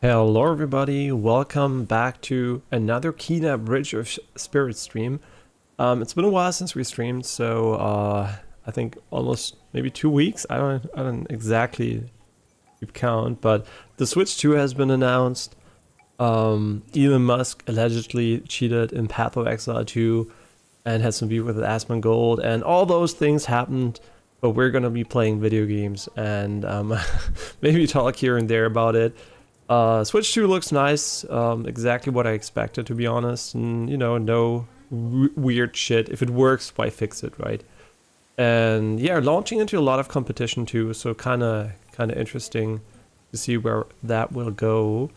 Hello everybody, welcome back to another Kina Bridge of Spirit stream. It's been a while since we streamed, so I think almost maybe 2 weeks. I don't exactly keep count, but the Switch 2 has been announced. Elon Musk allegedly cheated in Path of Exile 2 and had some beef with Asmongold, and all those things happened. But we're gonna be playing video games and maybe talk here and there about it. Switch 2 looks nice, exactly what I expected, to be honest, and no weird shit. If it works, why fix it, right? And yeah, launching into a lot of competition too, so kind of interesting to see where that will go.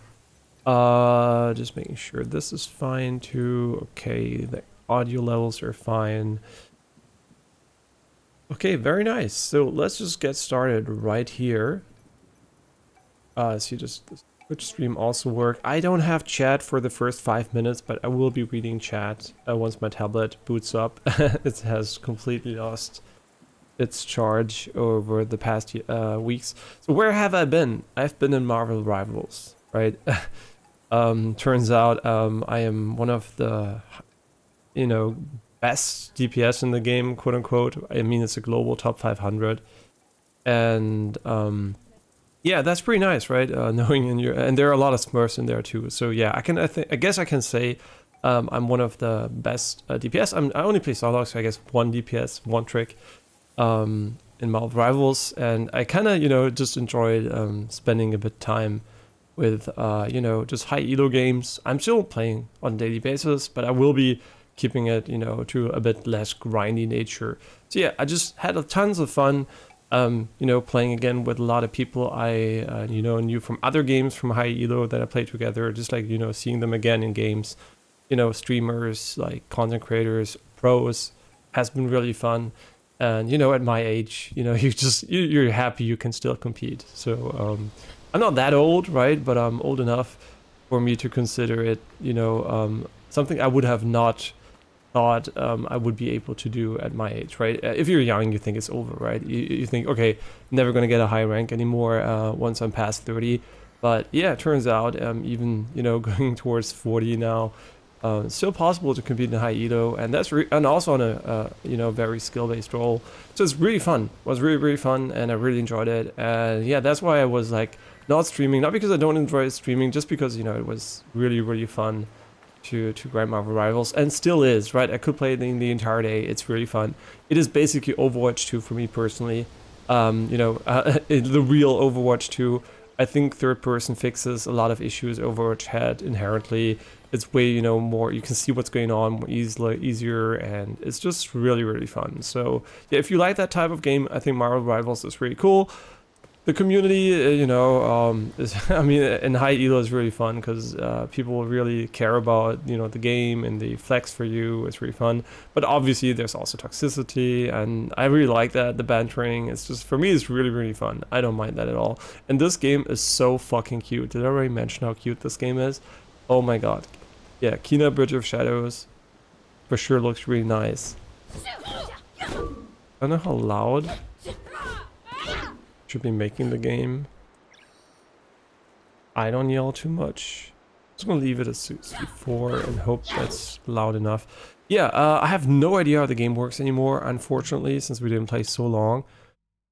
Just making sure this is fine too. Okay, the audio levels are fine. Okay, very nice. So let's just get started right here. So does the Twitch stream also work? I don't have chat for the first 5 minutes, but I will be reading chat once my tablet boots up. It has completely lost its charge over the past weeks. So where have I been? I've been in Marvel Rivals, right? Turns out I am one of the, best DPS in the game, quote unquote. I mean, it's a global top 500. And yeah, that's pretty nice, right? Knowing and there are a lot of Smurfs in there too. So yeah, I guess I can say I'm one of the best DPS. I only play solo, so I guess one DPS, one trick in Marvel Rivals, and I kind of just enjoyed spending a bit time with just high elo games. I'm still playing on a daily basis, but I will be keeping it to a bit less grindy nature. So yeah, I just had tons of fun. Playing again with a lot of people I knew from other games from high elo that I played together, just like seeing them again in games, streamers, like content creators, pros, has been really fun. And at my age, you're happy you can still compete. So I'm not that old, right, but I'm old enough for me to consider it something I would have not thought I would be able to do at my age, right? If you're young, you think it's over, right? You think, okay, never gonna get a high rank anymore once I'm past 30. But yeah, it turns out even going towards 40 now, it's still possible to compete in high elo, and that's and also on a very skill-based role. So it's really fun. It was really fun, and I really enjoyed it. And yeah, that's why I was like not streaming, not because I don't enjoy streaming, just because it was really fun to grind Marvel Rivals, and still is, right? I could play it the entire day. It's really fun. It is basically Overwatch 2 for me personally. The real Overwatch 2. I think third person fixes a lot of issues Overwatch had inherently. It's way more, you can see what's going on more easier, and it's just really fun. So yeah, if you like that type of game, I think Marvel Rivals is really cool. The community, is, I mean, in high elo is really fun because people really care about, the game and the flex for you. It's really fun. But obviously there's also toxicity, and I really like that, the bantering. It's just, for me, it's really fun. I don't mind that at all. And this game is so fucking cute. Did I already mention how cute this game is? Oh my god. Yeah, Kina Bridge of Shadows for sure looks really nice. I don't know how loud should be making the game. I don't yell too much. I'm just gonna leave it as C4 and hope that's loud enough. Yeah, I have no idea how the game works anymore, unfortunately, since we didn't play so long.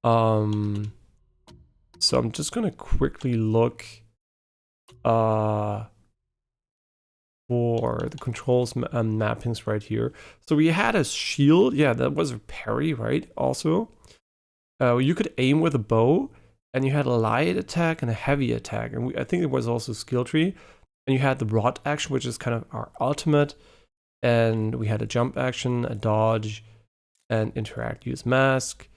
So I'm just gonna quickly look for the controls mappings right here. So we had a shield. Yeah, that was a parry, right? Also. You could aim with a bow, and you had a light attack and a heavy attack, and I think it was also skill tree. And you had the rod action, which is kind of our ultimate, and we had a jump action, a dodge, and interact, use mask,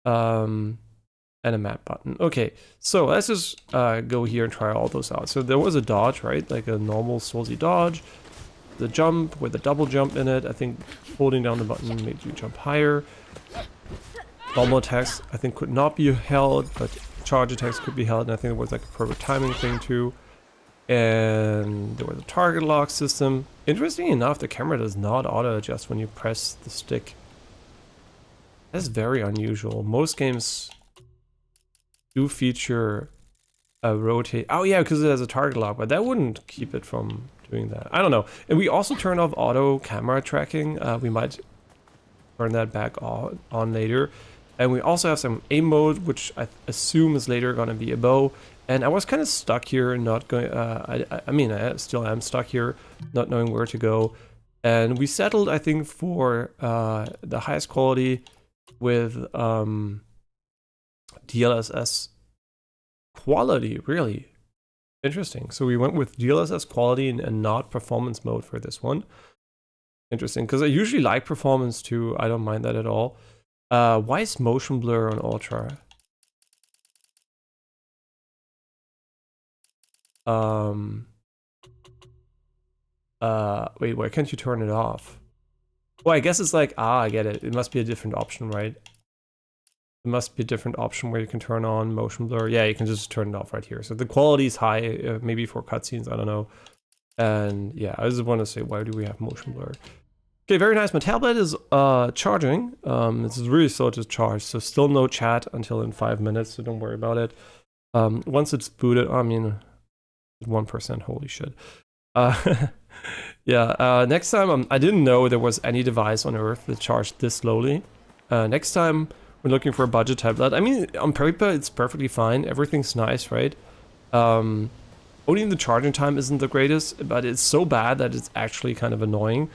and a map button. Okay, so let's just go here and try all those out. So there was a dodge, right, like a normal Soulsy dodge, the jump with a double jump in it. I think holding down the button made you jump higher. Normal attacks, I think, could not be held, but charge attacks could be held, and I think it was like a perfect timing thing too. And there was a target lock system. Interesting enough, the camera does not auto-adjust when you press the stick. That's very unusual. Most games do feature rotate. Oh yeah, because it has a target lock, but that wouldn't keep it from doing that. I don't know. And we also turned off auto camera tracking. We might turn that back on later. And we also have some aim mode, which I assume is later going to be a bow. And I was kind of stuck here, not going. I mean, I still am stuck here, not knowing where to go. And we settled, I think, for the highest quality with DLSS quality. Really interesting. So we went with DLSS quality and not performance mode for this one. Interesting, because I usually like performance too. I don't mind that at all. Why is motion blur on ultra? Wait, why can't you turn it off? Well, I guess it's like, I get it. It must be a different option, right? It must be a different option where you can turn on motion blur. Yeah, you can just turn it off right here. So the quality is high, maybe for cutscenes, I don't know. And yeah, I just want to say, why do we have motion blur? Okay, very nice. My tablet is charging. It's really slow to charge, so still no chat until in 5 minutes, so don't worry about it. Once it's booted, I mean, 1%, holy shit. Yeah, next time, I didn't know there was any device on Earth that charged this slowly. Next time, we're looking for a budget tablet. I mean, on paper, it's perfectly fine. Everything's nice, right? Only the charging time isn't the greatest, but it's so bad that it's actually kind of annoying.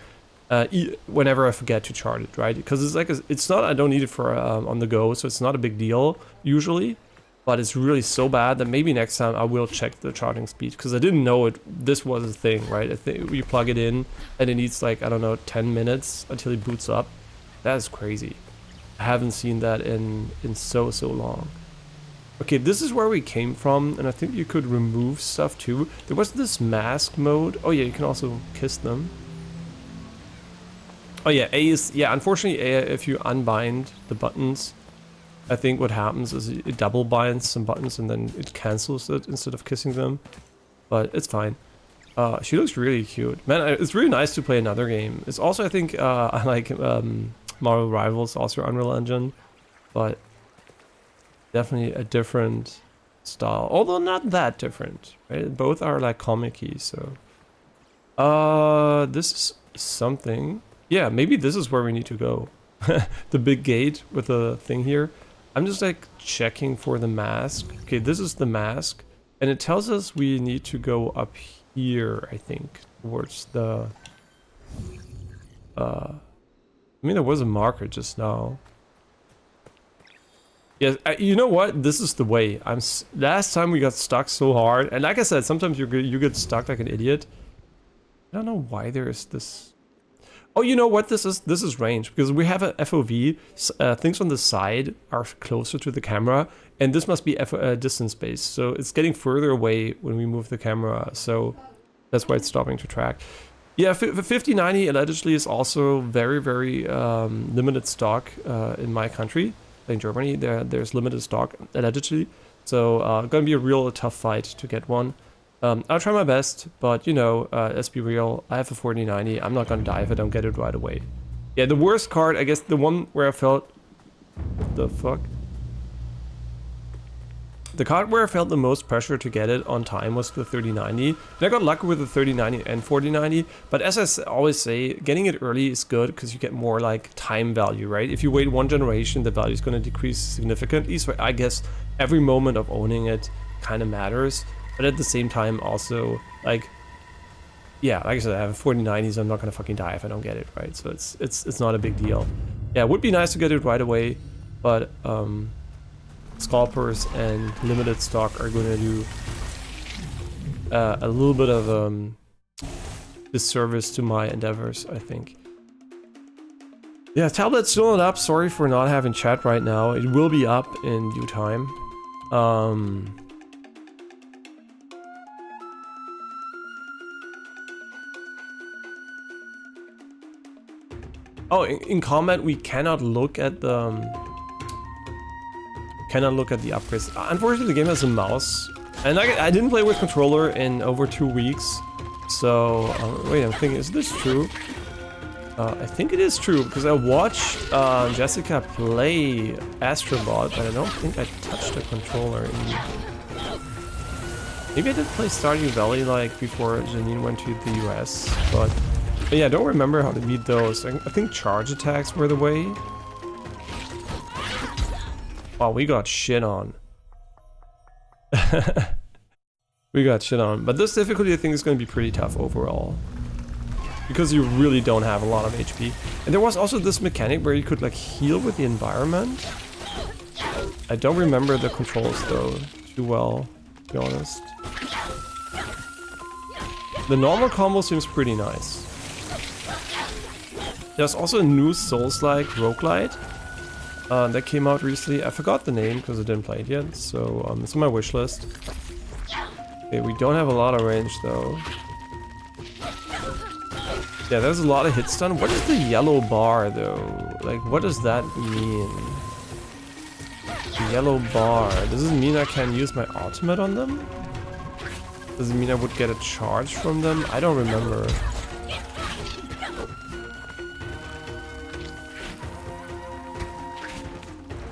Whenever I forget to charge it, right? Because it's like, it's not, I don't need it for on the go, so it's not a big deal usually. But it's really so bad that maybe next time I will check the charging speed, because I didn't know this was a thing, right? I think you plug it in and it needs like, I don't know, 10 minutes until it boots up. That is crazy. I haven't seen that in so long. Okay, this is where we came from, and I think you could remove stuff too. There was this mask mode. Oh yeah, you can also kiss them. Oh yeah, A is, yeah, unfortunately A, if you unbind the buttons, I think what happens is it double binds some buttons and then it cancels it instead of kissing them. But it's fine. She looks really cute. Man, it's really nice to play another game. It's also, I think, I like Marvel Rivals, also Unreal Engine. But definitely a different style. Although not that different, right? Both are like comic-y, so. This is something. Yeah, maybe this is where we need to go. The big gate with the thing here. I'm just like checking for the mask. Okay, this is the mask. And it tells us we need to go up here, I think, towards the... I mean, there was a marker just now. Yeah, you know what? This is the way. Last time we got stuck so hard. And like I said, sometimes you get stuck like an idiot. I don't know why there is this... Oh, you know what this is? This is range, because we have a FOV. Things on the side are closer to the camera, and this must be distance based. So it's getting further away when we move the camera. So that's why it's stopping to track. Yeah, 5090 allegedly is also very limited stock in my country, in Germany. There's limited stock allegedly. So gonna be a real tough fight to get one. I'll try my best, but you know, let's be real, I have a 4090, I'm not gonna die if I don't get it right away. Yeah, the worst card, I guess the one where I felt... What the fuck? The card where I felt the most pressure to get it on time was the 3090. And I got lucky with the 3090 and 4090, but as I always say, getting it early is good because you get more like time value, right? If you wait one generation, the value is gonna decrease significantly, so I guess every moment of owning it kind of matters. But at the same time, also, like, yeah, like I said, I have a 4090, so I'm not gonna fucking die if I don't get it, right? So it's not a big deal. Yeah, it would be nice to get it right away, but scalpers and limited stock are gonna do a little bit of disservice to my endeavors, I think. Yeah, tablet's still not up. Sorry for not having chat right now. It will be up in due time. Oh, in combat we cannot look at the upgrades. Unfortunately, the game has a mouse, and I didn't play with controller in over 2 weeks. So wait, I'm thinking, is this true? I think it is true because I watched Jessica play Astrobot, but I don't think I touched the controller. Maybe I did play Stardew Valley like before Janine went to the US, but yeah, I don't remember how to beat those. I think charge attacks were the way. Wow, we got shit on. We got shit on. But this difficulty I think is going to be pretty tough overall. Because you really don't have a lot of HP. And there was also this mechanic where you could like heal with the environment. I don't remember the controls though too well, to be honest. The normal combo seems pretty nice. There's also a new Souls-like roguelite that came out recently. I forgot the name because I didn't play it yet, so it's on my wish list. Okay, we don't have a lot of range though. Yeah, there's a lot of hit stun. What is the yellow bar though? Like, what does that mean? The yellow bar. Does it mean I can use my ultimate on them? Does it mean I would get a charge from them? I don't remember.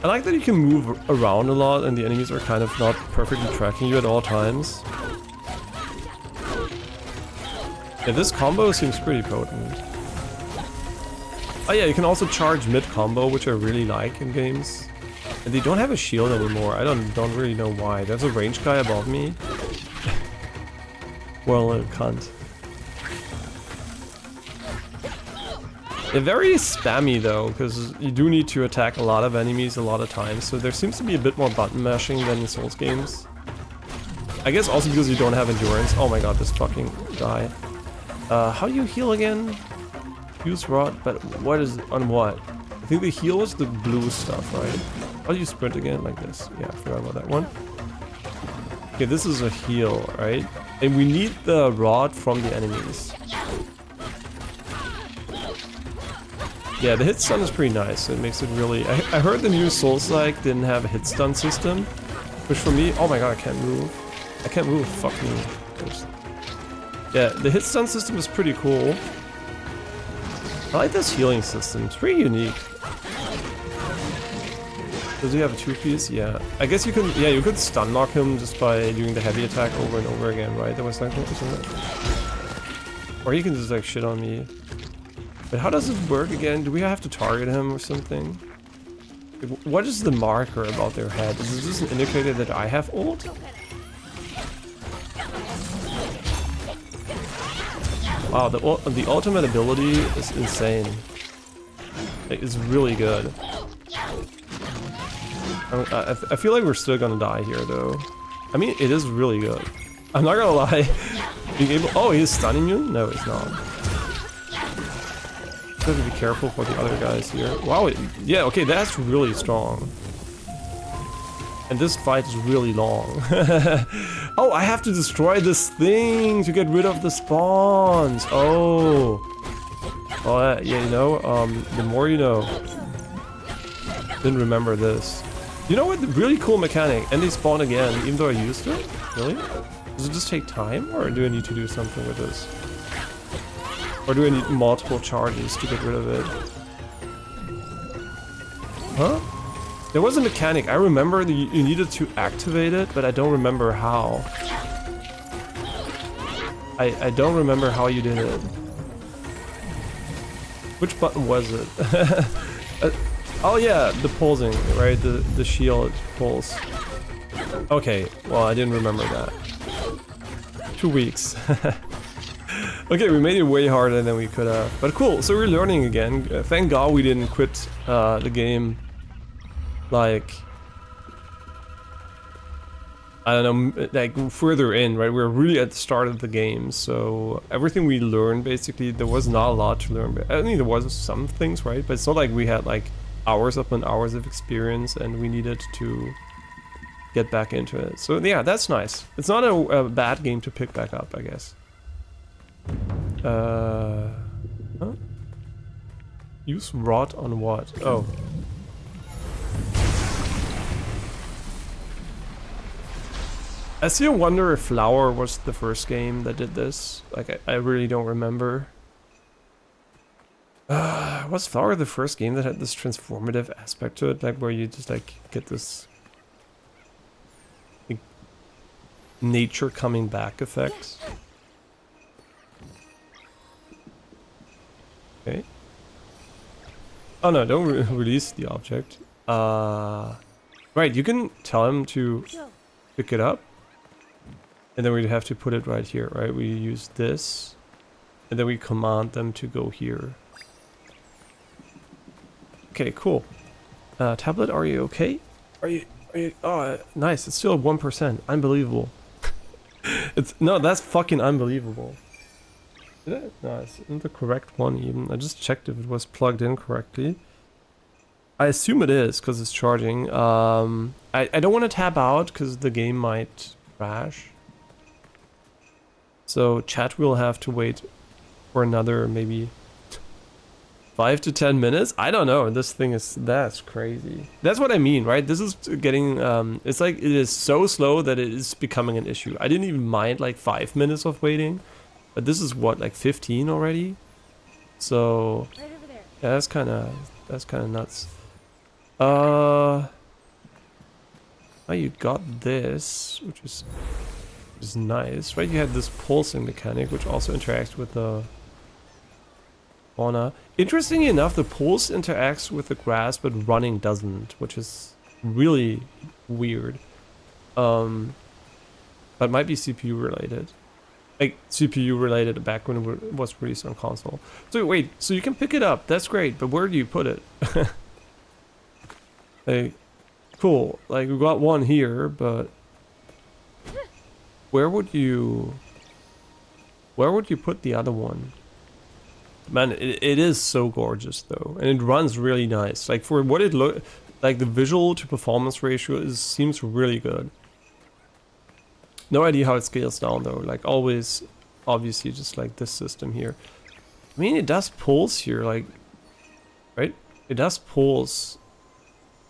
I like that you can move around a lot and the enemies are kind of not perfectly tracking you at all times. Yeah, this combo seems pretty potent. Oh yeah, you can also charge mid-combo, which I really like in games. And they don't have a shield anymore. I don't really know why. There's a range guy above me. Well, a cunt. They're very spammy though, because you do need to attack a lot of enemies a lot of times, so there seems to be a bit more button mashing than in Souls games. I guess also because you don't have endurance. Oh my god, this fucking guy. How do you heal again? Use rod, but what is on what? I think the heal was the blue stuff, right? How do you sprint again? Like this. Yeah, I forgot about that one. Okay, this is a heal, right? And we need the rod from the enemies. Yeah, the hit stun is pretty nice. It makes it really... I heard the new Souls-like didn't have a hit stun system, which for me... Oh my god, I can't move. I can't move. Fuck me. Yeah, the hit stun system is pretty cool. I like this healing system. It's pretty unique. Does he have a two-piece? Yeah. I guess you can... Yeah, you could stun lock him just by doing the heavy attack over and over again, right? That was like... Or he can just like shit on me. But how does it work again? Do we have to target him or something? Like, what is the marker about their head? Is this an indicator that I have ult? Wow, the ultimate ability is insane. It's really good. I feel like we're still gonna die here though. I mean, it is really good. I'm not gonna lie. Being able... Oh, he's stunning you? No, he's not. Have to be careful for the other guys here. Wow, yeah, okay, that's really strong. And this fight is really long. Oh, I have to destroy this thing to get rid of the spawns. Oh. Oh, yeah, you know, the more you know. Didn't remember this. You know what? Really cool mechanic. And they spawn again, even though I used it? Really? Does it just take time? Or do I need to do something with this? Or do I need multiple charges to get rid of it? Huh? There was a mechanic. I remember that you needed to activate it, but I don't remember how. I don't remember how you did it. Which button was it? Oh yeah, the pulsing, right? The shield pulse. Okay, well I didn't remember that. 2 weeks. Okay, we made it way harder than we could have. But cool, so we're learning again. Thank God we didn't quit the game. Like... I don't know, like further in, right? We're really at the start of the game, so everything we learned, basically, there was not a lot to learn. I mean, there was some things, right? But it's not like we had like hours upon hours of experience and we needed to get back into it. So yeah, that's nice. It's not a bad game to pick back up, I guess. Huh? Use rod on what? Oh. I still wonder if Flower was the first game that did this. Like, I really don't remember. Was Flower the first game that had this transformative aspect to it? Like, where you just, like, get this... nature coming back effects. Okay. Oh no, don't release the object. Right, you can tell him to pick it up. And then we have to put it right here, right? We use this. And then we command them to go here. Okay, cool. Tablet, are you okay? Are you, oh, nice. It's still 1%. Unbelievable. No, that's fucking unbelievable. Is it? No, it's not the correct one even. I just checked if it was plugged in correctly. I assume it is because it's charging. I don't want to tap out because the game might crash. So chat will have to wait for another maybe 5 to 10 minutes. I don't know. This thing that's crazy. That's what I mean, right? This is getting it's like it is so slow that it is becoming an issue. I didn't even mind like 5 minutes of waiting, but this is what, like 15 already. So Right over there. yeah, that's kind of nuts. Oh, you got this, which is nice, right? You had this pulsing mechanic, which also interacts with the fauna. Interestingly enough, the pulse interacts with the grass, but running doesn't, which is really weird. But might be CPU related. Like CPU related back when it was released on console. So wait, so you can pick it up, that's great, but where do you put it? Like, cool, like we got one here, but where would you put the other one? Man, it is so gorgeous though, and it runs really nice. Like for what it look like, the visual to performance ratio seems really good. No idea how it scales down though. Like always, obviously, just like this system here. I mean, it does pulse here, like, right? It does pulse.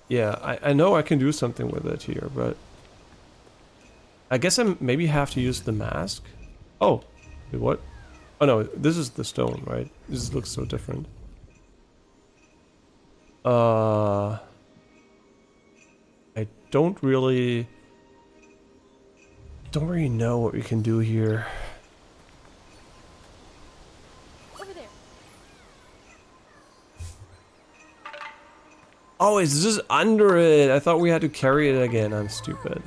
Yeah, I know I can do something with it here, but I guess I maybe have to use the mask. Oh, wait, what? Oh no, this is the stone, right? This looks so different. I don't really know what we can do here. Over there. Oh, it's just under it. I thought we had to carry it again. I'm stupid.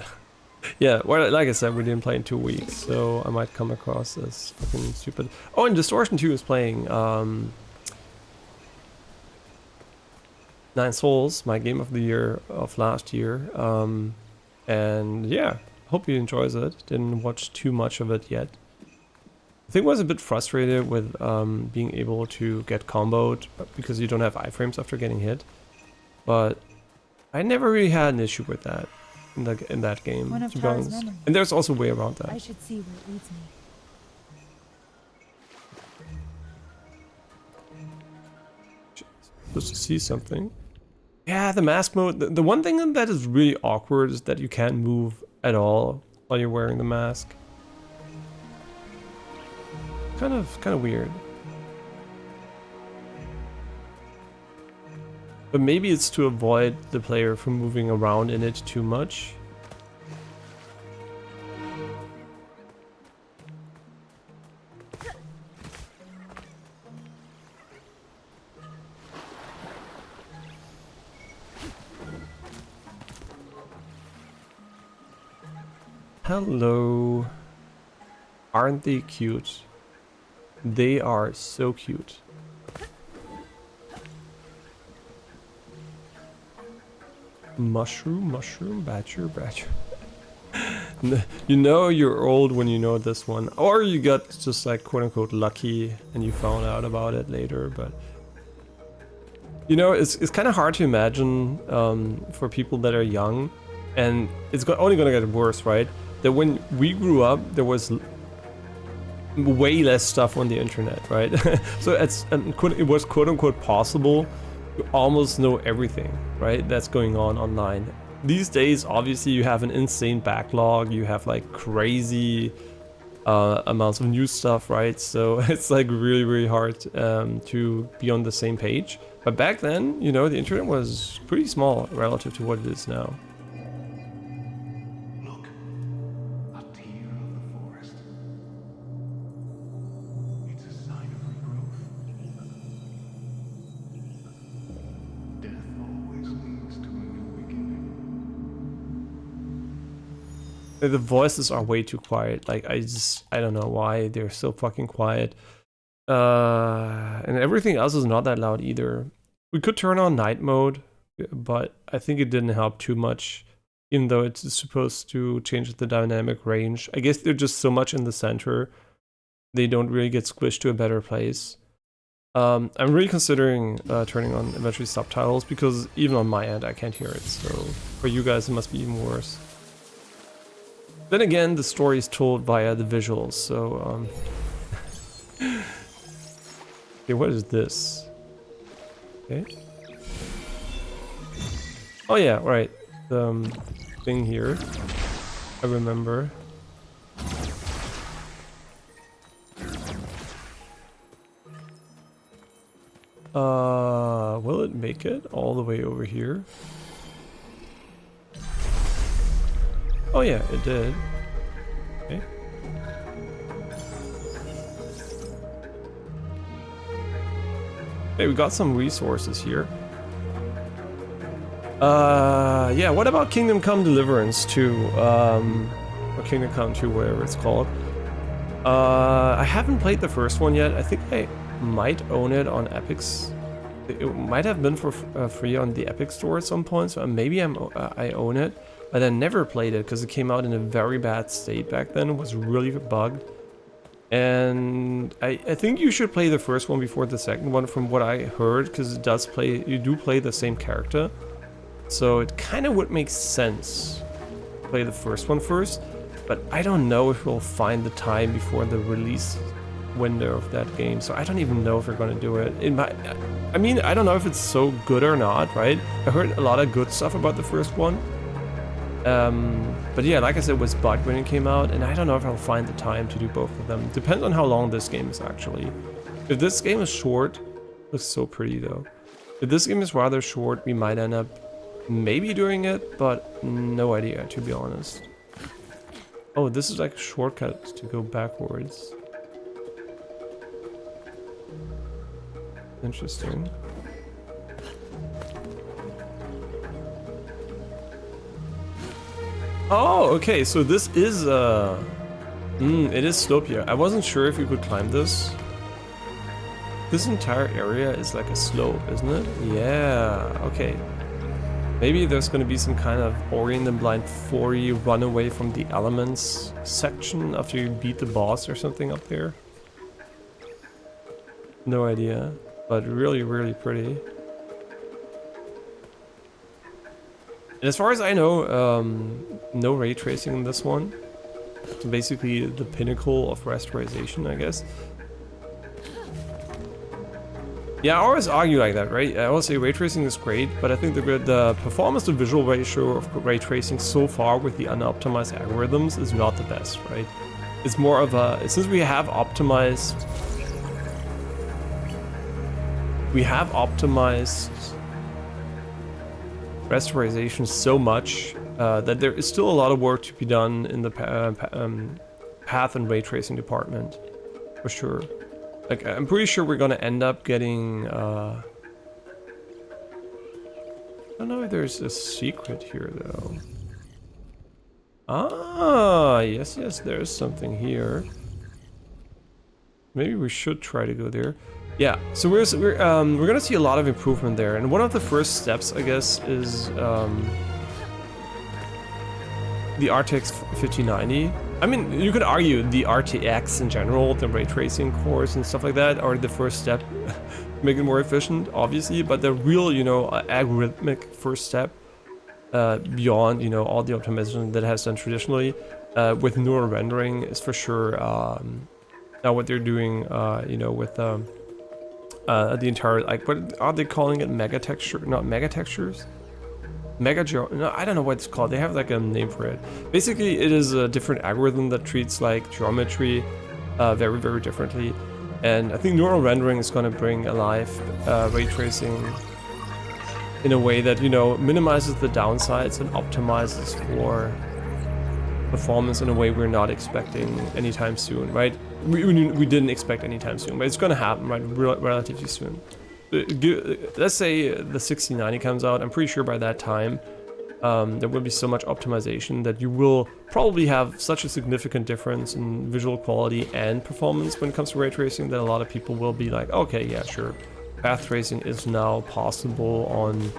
Yeah, well, like I said, we didn't play in 2 weeks, so I might come across as fucking stupid. Oh, and Distortion 2 is playing Nine Souls, my game of the year of last year. And yeah, hope he enjoys it. Didn't watch too much of it yet. I think I was a bit frustrated with being able to get comboed because you don't have iframes after getting hit. But I never really had an issue with that in that game, One of to be Tara's honest. memories. And there's also a way around that. I should see where it leads me. Supposed to see something. Yeah, the mask mode. The one thing that is really awkward is that you can't move at all while you're wearing the mask. Kind of weird. But maybe it's to avoid the player from moving around in it too much. Hello. Aren't they cute? They are so cute. Mushroom, badger. You know you're old when you know this one. Or you got just like quote unquote lucky and you found out about it later, but... You know, it's kind of hard to imagine for people that are young, and it's only gonna get worse, right? That when we grew up, there was way less stuff on the internet, right? So it was quote unquote possible to almost know everything, right? That's going on online. These days, obviously, you have an insane backlog. You have like crazy amounts of new stuff, right? So it's like really hard to be on the same page. But back then, you know, the internet was pretty small relative to what it is now. Look, a tear The voices are way too quiet. Like I don't know why they're so fucking quiet. And everything else is not that loud either. We could turn on night mode, but I think it didn't help too much, even though it's supposed to change the dynamic range. I guess they're just so much in the center, they don't really get squished to a better place. I'm really considering turning on eventually subtitles, because even on my end I can't hear it, so for you guys it must be even worse. Then again, the story is told via the visuals, so okay, what is this? Okay. Oh yeah, right. The thing here. I remember. Will it make it all the way over here? Oh yeah, it did. Okay. Hey, we got some resources here. Yeah, what about Kingdom Come Deliverance 2? Or Kingdom Come 2, whatever it's called. I haven't played the first one yet. I think I might own it on Epic's. It might have been for free on the Epic Store at some point, so maybe I own it. But I never played it because it came out in a very bad state back then. It was really bugged. And I think you should play the first one before the second one, from what I heard, because you do play the same character. So it kind of would make sense to play the first one first, but I don't know if we'll find the time before the release window of that game, so I don't even know if we're gonna do it. I mean, I don't know if it's so good or not, right? I heard a lot of good stuff about the first one. But yeah, like I said, it was bugged when it came out, and I don't know if I'll find the time to do both of them. Depends on how long this game is actually. If this game is short, looks so pretty though. If this game is rather short, we might end up maybe doing it, but no idea, to be honest. Oh, this is like a shortcut to go backwards. Interesting. Oh, okay, so this is it is slopey. I wasn't sure if you could climb this. This entire area is like a slope, isn't it? Yeah, okay. Maybe there's gonna be some kind of Ori and the Blind 4 run away from the elements section after you beat the boss or something up there. No idea, but really, really pretty. And as far as I know, no ray tracing in this one. So basically the pinnacle of restoration, I guess. Yeah, I always argue like that, right? I always say ray tracing is great, but I think the performance to visual ratio of ray tracing so far with the unoptimized algorithms is not the best, right? It's more of a, since we have optimized restoration so much that there is still a lot of work to be done in the path and ray tracing department, for sure. Like, I'm pretty sure we're gonna end up getting I don't know if there's a secret here though. Ah, yes, there's something here. Maybe we should try to go there. Yeah, so we're gonna see a lot of improvement there, and one of the first steps, I guess, is the RTX 5090. I mean, you could argue the RTX in general, the ray tracing cores and stuff like that, are the first step to make it more efficient, obviously. But the real, you know, algorithmic first step, beyond, you know, all the optimization that has done traditionally, with neural rendering, is for sure now what they're doing, you know, with the entire, like, what are they calling it? Mega texture, not mega textures. No, I don't know what it's called. They have like a name for it. Basically, it is a different algorithm that treats like geometry very, very differently. And I think neural rendering is going to bring alive ray tracing in a way that, you know, minimizes the downsides and optimizes for performance in a way we're not expecting anytime soon, right? We didn't expect anytime soon, but it's going to happen, right, relatively soon. Let's say the 6090 comes out. I'm pretty sure by that time there will be so much optimization that you will probably have such a significant difference in visual quality and performance when it comes to ray tracing that a lot of people will be like, okay, yeah, sure, path tracing is now possible on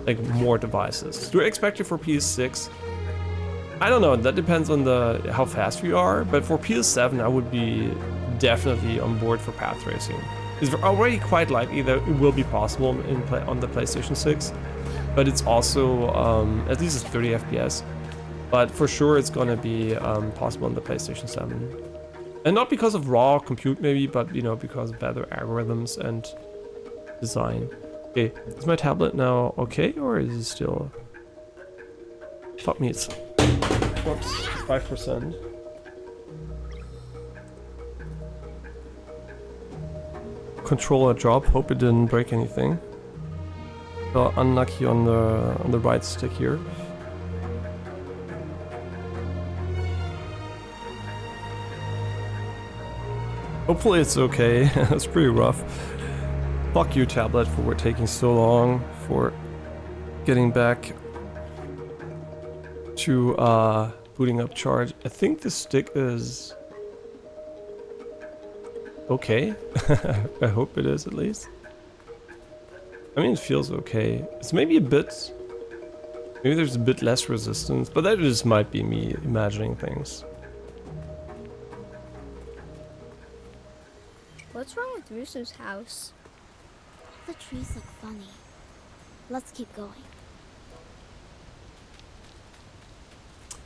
like more devices. Do I expect it for PS6? I don't know, that depends on how fast we are, but for PS7 I would be definitely on board for path tracing. It's already quite likely that it will be possible on the PlayStation 6, but it's also, at least it's 30 FPS, but for sure it's gonna be possible on the PlayStation 7. And not because of raw compute maybe, but you know, because of better algorithms and design. Okay, is my tablet now okay, or is it still... Fuck me, it's... Whoops, 5%. Controller drop, hope it didn't break anything. So unlucky on the right stick here. Hopefully it's okay. It's pretty rough. Fuck you, tablet, for taking so long for getting back to booting up charge. I think the stick is okay. I hope it is at least. I mean, it feels okay. It's maybe a bit... Maybe there's a bit less resistance, but that just might be me imagining things. What's wrong with Russo's house? The trees look funny. Let's keep going.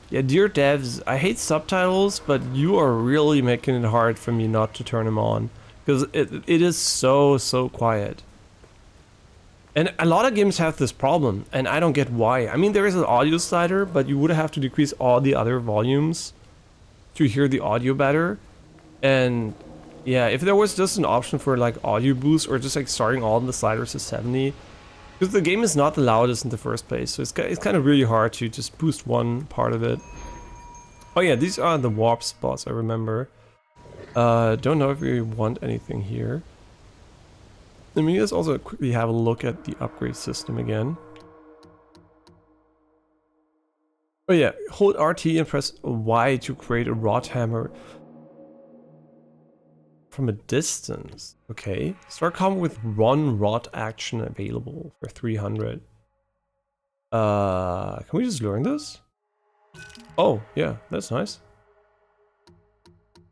Yeah, dear devs, I hate subtitles, but you are really making it hard for me not to turn them on. Because it is so quiet. And a lot of games have this problem, and I don't get why. I mean, there is an audio slider, but you would have to decrease all the other volumes to hear the audio better. And yeah, if there was just an option for like audio boost or just like starting all the sliders to 70, because the game is not the loudest in the first place, so it's kind of really hard to just boost one part of it. Oh yeah, these are the warp spots, I remember. Don't know if we want anything here. Let me just also quickly have a look at the upgrade system again. Oh yeah, hold RT and press Y to create a rod hammer from a distance. Okay, start combo with one rod action available for 300. Can we just learn this? Oh yeah, that's nice.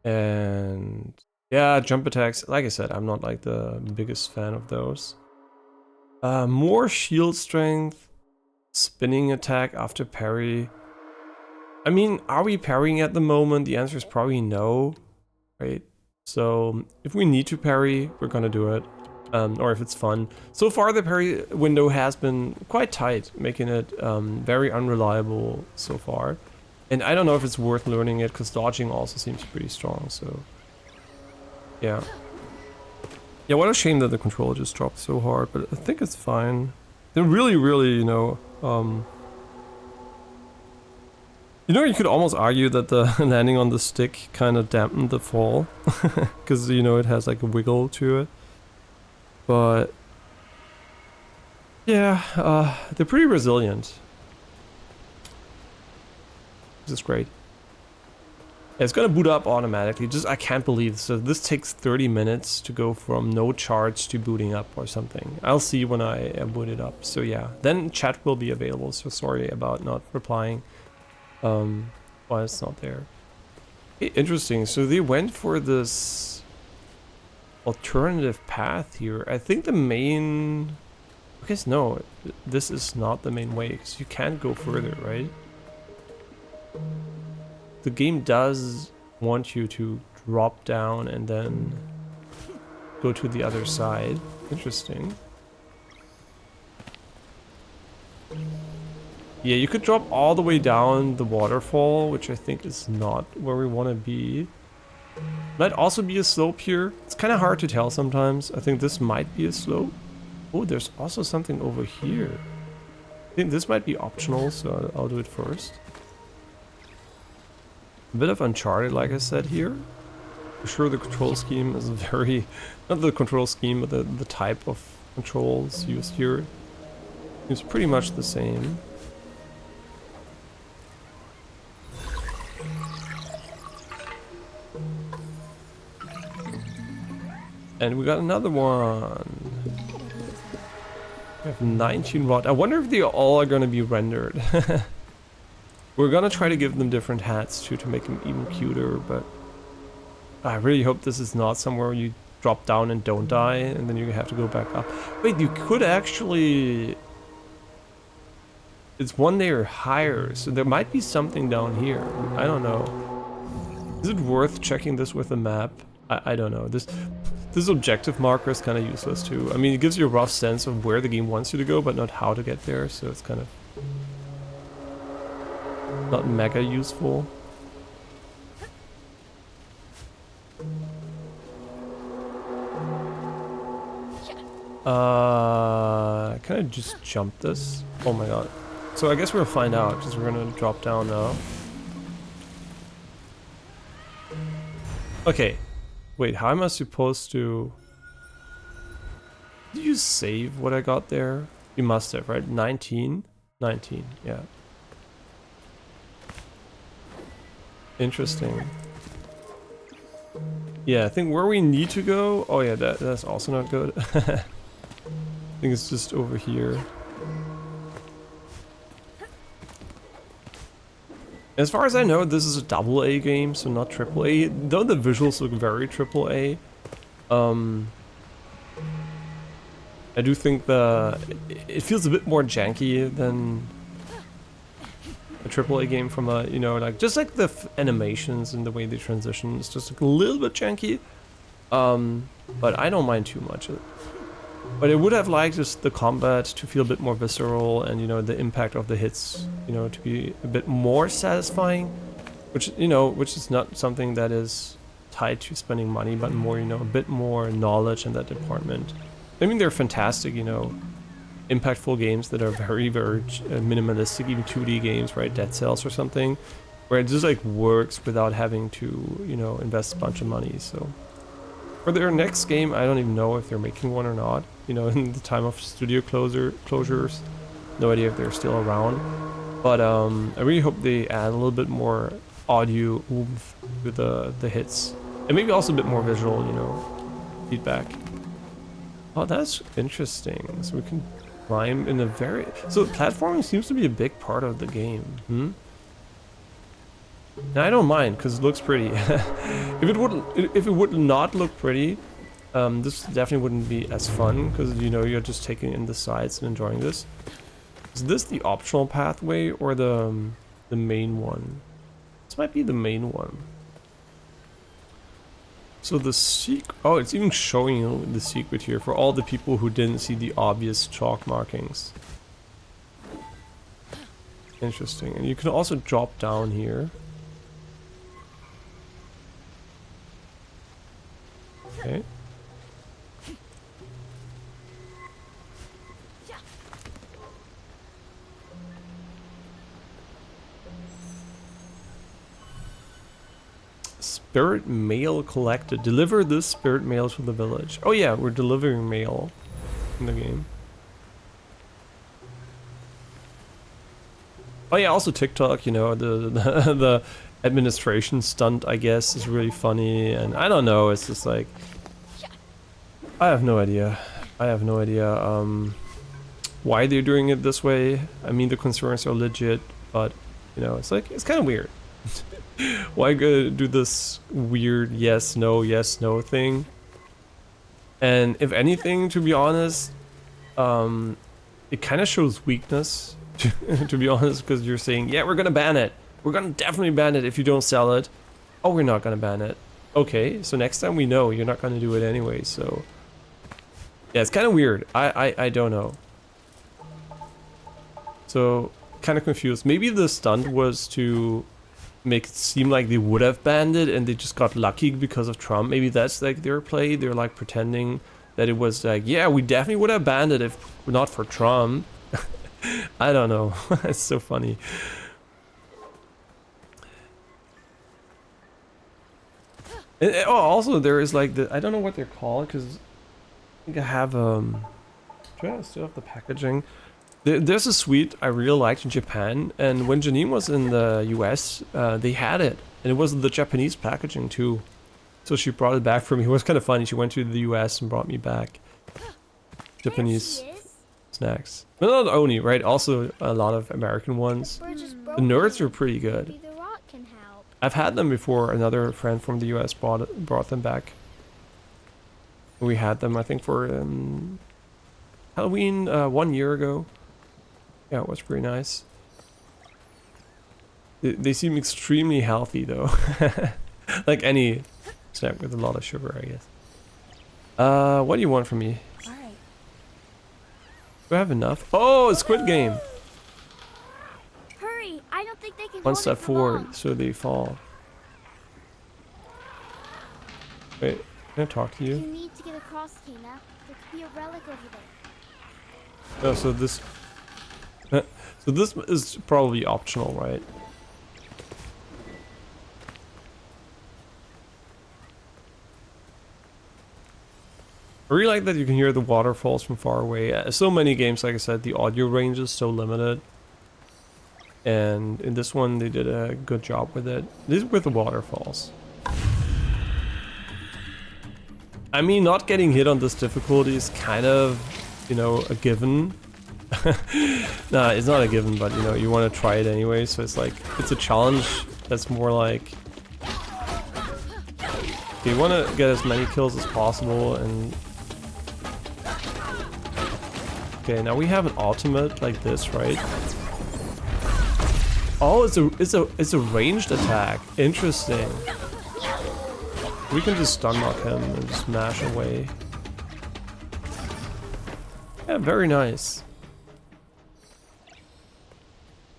And yeah, jump attacks. Like I said, I'm not like the biggest fan of those. More shield strength, spinning attack after parry. I mean, are we parrying at the moment? The answer is probably no, right? So if we need to parry, we're gonna do it, or if it's fun. So far the parry window has been quite tight, making it very unreliable so far. And I don't know if it's worth learning it, because dodging also seems pretty strong, so... Yeah. Yeah, what a shame that the controller just dropped so hard, but I think it's fine. They're really, you know... you could almost argue that the landing on the stick kind of dampened the fall. Because, you know, it has like a wiggle to it. But... Yeah, they're pretty resilient. This is great. Yeah, it's gonna boot up automatically. Just, I can't believe. So this takes 30 minutes to go from no charge to booting up or something. I'll see when I boot it up. So yeah, then chat will be available. So sorry about not replying. Why it's not there. Okay, interesting. So they went for this alternative path here. I think the main... I guess no, this is not the main way, because you can't go further, right? The game does want you to drop down and then go to the other side. Interesting. Yeah, you could drop all the way down the waterfall, which I think is not where we want to be. Might also be a slope here. It's kind of hard to tell sometimes. I think this might be a slope. Oh, there's also something over here. I think this might be optional, so I'll do it first. A bit of Uncharted, like I said here. For sure the control scheme is very... Not the control scheme, but the type of controls used here. It's pretty much the same. And we got another one. We have 19 rod. I wonder if they all are gonna be rendered. We're gonna try to give them different hats too to make them even cuter, but I really hope this is not somewhere where you drop down and don't die, and then you have to go back up. Wait, you could actually... It's one layer higher, so there might be something down here. I don't know. Is it worth checking this with a map? I don't know. This objective marker is kind of useless too. I mean, it gives you a rough sense of where the game wants you to go, but not how to get there, so it's kind of not mega useful. Can I just jump this? Oh my god. So I guess we'll find out, because we're gonna drop down now. Okay. Wait, how am I supposed to... Did you save what I got there? You must have, right? 19? 19, yeah. Interesting. Yeah, I think where we need to go... Oh yeah, that's also not good. I think it's just over here. As far as I know, this is a AA game, so not AAA. Though the visuals look very AAA. I do think it feels a bit more janky than a AAA game from a, you know, like just like the animations and the way they transition. It's just like a little bit janky. But I don't mind too much. But I would have liked just the combat to feel a bit more visceral, and you know, the impact of the hits, you know, to be a bit more satisfying, which, you know, which is not something that is tied to spending money, but more, you know, a bit more knowledge in that department. I mean, they're fantastic, you know, impactful games that are very, very minimalistic, even 2D games, right? Dead Cells or something, where it just like works without having to, you know, invest a bunch of money. So for their next game, I don't even know if they're making one or not. You know, in the time of studio closures, no idea if they're still around. But I really hope they add a little bit more audio oomph to the hits, and maybe also a bit more visual, you know, feedback. Oh, that's interesting. So we can climb in a very... So platforming seems to be a big part of the game. And I don't mind, because it looks pretty. If it would not look pretty, this definitely wouldn't be as fun, because, you know, you're just taking in the sides and enjoying this. Is this the optional pathway or the main one? This might be the main one. So the oh, it's even showing you the secret here for all the people who didn't see the obvious chalk markings. Interesting. And you can also drop down here. Okay. Spirit mail collected. Deliver this spirit mail to the village. Oh yeah, we're delivering mail in the game. Oh yeah, also TikTok, you know, the administration stunt, I guess, is really funny, and I don't know, it's just like, I have no idea. I have no idea why they're doing it this way. I mean, the concerns are legit, but, you know, it's like, it's kind of weird. Why go do this weird yes no thing? And if anything, to be honest, it kind of shows weakness, to be honest, because you're saying, yeah, we're gonna ban it. We're gonna definitely ban it if you don't sell it. Oh, we're not gonna ban it. Okay, so next time we know you're not gonna do it anyway, so... Yeah, it's kind of weird. I don't know. So, kind of confused. Maybe the stunt was to make it seem like they would have banned it and they just got lucky because of Trump. Maybe that's like their play. They're like pretending that it was like, yeah, we definitely would have banned it if not for Trump. I don't know. It's so funny. And, oh, also there is like I don't know what they're called, because I think I have do I still have the packaging? There's a sweet I really liked in Japan, and when Janine was in the US, they had it, and it was the Japanese packaging too. So she brought it back for me. It was kind of funny. She went to the US and brought me back Japanese There she is. snacks. But not only, right? Also a lot of American ones. Bridge is The broken. nerds are pretty good. Maybe the rock can help. I've had them before. Another friend from the US brought them back. We had them, I think, for Halloween 1 year ago. Yeah, it was pretty nice. They seem extremely healthy, though. Like any snack with a lot of sugar, I guess. What do you want from me? All right. Do I have enough? Oh, a Squid Game! Hurry! I don't think they can One hold step it for long. forward, so they fall. Wait, can I talk to You you? need to get across, Kena. There could be a relic over there. Oh, so this... so this is probably optional, right? I really like that you can hear the waterfalls from far away. So many games, like I said, the audio range is so limited. And in this one, they did a good job with it. This with the waterfalls. I mean, not getting hit on this difficulty is kind of, you know, a given. Nah, it's not a given, but, you know, you want to try it anyway. So it's like, it's a challenge that's more like... you want to get as many kills as possible and... Okay, now we have an ultimate like this, right? Oh, it's a ranged attack. Interesting. We can just stun lock him and smash away. Yeah, very nice.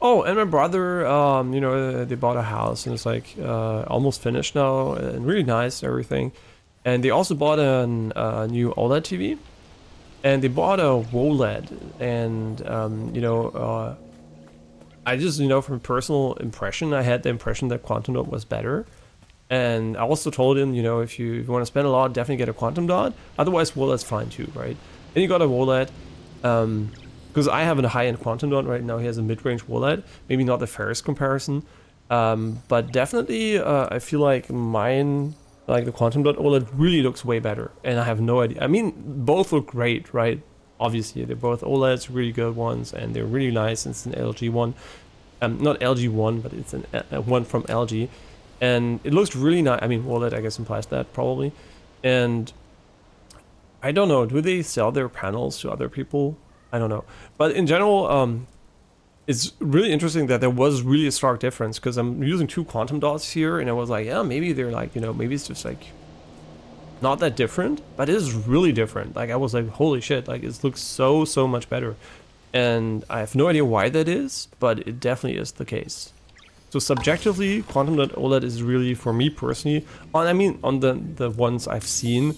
Oh, and my brother, you know, they bought a house and it's like almost finished now and really nice everything. And they also bought a new OLED TV. And they bought a WOLED, and you know, I just, you know, from personal impression, I had the impression that Quantum Dot was better. And I also told him, you know, if you want to spend a lot, definitely get a Quantum Dot. Otherwise, WOLED's fine too, right? And he got a WOLED, because I have a high-end Quantum Dot right now. He has a mid-range WOLED, maybe not the fairest comparison, but definitely I feel like mine. Like the Quantum Dot OLED really looks way better, and I have no idea. I mean, both look great, right? Obviously, they're both OLEDs, really good ones, and they're really nice. It's an LG one, not LG one, but it's a one from LG, and it looks really nice. I mean, OLED, I guess, implies that probably. And I don't know, do they sell their panels to other people? I don't know, but in general, it's really interesting that there was really a stark difference, because I'm using two Quantum Dots here and I was like, yeah, maybe they're like, you know, maybe it's just like not that different, but it is really different. Like I was like, holy shit, like it looks so much better. And I have no idea why that is, but it definitely is the case. So subjectively, Quantum Dot OLED is really, for me personally, on the ones I've seen,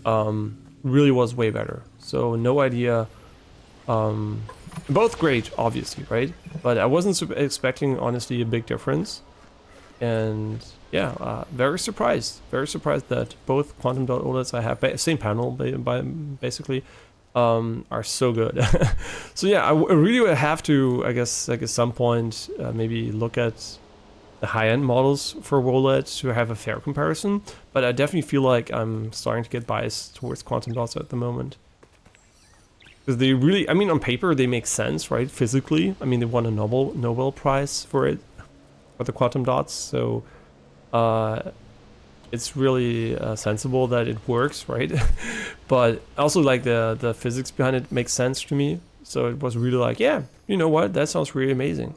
really was way better. So no idea. Both great, obviously, right? But I wasn't expecting, honestly, a big difference. And yeah, very surprised that both Quantum Dot OLEDs I have, same panel, basically, are so good. So yeah, I really would have to, I guess, like at some point, maybe look at the high-end models for OLED to have a fair comparison. But I definitely feel like I'm starting to get biased towards Quantum Dots at the moment. Because they really, I mean, on paper, they make sense, right? Physically. I mean, they won a Nobel Prize for it, for the Quantum Dots. So it's really sensible that it works, right? But also, like, the physics behind it makes sense to me. So it was really like, yeah, you know what? That sounds really amazing.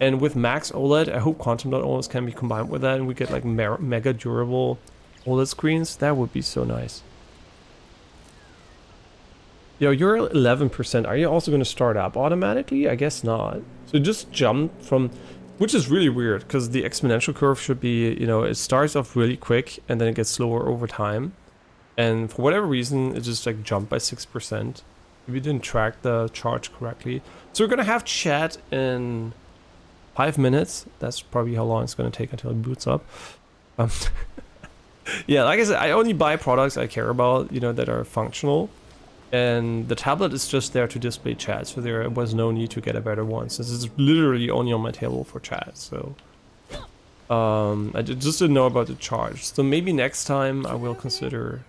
And with Max OLED, I hope Quantum Dot OLEDs can be combined with that and we get, like, mega durable OLED screens. That would be so nice. Yo, you're 11%. Are you also going to start up automatically? I guess not. So just jump from, which is really weird because the exponential curve should be, you know, it starts off really quick and then it gets slower over time. And for whatever reason, it just like jumped by 6%. We didn't track the charge correctly. So we're going to have chat in 5 minutes. That's probably how long it's going to take until it boots up. Yeah, like I said, I only buy products I care about, you know, that are functional. And the tablet is just there to display chat, so there was no need to get a better one, since it's literally only on my table for chat, so... I just didn't know about the charge. So maybe next time I will consider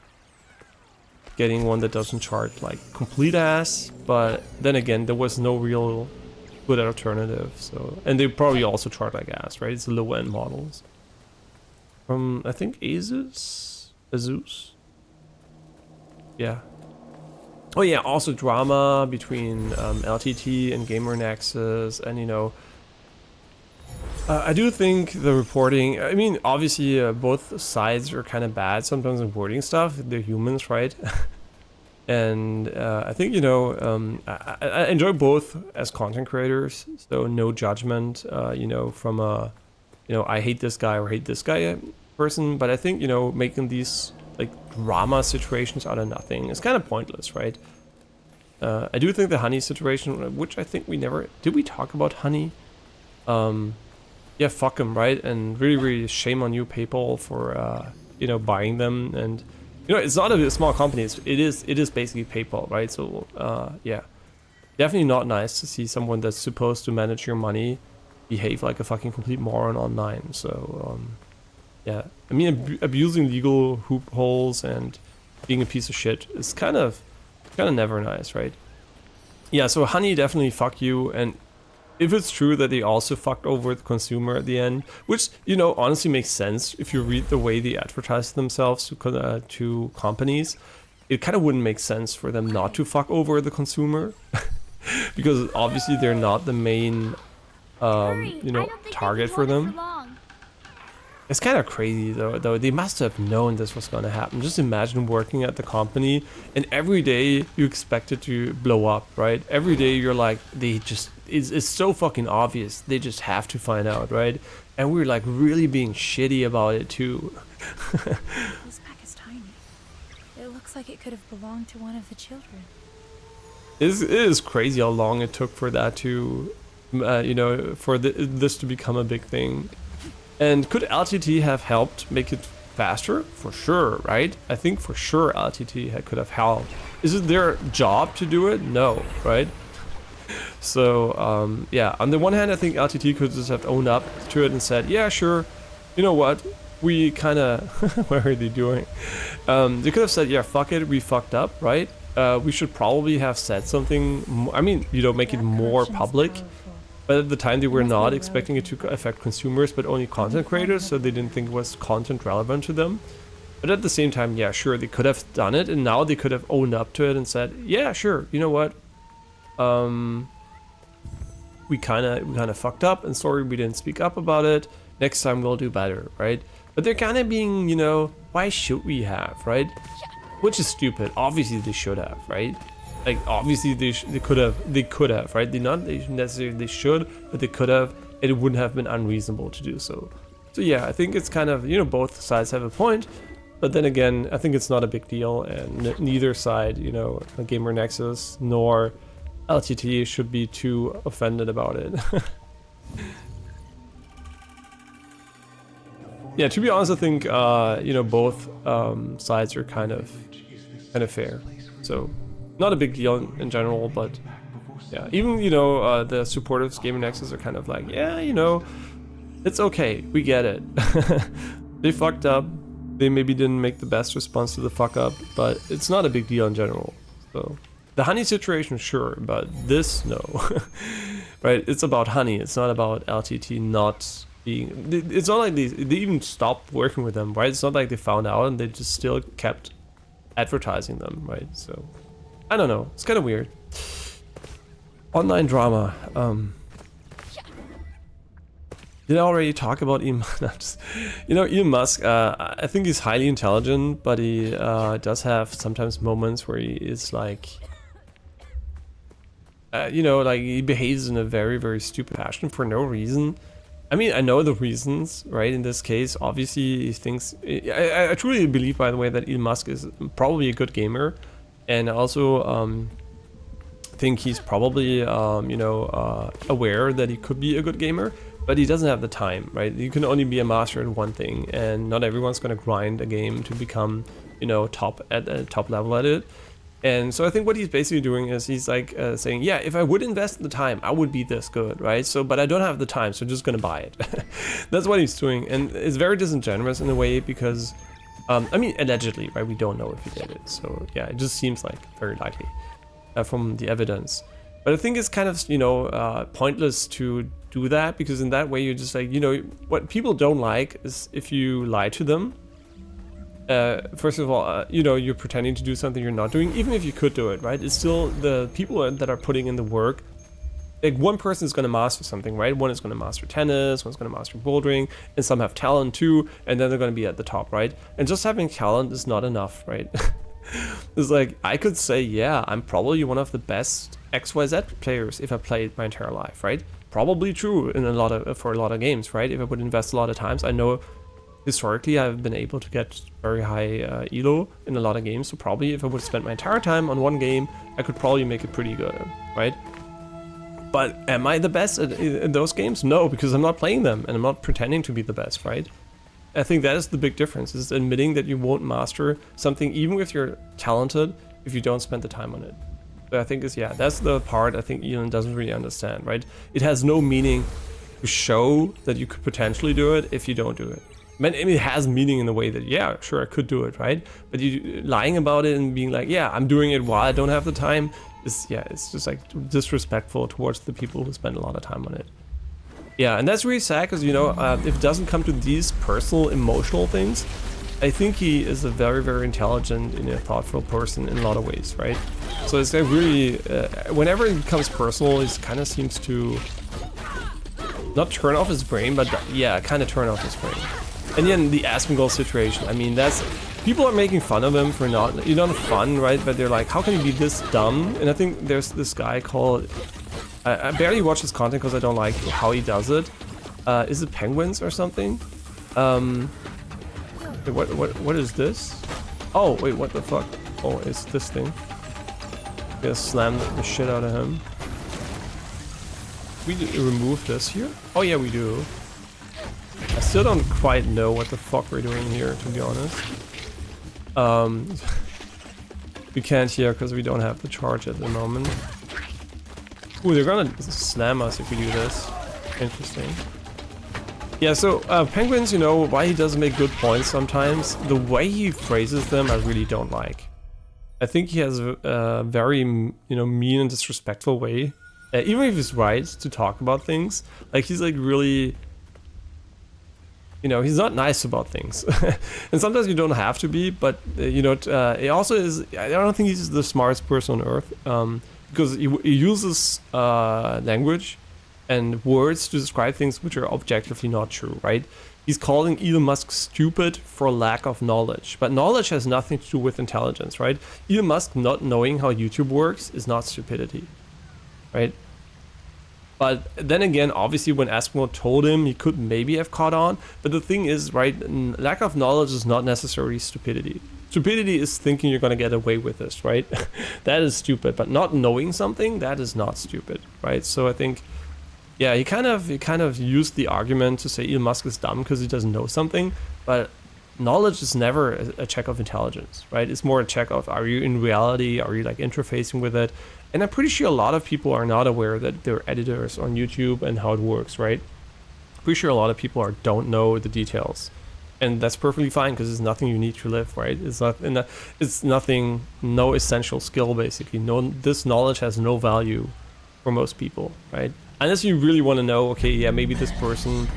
getting one that doesn't charge like complete ass. But then again, there was no real good alternative. So, and they probably also charge like ass, right? It's the low end models. From I think Asus. Yeah. Oh yeah, also drama between LTT and Gamer Nexus, and you know, I do think the reporting. I mean, obviously, both sides are kind of bad sometimes in reporting stuff. They're humans, right? And I think you know, I enjoy both as content creators, so no judgment. You know, from a, you know, I hate this guy or hate this guy person. But I think you know, making these like drama situations out of nothing is kind of pointless, right? I do think the honey situation, which I think we never did, we talk about honey. Yeah, fuck them, right? And really, really shame on you, people, for you know, buying them. And you know, it's not a small company. It is basically PayPal, right? So yeah, definitely not nice to see someone that's supposed to manage your money behave like a fucking complete moron online. So yeah, I mean, abusing legal loopholes and being a piece of shit is kind of never nice, right? Yeah, so honey, definitely fuck you. And if it's true that they also fucked over the consumer at the end, which, you know, honestly makes sense if you read the way they advertise themselves to companies, it kind of wouldn't make sense for them not to fuck over the consumer because obviously they're not the main you know, target for them. It's kind of crazy though. They must have known this was going to happen. Just imagine working at the company and every day you expect it to blow up, right? Every day you're like, it's so fucking obvious. They just have to find out, right? And we're like really being shitty about it too. This pack is tiny. It looks like it could have belonged to one of the children. It is crazy how long it took for that to, you know, for this to become a big thing. And could LTT have helped make it faster? For sure, right? I think for sure LTT could have helped. Is it their job to do it? No, right? So, yeah, on the one hand, I think LTT could just have owned up to it and said, yeah, sure, you know what? We kind of, what are they doing? They could have said, yeah, fuck it, we fucked up, right? We should probably have said something, I mean, you know, make it more public. But at the time they were not expecting it to affect consumers, but only content creators, so they didn't think it was content relevant to them. But at the same time, yeah, sure, they could have done it, and now they could have owned up to it and said, yeah, sure, you know what? We kind of fucked up, and sorry we didn't speak up about it. Next time we'll do better, right? But they're kind of being, you know, why should we have, right? Which is stupid. Obviously they should have, right? Like obviously they could have, right? Not necessarily they should, but they could have. It wouldn't have been unreasonable to do so. So yeah, I think it's kind of, you know, both sides have a point, but then again, I think it's not a big deal, and neither side, you know, Gamer Nexus nor LTT should be too offended about it. Yeah, to be honest, I think you know, both sides are kind of fair. So. Not a big deal in general, but yeah, even, you know, the supporters Gamer Nexus are kind of like, yeah, you know, it's okay, we get it. They fucked up, they maybe didn't make the best response to the fuck up, but it's not a big deal in general. So the honey situation, sure, but this, no. Right, it's about honey, it's not about LTT not being, it's not like they even stopped working with them, right? It's not like they found out and they just still kept advertising them, right? So I don't know, it's kind of weird. Online drama. Did I already talk about Elon Musk? You know, Elon Musk, I think he's highly intelligent, but he does have sometimes moments where he is like, you know, like he behaves in a very, very stupid fashion for no reason. I mean, I know the reasons, right? In this case, obviously he thinks, I truly believe, by the way, that Elon Musk is probably a good gamer. And I also think he's probably, you know, aware that he could be a good gamer, but he doesn't have the time, right? You can only be a master at one thing, and not everyone's going to grind a game to become, you know, top level at it. And so I think what he's basically doing is he's like saying, yeah, if I would invest the time, I would be this good, right? So, but I don't have the time, so I'm just gonna buy it. That's what he's doing, and it's very disingenuous in a way because, I mean, allegedly, right? We don't know if he did it, so yeah, it just seems like very likely from the evidence. But I think it's kind of, you know, pointless to do that because in that way you're just like, you know, what people don't like is if you lie to them. First of all, you know, you're pretending to do something you're not doing, even if you could do it, right? It's still the people that are putting in the work. Like one person is going to master something, right? One is going to master tennis, one's going to master bouldering, and some have talent too, and then they're going to be at the top, right? And just having talent is not enough, right? It's like, I could say, yeah, I'm probably one of the best XYZ players if I played my entire life, right? Probably true in for a lot of games, right? If I would invest a lot of times, I know historically I've been able to get very high elo in a lot of games, so probably if I would have spent my entire time on one game, I could probably make it pretty good, right? But am I the best in those games? No, because I'm not playing them and I'm not pretending to be the best, right? I think that is the big difference, is admitting that you won't master something even if you're talented if you don't spend the time on it. So I think yeah, that's the part I think Elon doesn't really understand, right? It has no meaning to show that you could potentially do it if you don't do it. I mean, it has meaning in the way that, yeah, sure, I could do it, right? But you lying about it and being like, yeah, I'm doing it while I don't have the time, is, yeah, it's just like disrespectful towards the people who spend a lot of time on it. Yeah, and that's really sad because, you know, if it doesn't come to these personal, emotional things, I think he is a very, very intelligent and a thoughtful person in a lot of ways, right? So it's like really, whenever it becomes personal, he kind of seems to not turn off his brain, but yeah, kind of turn off his brain. And then the Asmongold situation, I mean, that's, people are making fun of him for not, you know, fun, right? But they're like, how can he be this dumb? And I think there's this guy called, I barely watch his content because I don't like how he does it. Is it Penguins or something? What is this? Oh, wait, what the fuck? Oh, it's this thing. Gonna slam the shit out of him. We remove this here? Oh yeah, we do. I still don't quite know what the fuck we're doing here, to be honest. We can't hear because we don't have the charge at the moment. Ooh, they're gonna slam us if we do this. Interesting. Yeah, so Penguins, you know, why he doesn't make good points sometimes, the way he phrases them I really don't like. I think he has a very, you know, mean and disrespectful way. Even if he's right to talk about things, like he's like really, you know, he's not nice about things. And sometimes you don't have to be, but you know, he also is, I don't think he's the smartest person on earth, because he uses language and words to describe things which are objectively not true, right? He's calling Elon Musk stupid for lack of knowledge, but knowledge has nothing to do with intelligence, right? Elon Musk not knowing how YouTube works is not stupidity, right? But then again, obviously when Asmongold told him, he could maybe have caught on, but the thing is, right, lack of knowledge is not necessarily stupidity. Stupidity is thinking you're gonna get away with this, right? That is stupid, but not knowing something, that is not stupid, right? So I think, yeah, he kind of used the argument to say Elon Musk is dumb because he doesn't know something, but knowledge is never a check of intelligence, right? It's more a check of, are you in reality, are you like interfacing with it? And I'm pretty sure a lot of people are not aware that they're editors on YouTube and how it works, right? Pretty sure a lot of people don't know the details, and that's perfectly fine because it's nothing you need to live, right? It's nothing, no essential skill basically. This knowledge has no value for most people, right? Unless you really want to know, okay, yeah, maybe this person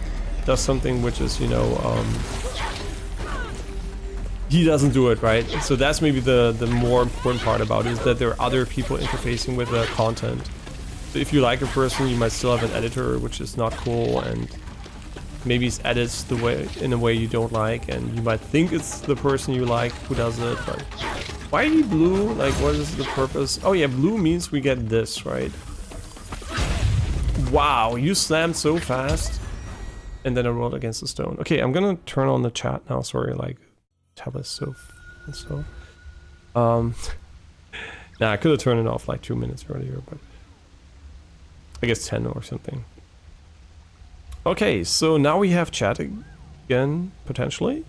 does something which is, you know, he doesn't do it, right? So that's maybe the more important part about it, is that there are other people interfacing with the content. So if you like a person, you might still have an editor, which is not cool, and maybe it edits in a way you don't like, and you might think it's the person you like who does it, but why are you blue? Like, what is the purpose? Oh yeah, blue means we get this, right? Wow, you slammed so fast. And then I rolled against the stone. Okay, I'm gonna turn on the chat now. Sorry, like, tab is so and so. Nah, I could have turned it off like 2 minutes earlier, but I guess 10 or something. Okay, so now we have chat again, potentially.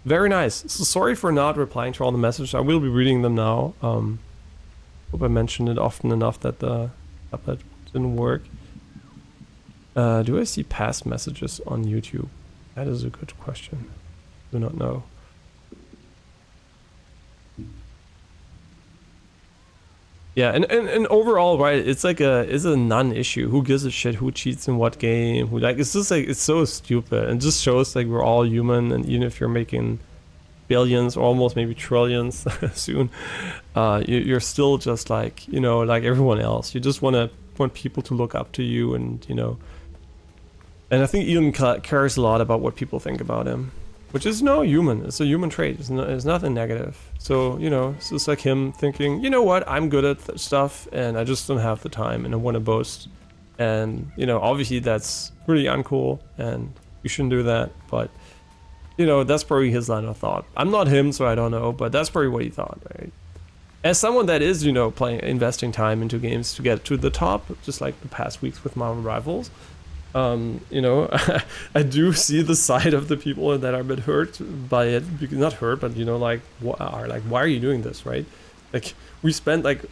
Very nice. So sorry for not replying to all the messages. I will be reading them now. Hope I mentioned it often enough that the tablet didn't work. Do I see past messages on YouTube? That is a good question. Do not know. Yeah, and overall, right, it's like it's a non-issue. Who gives a shit who cheats in what game? Who, like, it's just like, it's so stupid. And just shows like we're all human, and even if you're making billions or almost maybe trillions soon, you're still just like, you know, like everyone else. You just want people to look up to you, and you know. And I think Elon cares a lot about what people think about him, which is no human. It's a human trait. It's nothing negative. So, you know, it's just like him thinking, you know what, I'm good at stuff and I just don't have the time and I want to boast. And, you know, obviously that's really uncool and you shouldn't do that. But, you know, that's probably his line of thought. I'm not him, so I don't know, but that's probably what he thought, right? As someone that is, you know, investing time into games to get to the top, just like the past weeks with Marvel Rivals, you know, I do see the side of the people that are a bit hurt by it. Not hurt, but you know, like, why are you doing this, right? Like, we spent like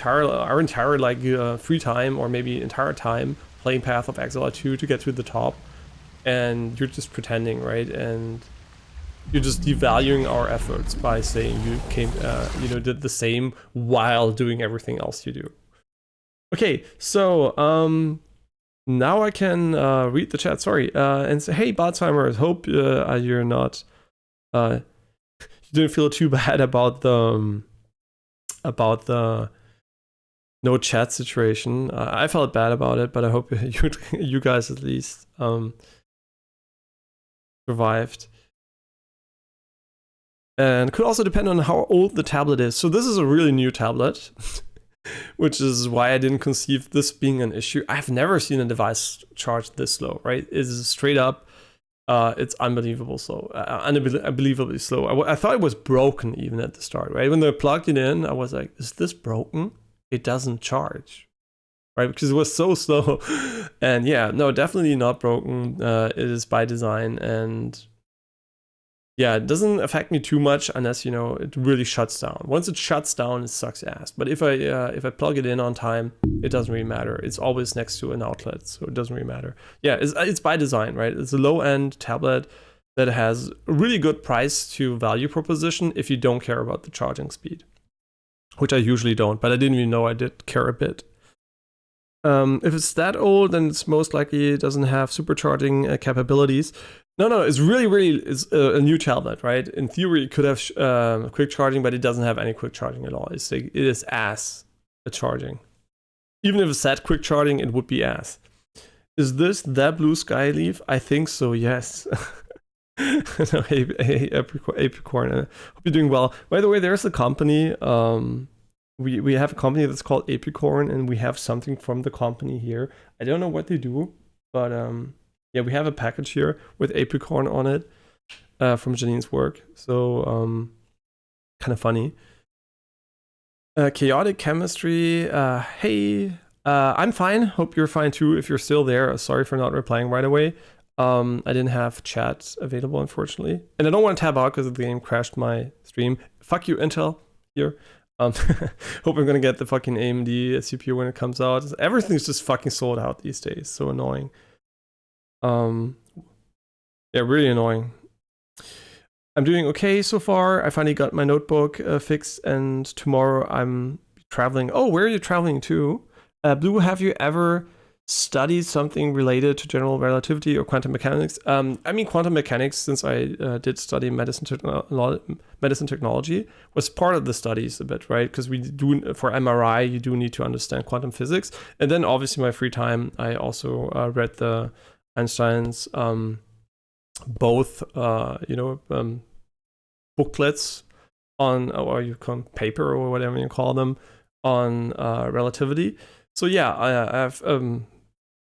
our entire like free time, or maybe entire time, playing Path of Exile 2 to get to the top, and you're just pretending, right? And you're just devaluing our efforts by saying you came, you know, did the same while doing everything else you do. Okay, so now I can read the chat, sorry, and say, hey, Botzheimer, hope you're not, you didn't feel too bad about the no chat situation. I felt bad about it, but I hope you guys at least survived. And could also depend on how old the tablet is. So this is a really new tablet. Which is why I didn't conceive this being an issue. I've never seen a device charged this slow, right? It's straight up, it's unbelievable slow, unbelievably slow. I thought it was broken even at the start, right? When they plugged it in, I was like, is this broken? It doesn't charge, right? Because it was so slow. And yeah, no, definitely not broken. It is by design, and yeah, it doesn't affect me too much unless, you know, it really shuts down. Once it shuts down, it sucks ass. But if I plug it in on time, it doesn't really matter. It's always next to an outlet, so it doesn't really matter. Yeah, it's by design, right? It's a low-end tablet that has a really good price to value proposition if you don't care about the charging speed, which I usually don't, but I didn't even know I did care a bit. If it's that old, then it's most likely it doesn't have supercharging capabilities. No, it's really it's a new tablet, right? In theory, it could have quick charging, but it doesn't have any quick charging at all. It is ass at charging. Even if it's set quick charging, it would be ass. Is this that blue sky leaf? I think so, yes. No, hey, Apicorn, I hope you're doing well. By the way, there's a company, we have a company that's called Apicorn, and we have something from the company here. I don't know what they do, but yeah, we have a package here with Apicorn on it from Janine's work. So kind of funny. Chaotic chemistry. Hey, I'm fine. Hope you're fine too. If you're still there, sorry for not replying right away. I didn't have chat available, unfortunately, and I don't want to tab out because the game crashed my stream. Fuck you, Intel. Here. Hope I'm gonna get the fucking AMD CPU when it comes out. Everything's just fucking sold out these days. So annoying. Yeah, really annoying. I'm doing okay so far. I finally got my notebook fixed, and tomorrow I'm traveling. Oh, where are you traveling to? Blue, have you ever studied something related to general relativity or quantum mechanics? I mean, quantum mechanics, since I did study medicine technology, was part of the studies a bit, right? Because we do, for MRI, you do need to understand quantum physics. And then obviously my free time, I also read the Einstein's both booklets on, or you call them paper or whatever you call them, on relativity. So yeah, I've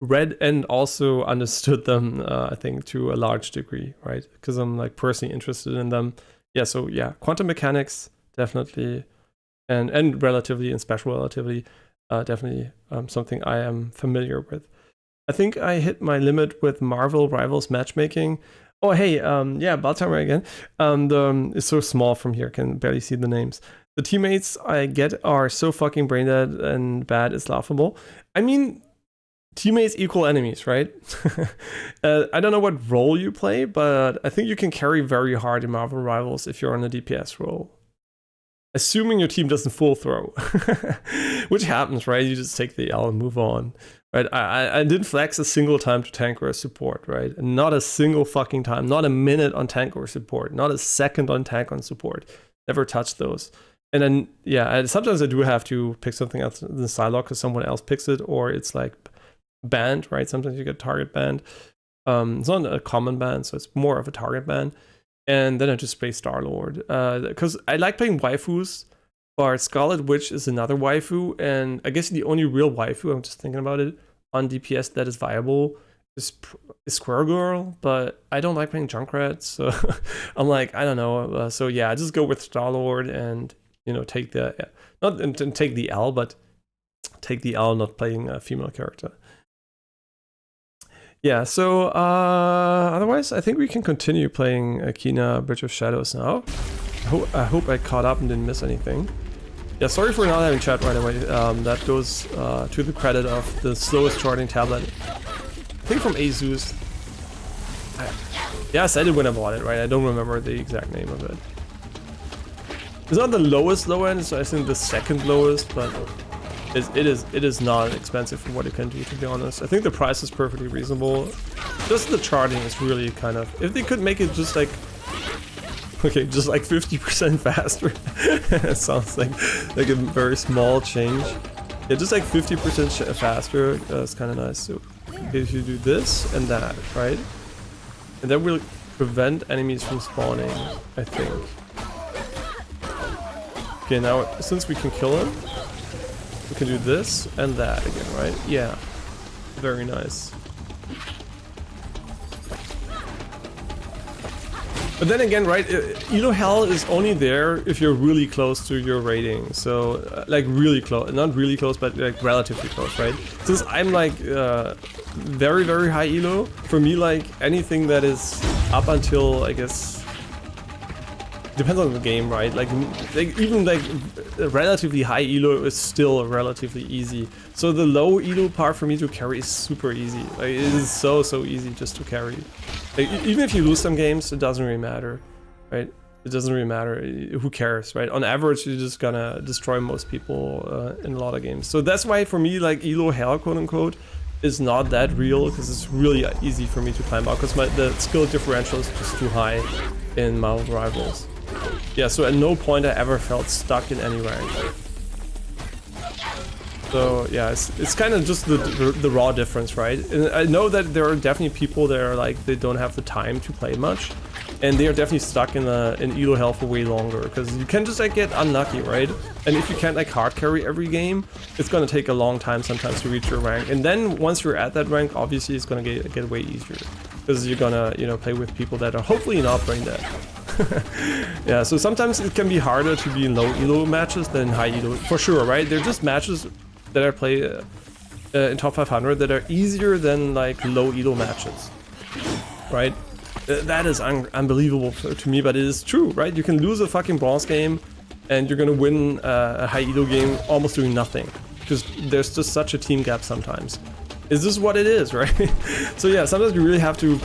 read and also understood them, I think, to a large degree, right? Because I'm like personally interested in them. Yeah, so yeah, quantum mechanics definitely, and relativity and special relativity, definitely something I am familiar with. I think I hit my limit with Marvel Rivals matchmaking. Oh, hey, yeah, Baltimore again. It's so small from here, can barely see the names. The teammates I get are so fucking brain dead and bad, it's laughable. I mean, teammates equal enemies, right? I don't know what role you play, but I think you can carry very hard in Marvel Rivals if you're on a DPS role. Assuming your team doesn't full throw, which happens, right? You just take the L and move on, right? I didn't flex a single time to tank or support, right? And not a single fucking time, not a minute on tank or support, not a second on tank on support. Never touched those. And then, yeah, sometimes I do have to pick something else in the side lock because someone else picks it, or it's like banned, right? Sometimes you get target banned. It's not a common ban, so it's more of a target ban. And then I just play Star-Lord. Because I like playing waifus, but Scarlet Witch is another waifu, and I guess the only real waifu, I'm just thinking about it, on DPS that is viable is Squirrel Girl, but I don't like playing Junkrat, so I'm like, I don't know. So yeah, I just go with Star-Lord and, you know, take the, not take the L, but take the L not playing a female character. Yeah, so otherwise, I think we can continue playing Akina Bridge of Shadows now. I hope I caught up and didn't miss anything. Yeah, sorry for not having chat right away. That goes to the credit of the slowest charting tablet. I think from Asus. Yeah, I said it when I bought it, right? I don't remember the exact name of it. It's not the lowest low end, so I think the second lowest, but it is not expensive for what it can do, to be honest. I think the price is perfectly reasonable. Just the charting is really kind of, if they could make it just like, okay, just like 50% faster. It sounds like a very small change. Yeah, just like 50% faster. That's kind of nice. So if you do this and that, right, and that will prevent enemies from spawning, I think. Okay, now since we can kill him, we can do this and that again, right? Yeah. Very nice. But then again, right, Elo Hell is only there if you're really close to your rating. So, like really close. Not really close, but like relatively close, right? Since I'm like very, very high Elo, for me, like anything that is up until, I guess, depends on the game, right? Like even like relatively high elo is still relatively easy. So the low elo part for me to carry is super easy. Like it is so easy just to carry. Like, even if you lose some games, it doesn't really matter, right? It doesn't really matter. Who cares, right? On average, you're just gonna destroy most people in a lot of games. So that's why for me, like elo hell, quote unquote, is not that real because it's really easy for me to climb out because the skill differential is just too high in Marvel Rivals. Yeah, so at no point I ever felt stuck in any rank. So yeah, it's kind of just the raw difference, right? And I know that there are definitely people that are like, they don't have the time to play much, and they are definitely stuck in elo hell for way longer because you can just like get unlucky, right? And if you can't like hard carry every game, it's gonna take a long time sometimes to reach your rank. And then once you're at that rank, obviously it's gonna get way easier because you're gonna, you know, play with people that are hopefully not brain dead. Yeah, so sometimes it can be harder to be in low elo matches than high elo, for sure, right? They're just matches that I play in top 500 that are easier than like low elo matches, right? That is unbelievable to me, but it is true, right? You can lose a fucking bronze game and you're gonna win a high elo game almost doing nothing because there's just such a team gap sometimes. Is this what it is, right? So yeah, sometimes you really have to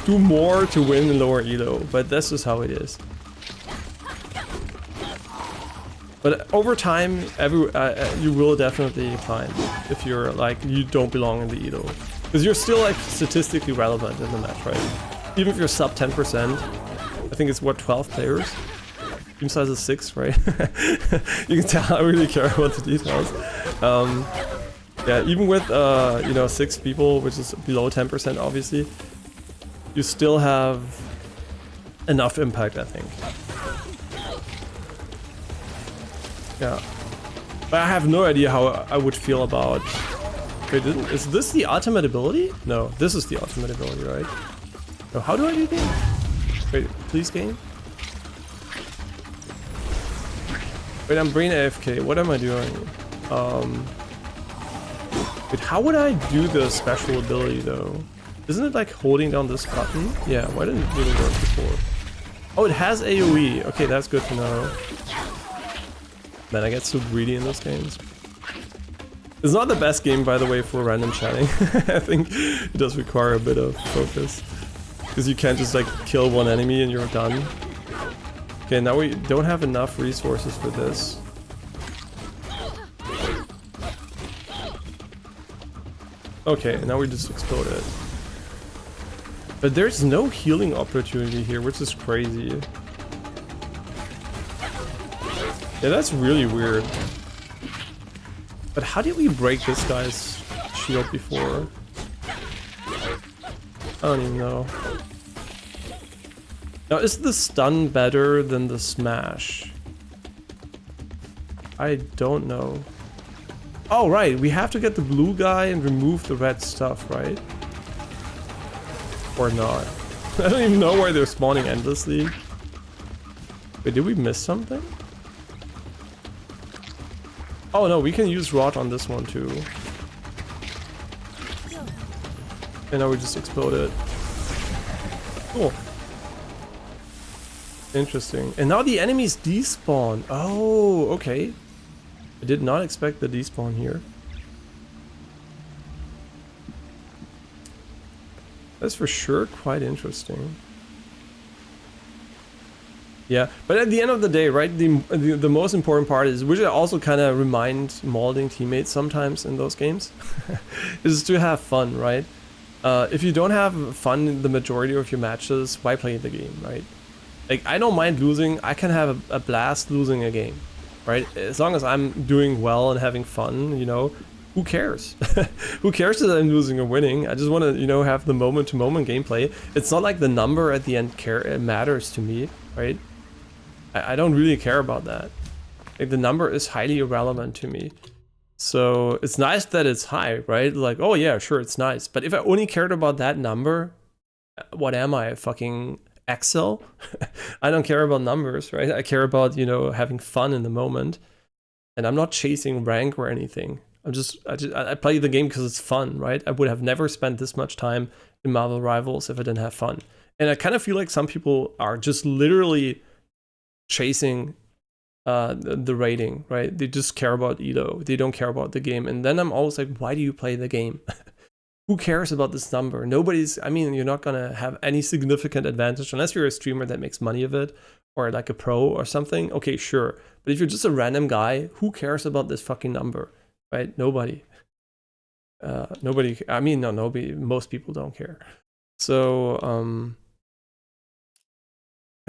do more to win in lower elo, but that's just how it is. But over time, you will definitely climb if you're like, you don't belong in the elo. Because you're still like statistically relevant in the match, right? Even if you're sub 10%, I think it's what, 12 players? Team size is 6, right? You can tell I really care about the details. Yeah, even with you know, 6 people, which is below 10% obviously, you still have enough impact, I think. Yeah. But I have no idea how I would feel about... Wait, is this the ultimate ability? No, this is the ultimate ability, right? No, how do I do game? Wait, please game? Wait, I'm brain AFK. What am I doing? Wait, how would I do the special ability though? Isn't it like holding down this button? Yeah, why didn't it really work before? Oh, it has AoE. Okay, that's good to know. Man, I get so greedy in those games. It's not the best game, by the way, for random chatting. I think it does require a bit of focus. Because you can't just like kill one enemy and you're done. Okay, now we don't have enough resources for this. Okay, now we just exploded. But there's no healing opportunity here, which is crazy. Yeah, that's really weird. But how did we break this guy's shield before? I don't even know. Now, is the stun better than the smash? I don't know. Oh, right, we have to get the blue guy and remove the red stuff, right? Or not. I don't even know why they're spawning endlessly. Wait, did we miss something? Oh no, we can use rot on this one too. And now we just exploded. Cool. Interesting. And now the enemies despawn. Oh, okay. I did not expect the despawn here. That's for sure quite interesting. Yeah, but at the end of the day, right, the most important part is, which I also kind of remind molding teammates sometimes in those games, is to have fun, right? If you don't have fun in the majority of your matches, why play the game, right? Like, I don't mind losing. I can have a blast losing a game, right? As long as I'm doing well and having fun, you know, who cares? Who cares that I'm losing or winning? I just want to, you know, have the moment-to-moment gameplay. It's not like the number at the end matters to me, right? I don't really care about that. Like, the number is highly irrelevant to me. So it's nice that it's high, right? Like, oh yeah, sure, it's nice. But if I only cared about that number, what am I, fucking Excel? I don't care about numbers, right? I care about, you know, having fun in the moment. And I'm not chasing rank or anything. I play the game because it's fun, right? I would have never spent this much time in Marvel Rivals if I didn't have fun. And I kind of feel like some people are just literally chasing the rating, right? They just care about elo. They don't care about the game. And then I'm always like, why do you play the game? Who cares about this number? I mean, you're not gonna have any significant advantage unless you're a streamer that makes money of it, or like a pro or something. Okay, sure. But if you're just a random guy, who cares about this fucking number, right? Nobody. Nobody. I mean, no, nobody. Most people don't care. So,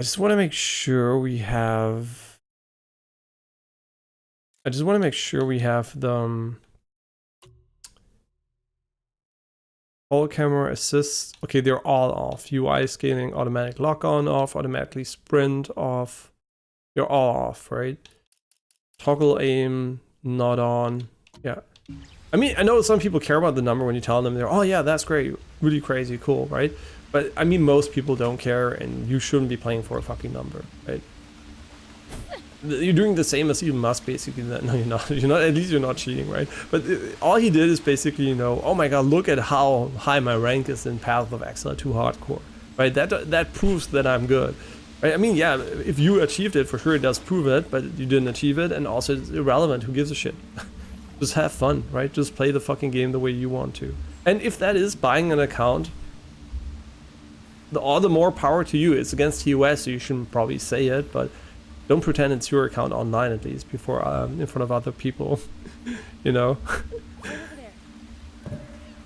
I just want to make sure we have. I just want to make sure we have the all camera assists. Okay, they're all off. UI scaling, automatic lock on off, automatically sprint off. They're all off, right? Toggle aim not on. Yeah. I mean, I know some people care about the number when you tell them they're, oh yeah, that's great, really crazy, cool, right? But I mean, most people don't care, and you shouldn't be playing for a fucking number, right? You're doing the same as Elon Musk, basically. No, you're not. You're not. At least you're not cheating, right? But all he did is basically, you know, oh my god, look at how high my rank is in Path of Exile 2 Hardcore, right? That proves that I'm good, right? I mean, yeah, if you achieved it, for sure it does prove it, but you didn't achieve it, and also it's irrelevant. Who gives a shit? Just have fun, right? Just play the fucking game the way you want to. And if that is buying an account, all the more power to you. It's against TOS, so you shouldn't probably say it, but don't pretend it's your account online, at least, before in front of other people, you know?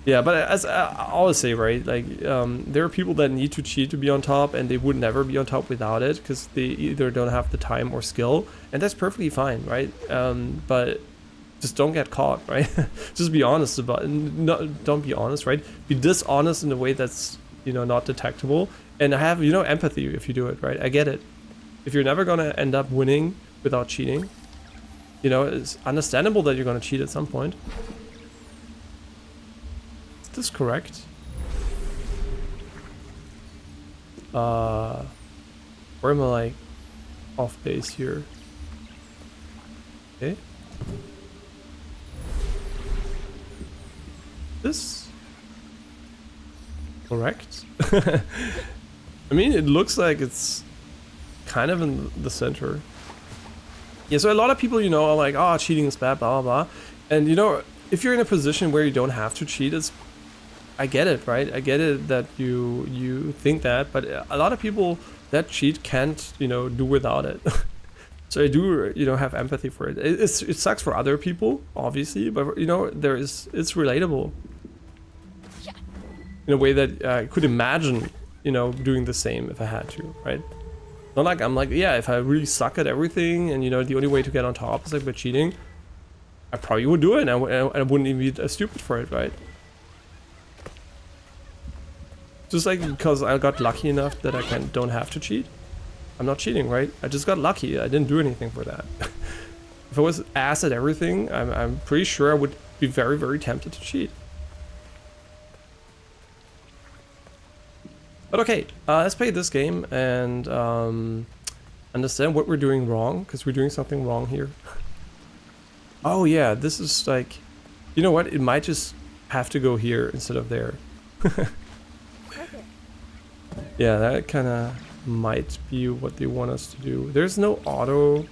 Yeah, but as I always say, right, like, there are people that need to cheat to be on top, and they would never be on top without it, because they either don't have the time or skill, and that's perfectly fine, right? But just don't get caught, right? Just be honest about it. No, don't be honest, right? Be dishonest in a way that's, you know, not detectable, and have, you know, empathy if you do it, right? I get it. If you're never gonna end up winning without cheating, you know, it's understandable that you're gonna cheat at some point. Is this correct? Or am I like off base here? Okay. correct. I mean, it looks like it's kind of in the center. Yeah, so a lot of people, you know, are like, oh, cheating is bad, blah, blah, blah. And, you know, if you're in a position where you don't have to cheat, I get it, right? I get it that you think that, but a lot of people that cheat can't, you know, do without it. So I do, you know, have empathy for it. It sucks for other people, obviously, but, you know, it's relatable. In a way that I could imagine, you know, doing the same if I had to, right? Not like I'm like, yeah, if I really suck at everything and, you know, the only way to get on top is like by cheating, I probably would do it and I wouldn't even be stupid for it, right? Just like because I got lucky enough that I don't have to cheat. I'm not cheating, right? I just got lucky. I didn't do anything for that. If I was ass at everything, I'm pretty sure I would be very, very tempted to cheat. But okay, let's play this game and understand what we're doing wrong, because we're doing something wrong here. Oh yeah, this is like, you know what? It might just have to go here instead of there. Yeah, that kind of might be what they want us to do. There's no auto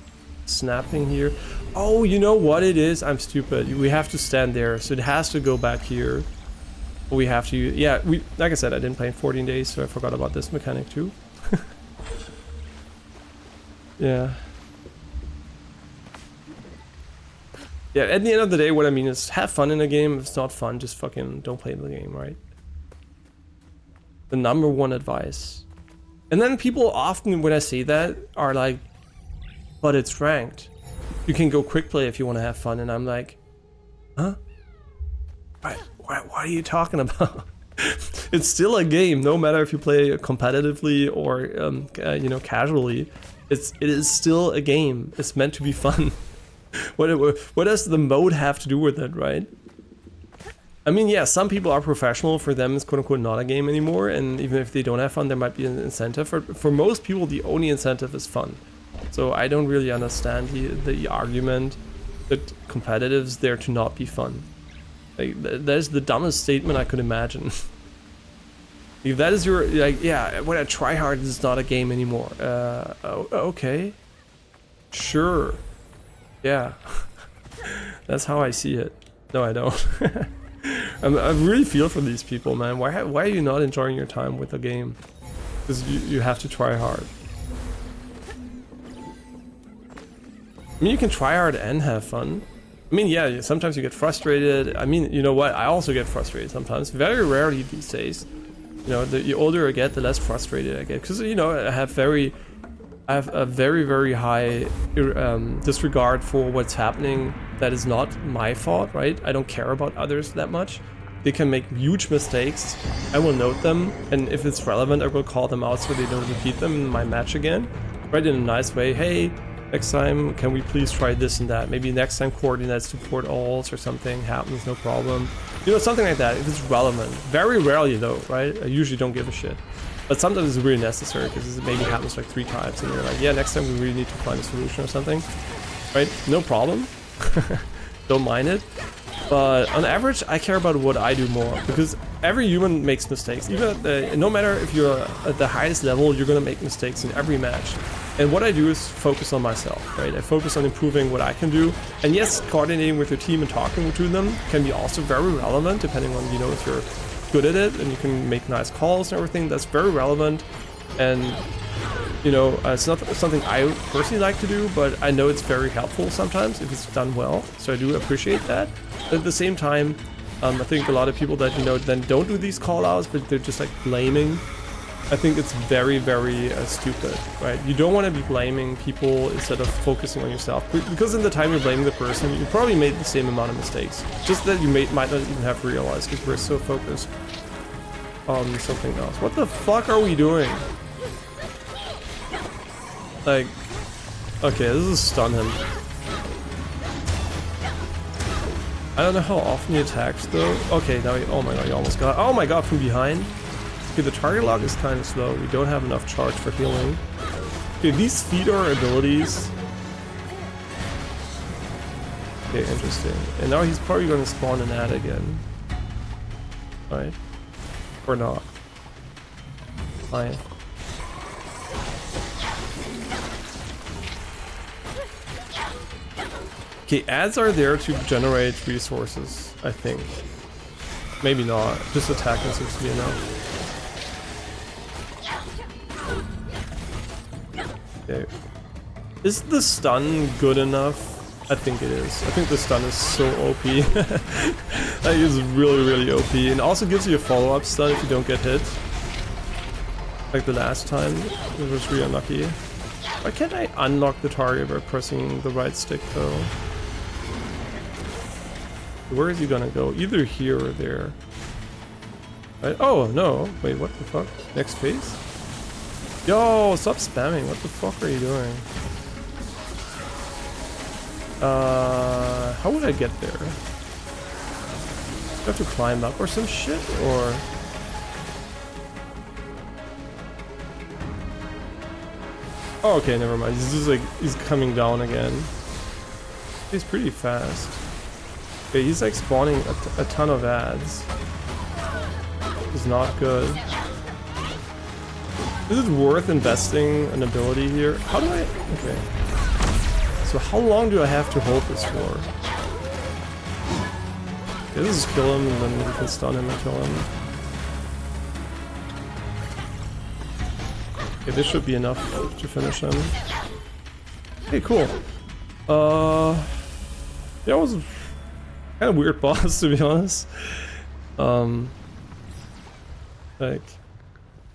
snapping here. Oh, you know what it is? I'm stupid. We have to stand there, so it has to go back here. We have to, yeah, like I said, I didn't play in 14 days, so I forgot about this mechanic too. Yeah. Yeah, at the end of the day, what I mean is have fun in a game. If it's not fun, just fucking don't play the game, right? The number one advice. And then people often, when I say that, are like, but it's ranked. You can go quick play if you want to have fun. And I'm like, huh? What are you talking about? It's still a game, no matter if you play competitively or you know, casually. It is still a game. It's meant to be fun. What does the mode have to do with it, right? I mean, yeah, some people are professional. For them, it's quote unquote not a game anymore. And even if they don't have fun, there might be an incentive. For most people, the only incentive is fun. So I don't really understand the argument that competitive's there to not be fun. Like, that is the dumbest statement I could imagine. If that is your, like, yeah, when I try hard, it's not a game anymore. Okay. Sure. Yeah. That's how I see it. No, I don't. I really feel for these people, man. Why are you not enjoying your time with the game? Because you have to try hard. I mean, you can try hard and have fun. I mean, yeah, sometimes you get frustrated. I mean, you know what? I also get frustrated sometimes. Very rarely these days. You know, the older I get, the less frustrated I get. Because, you know, I have a very, very high disregard for what's happening that is not my fault, right? I don't care about others that much. They can make huge mistakes. I will note them. And if it's relevant, I will call them out so they don't repeat them in my match again. Right, in a nice way. Hey, next time, can we please try this and that? Maybe next time coordinate support alls or something happens, no problem. You know, something like that, if it's relevant. Very rarely though, right? I usually don't give a shit. But sometimes it's really necessary because it maybe happens like 3 times and you're like, yeah, next time we really need to find a solution or something. Right? No problem. Don't mind it. But on average, I care about what I do more because every human makes mistakes. Even no matter if you're at the highest level, you're gonna make mistakes in every match. And what I do is focus on myself, right? I focus on improving what I can do. And yes, coordinating with your team and talking to them can be also very relevant, depending on, you know, if you're good at it and you can make nice calls and everything. That's very relevant. And, you know, it's not something I personally like to do, but I know it's very helpful sometimes if it's done well. So I do appreciate that. But at the same time, I think a lot of people that, you know, then don't do these call outs, but they're just like blaming. I think it's very, very stupid, right? You don't want to be blaming people instead of focusing on yourself. Because in the time you're blaming the person, you probably made the same amount of mistakes. Just that you might not even have realized because we're so focused on something else. What the fuck are we doing? Like, okay, this is stun him. I don't know how often he attacks though. Okay, now he, oh my god, he almost got, oh my god, from behind. Okay, the target lock is kind of slow. We don't have enough charge for healing. Okay, these feed our abilities. Okay, interesting. And now he's probably going to spawn an ad again. Right? Or not. fine. Okay, ads are there to generate resources, I think. Maybe not. Just attacking seems to be enough. Okay. Is the stun good enough? I think it is. I think the stun is so OP. Like, it's really, really OP. And also gives you a follow-up stun if you don't get hit. Like the last time. It was really unlucky. Why can't I unlock the target by pressing the right stick though? Where is he gonna go? Either here or there. Right? Oh, no. Wait, what the fuck? Next phase? Yo, stop spamming. What the fuck are you doing? How would I get there? Do I have to climb up or some shit? Or... Oh, okay, never mind. He's just like, he's coming down again. He's pretty fast. Okay, he's like spawning a ton of ads. It's not good. Is it worth investing an ability here? How do I... Okay. So how long do I have to hold this for? Okay, let's just kill him and then we can stun him and kill him. Okay, this should be enough to finish him. Okay, cool. Yeah, it was kind of weird boss, to be honest. Like,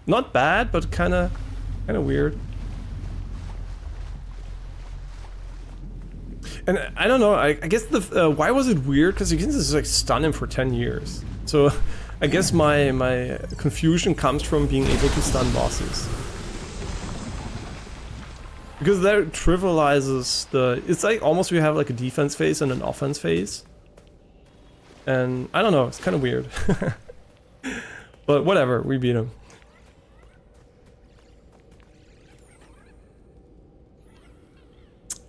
not bad, but kind of weird. And I don't know. I guess the why was it weird? Because you can just like stun him for 10 years. So I guess my confusion comes from being able to stun bosses. Because that trivializes the... It's like almost we have like a defense phase and an offense phase. And I don't know, it's kind of weird. But whatever, we beat him.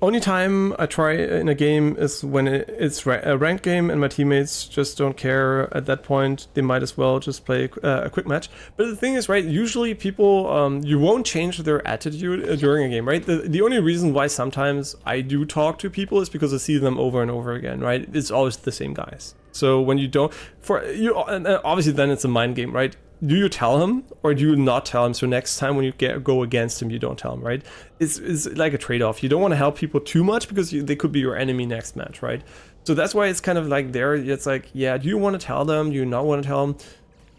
Only time I try in a game is when it's a ranked game and my teammates just don't care. At that point, they might as well just play a quick match. But the thing is, right, usually people, you won't change their attitude during a game, right? The only reason why sometimes I do talk to people is because I see them over and over again, right? It's always the same guys. So when you don't, and obviously then it's a mind game, right? Do you tell him or do you not tell him? So next time when you go against him, you don't tell him, right? It's like a trade-off. You don't want to help people too much because they could be your enemy next match, right? So that's why it's kind of like there. It's like, yeah, do you want to tell them? Do you not want to tell them?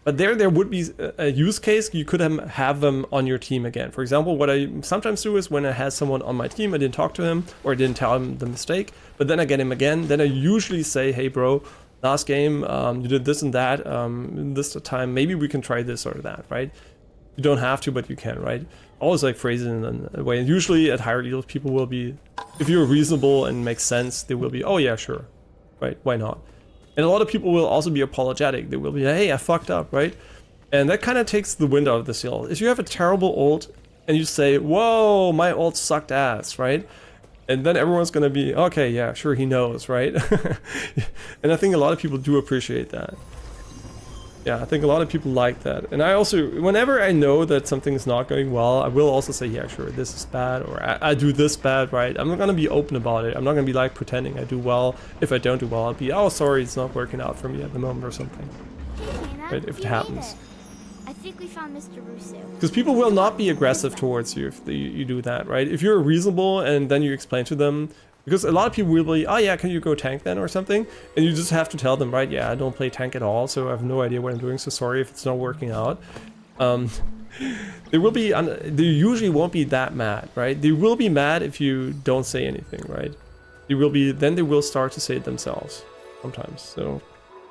But there would be a use case. You could have them on your team again. For example, what I sometimes do is when I had someone on my team, I didn't talk to him or I didn't tell him the mistake, but then I get him again. Then I usually say, hey, bro, last game, you did this and that, this time, maybe we can try this or that, right? You don't have to, but you can, right? Always like phrase it in a way. And usually at higher levels, people will be, if you're reasonable and makes sense, they will be, oh yeah, sure, right? Why not? And a lot of people will also be apologetic. They will be, hey, I fucked up, right? And that kind of takes the wind out of the sail. If you have a terrible ult and you say, whoa, my ult sucked ass, right? And then everyone's gonna be, okay, yeah, sure, he knows, right? And I think a lot of people do appreciate that. Yeah, I think a lot of people like that. And I also, whenever I know that something's not going well, I will also say, yeah, sure, this is bad, or I do this bad, right? I'm not gonna be open about it. I'm not gonna be like pretending I do well. If I don't do well, I'll be, oh, sorry, it's not working out for me at the moment or something. Right, if it happens. I think we found Mr. Russo. Because people will not be aggressive towards you if you do that, right? If you're reasonable and then you explain to them, because a lot of people will be, oh yeah, can you go tank then or something? And you just have to tell them, right, yeah, I don't play tank at all, so I have no idea what I'm doing, so sorry if it's not working out. They usually won't be that mad, right? They will be mad if you don't say anything, right? Then they will start to say it themselves sometimes, so...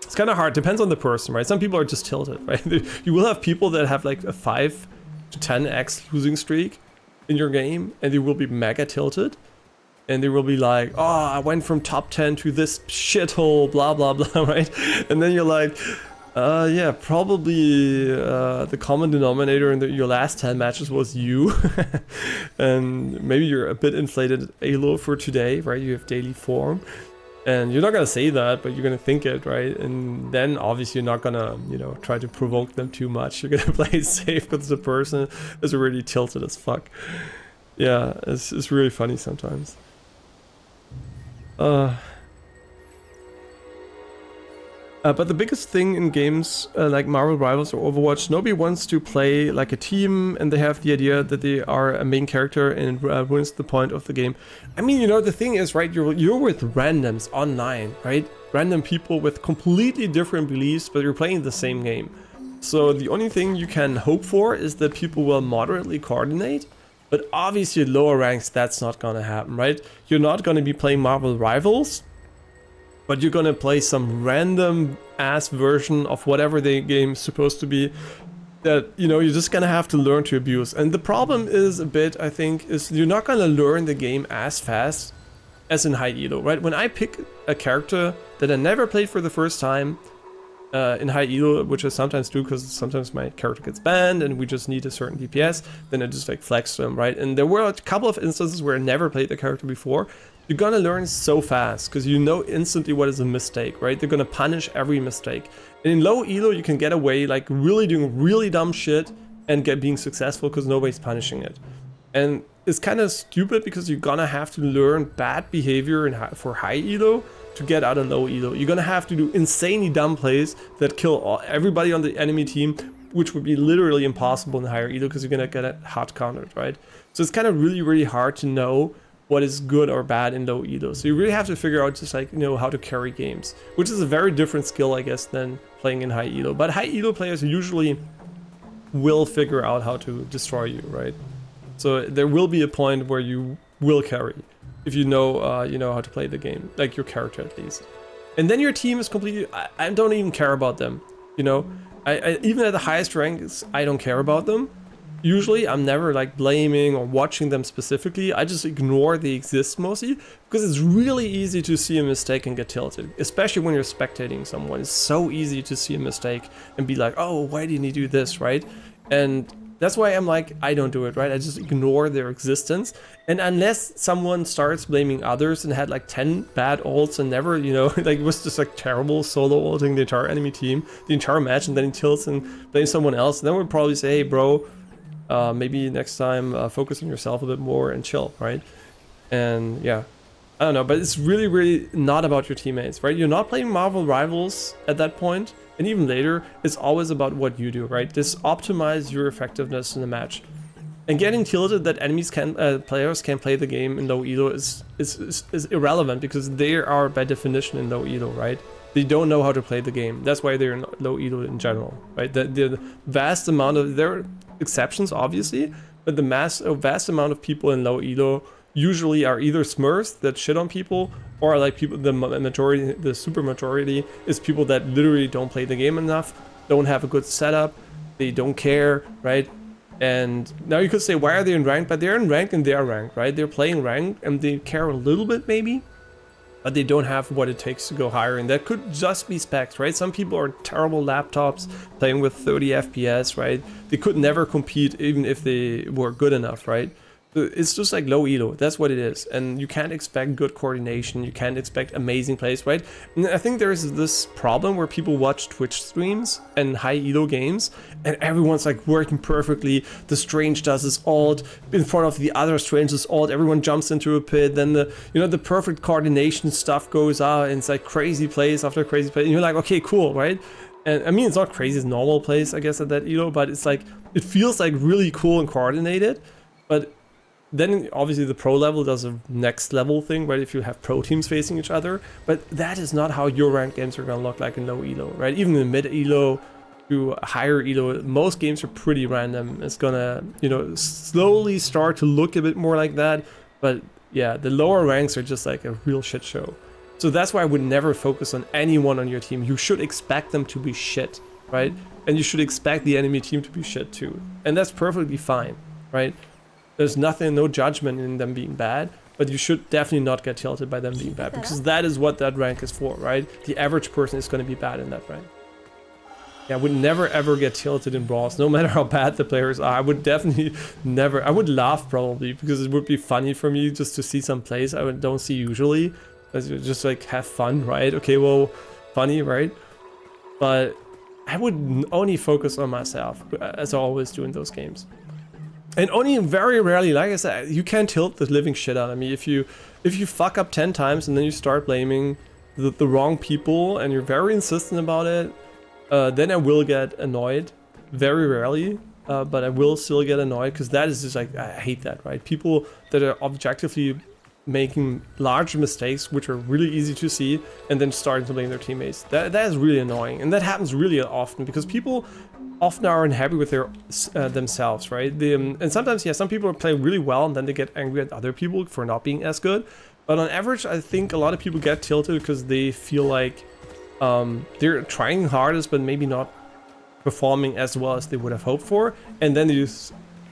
It's kind of hard, depends on the person, right? Some people are just tilted, right? You will have people that have like a 5 to 10x losing streak in your game, and they will be mega tilted. And they will be like, oh, I went from top 10 to this shithole, blah, blah, blah, right? And then you're like, yeah, probably the common denominator in your last 10 matches was you. And maybe you're a bit inflated elo for today, right? You have daily form. And you're not gonna say that, but you're gonna think it, right? And then obviously you're not gonna, you know, try to provoke them too much. You're gonna play it safe because the person is already tilted as fuck. Yeah, it's really funny sometimes. But the biggest thing in games like Marvel Rivals or Overwatch, nobody wants to play like a team and they have the idea that they are a main character and it ruins the point of the game. I mean, you know, the thing is, right, you're with randoms online, right? Random people with completely different beliefs, but you're playing the same game. So the only thing you can hope for is that people will moderately coordinate. But obviously at lower ranks, that's not gonna happen, right? You're not gonna be playing Marvel Rivals, but you're gonna play some random ass version of whatever the game's supposed to be that, you know, you're just gonna have to learn to abuse. And the problem is a bit, I think, is you're not gonna learn the game as fast as in high elo, right? When I pick a character that I never played for the first time in high elo, which I sometimes do because sometimes my character gets banned and we just need a certain DPS, then I just like flex them, right? And there were a couple of instances where I never played the character before. You're gonna learn so fast because you know instantly what is a mistake, right? They're gonna punish every mistake. And in low elo, you can get away like really doing really dumb shit and being successful because nobody's punishing it. And it's kind of stupid because you're gonna have to learn bad behavior for high elo to get out of low elo. You're gonna have to do insanely dumb plays that kill everybody on the enemy team, which would be literally impossible in higher elo because you're gonna get it hot countered, right? So it's kind of really hard to know what is good or bad in low elo. So you really have to figure out just like, you know, how to carry games, which is a very different skill, I guess, than playing in high elo. But high elo players usually will figure out how to destroy you, right? So there will be a point where you will carry if you know how to play the game, like your character at least. And then your team is completely, I don't even care about them, you know? I even at the highest ranks, I don't care about them. Usually I'm never like blaming or watching them specifically. I just ignore they exist mostly because it's really easy to see a mistake and get tilted, especially when you're spectating someone. It's so easy to see a mistake and be like, oh, why didn't he do this, right? And that's why I'm like, I don't do it, right? I just ignore their existence. And unless someone starts blaming others and had like 10 bad ults and never, you know, like it was just like terrible solo ulting the entire enemy team, the entire match, and then he tilts and blames someone else, then we'd probably say, hey, bro, maybe next time focus on yourself a bit more and chill, right? And yeah, I don't know, but it's really not about your teammates, right? You're not playing Marvel Rivals at that point, and even later, it's always about what you do, right? Just optimize your effectiveness in the match. And getting tilted that players can play the game in low elo is irrelevant because they are by definition in low elo, right? They don't know how to play the game. That's why they're in low elo in general, right? The vast amount of, there are exceptions obviously, but the vast amount of people in low elo usually are either smurfs that shit on people, or like people, the super majority is people that literally don't play the game enough, don't have a good setup, they don't care, right? And now you could say, why are they in ranked? But they're in ranked and they are ranked, right? They're playing ranked and they care a little bit maybe, but they don't have what it takes to go higher. And that could just be specs, right? Some people are terrible laptops playing with 30 FPS, right? They could never compete even if they were good enough, right? It's just like low elo, that's what it is. And you can't expect good coordination, you can't expect amazing plays, right? And I think there's this problem where people watch Twitch streams and high elo games and everyone's like working perfectly. The Strange does his ult in front of the other Strange's ult, everyone jumps into a pit, then the perfect coordination stuff goes out and it's like crazy plays after crazy plays, and you're like, okay, cool, right? And I mean, it's not crazy, it's normal plays, I guess, at that elo, but it's like, it feels like really cool and coordinated, but then obviously the pro level does a next level thing, right? If you have pro teams facing each other, but that is not how your ranked games are gonna look like in low elo, right? Even in mid elo to higher elo, most games are pretty random. It's gonna, you know, slowly start to look a bit more like that, but yeah, the lower ranks are just like a real shit show. So that's why I would never focus on anyone on your team. You should expect them to be shit, right? And you should expect the enemy team to be shit too, and that's perfectly fine, right? There's nothing, no judgment in them being bad, but you should definitely not get tilted by them being bad, because that is what that rank is for, right? The average person is going to be bad in that rank. Yeah, I would never ever get tilted in brawls, no matter how bad the players are. I would definitely never, I would laugh probably, because it would be funny for me just to see some plays I don't see usually, just like have fun, right? Okay, well, funny, right? But I would only focus on myself, as I always do in those games. And only very rarely, like I said, you can tilt the living shit out of me. If you fuck up 10 times and then you start blaming the wrong people and you're very insistent about it, then I will get annoyed. Very rarely, but I will still get annoyed, because that is just like, I hate that, right? People that are objectively making large mistakes, which are really easy to see, and then starting to blame their teammates. That is really annoying, and that happens really often, because people often are unhappy with their themselves, right? And sometimes, yeah, some people play really well, and then they get angry at other people for not being as good. But on average, I think a lot of people get tilted because they feel like they're trying hardest, but maybe not performing as well as they would have hoped for, and then you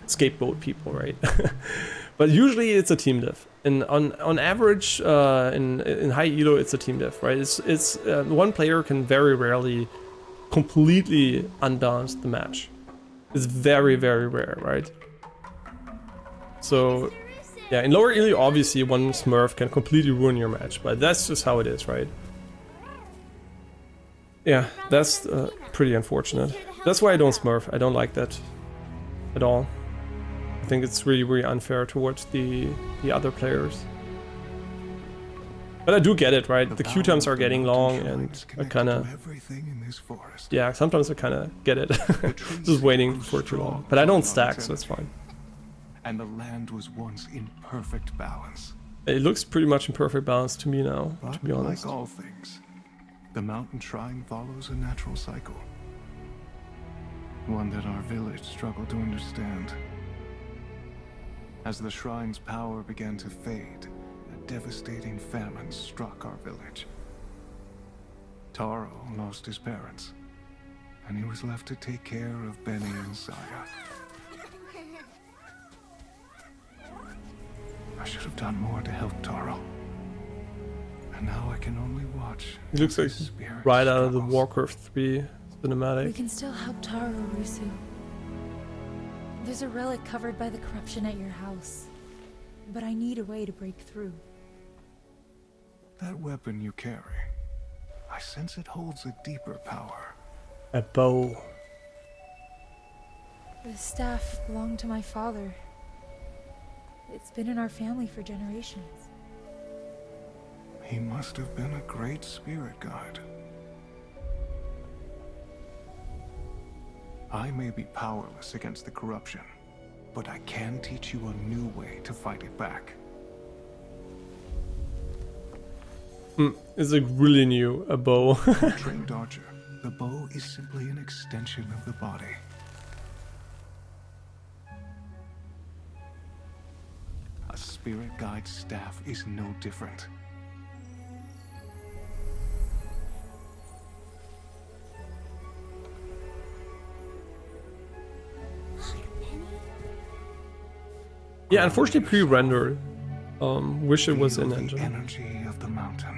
scapegoat people, right? But usually it's a team diff, and on average, in high elo, it's a team diff, right? It's one player can very rarely completely unbalance the match. It's very, very rare, right? So yeah, in lower elo, obviously one smurf can completely ruin your match, but that's just how it is, right? Yeah, that's pretty unfortunate. That's why I don't smurf. I don't like that at all. I think it's really, really unfair towards the other players. But I do get it, right? The queue times are getting long, and I kind of... Yeah, sometimes I kind of get it. Just waiting for too long. But I don't stack, so it's fine. And the land was once in perfect balance. It looks pretty much in perfect balance to me now, to be honest. Like all things, the mountain shrine follows a natural cycle. One that our village struggled to understand. As the shrine's power began to fade, a devastating famine struck our village. Taro lost his parents, and he was left to take care of Benny and Saya. I should have done more to help Taro. And now I can only watch. He looks like right out of the Warcraft 3 cinematic. We can still help Taro, Rusu. There's a relic covered by the corruption at your house. But I need a way to break through. That weapon you carry, I sense it holds a deeper power. A bow. The staff belonged to my father. It's been in our family for generations. He must have been a great spirit guide. I may be powerless against the corruption, but I can teach you a new way to fight it back. It's like really new, a bow. For a trained archer, the bow is simply an extension of the body. A spirit guide's staff is no different. Yeah, unfortunately pre-rendered. Wish it was in engine. Energy of the mountain.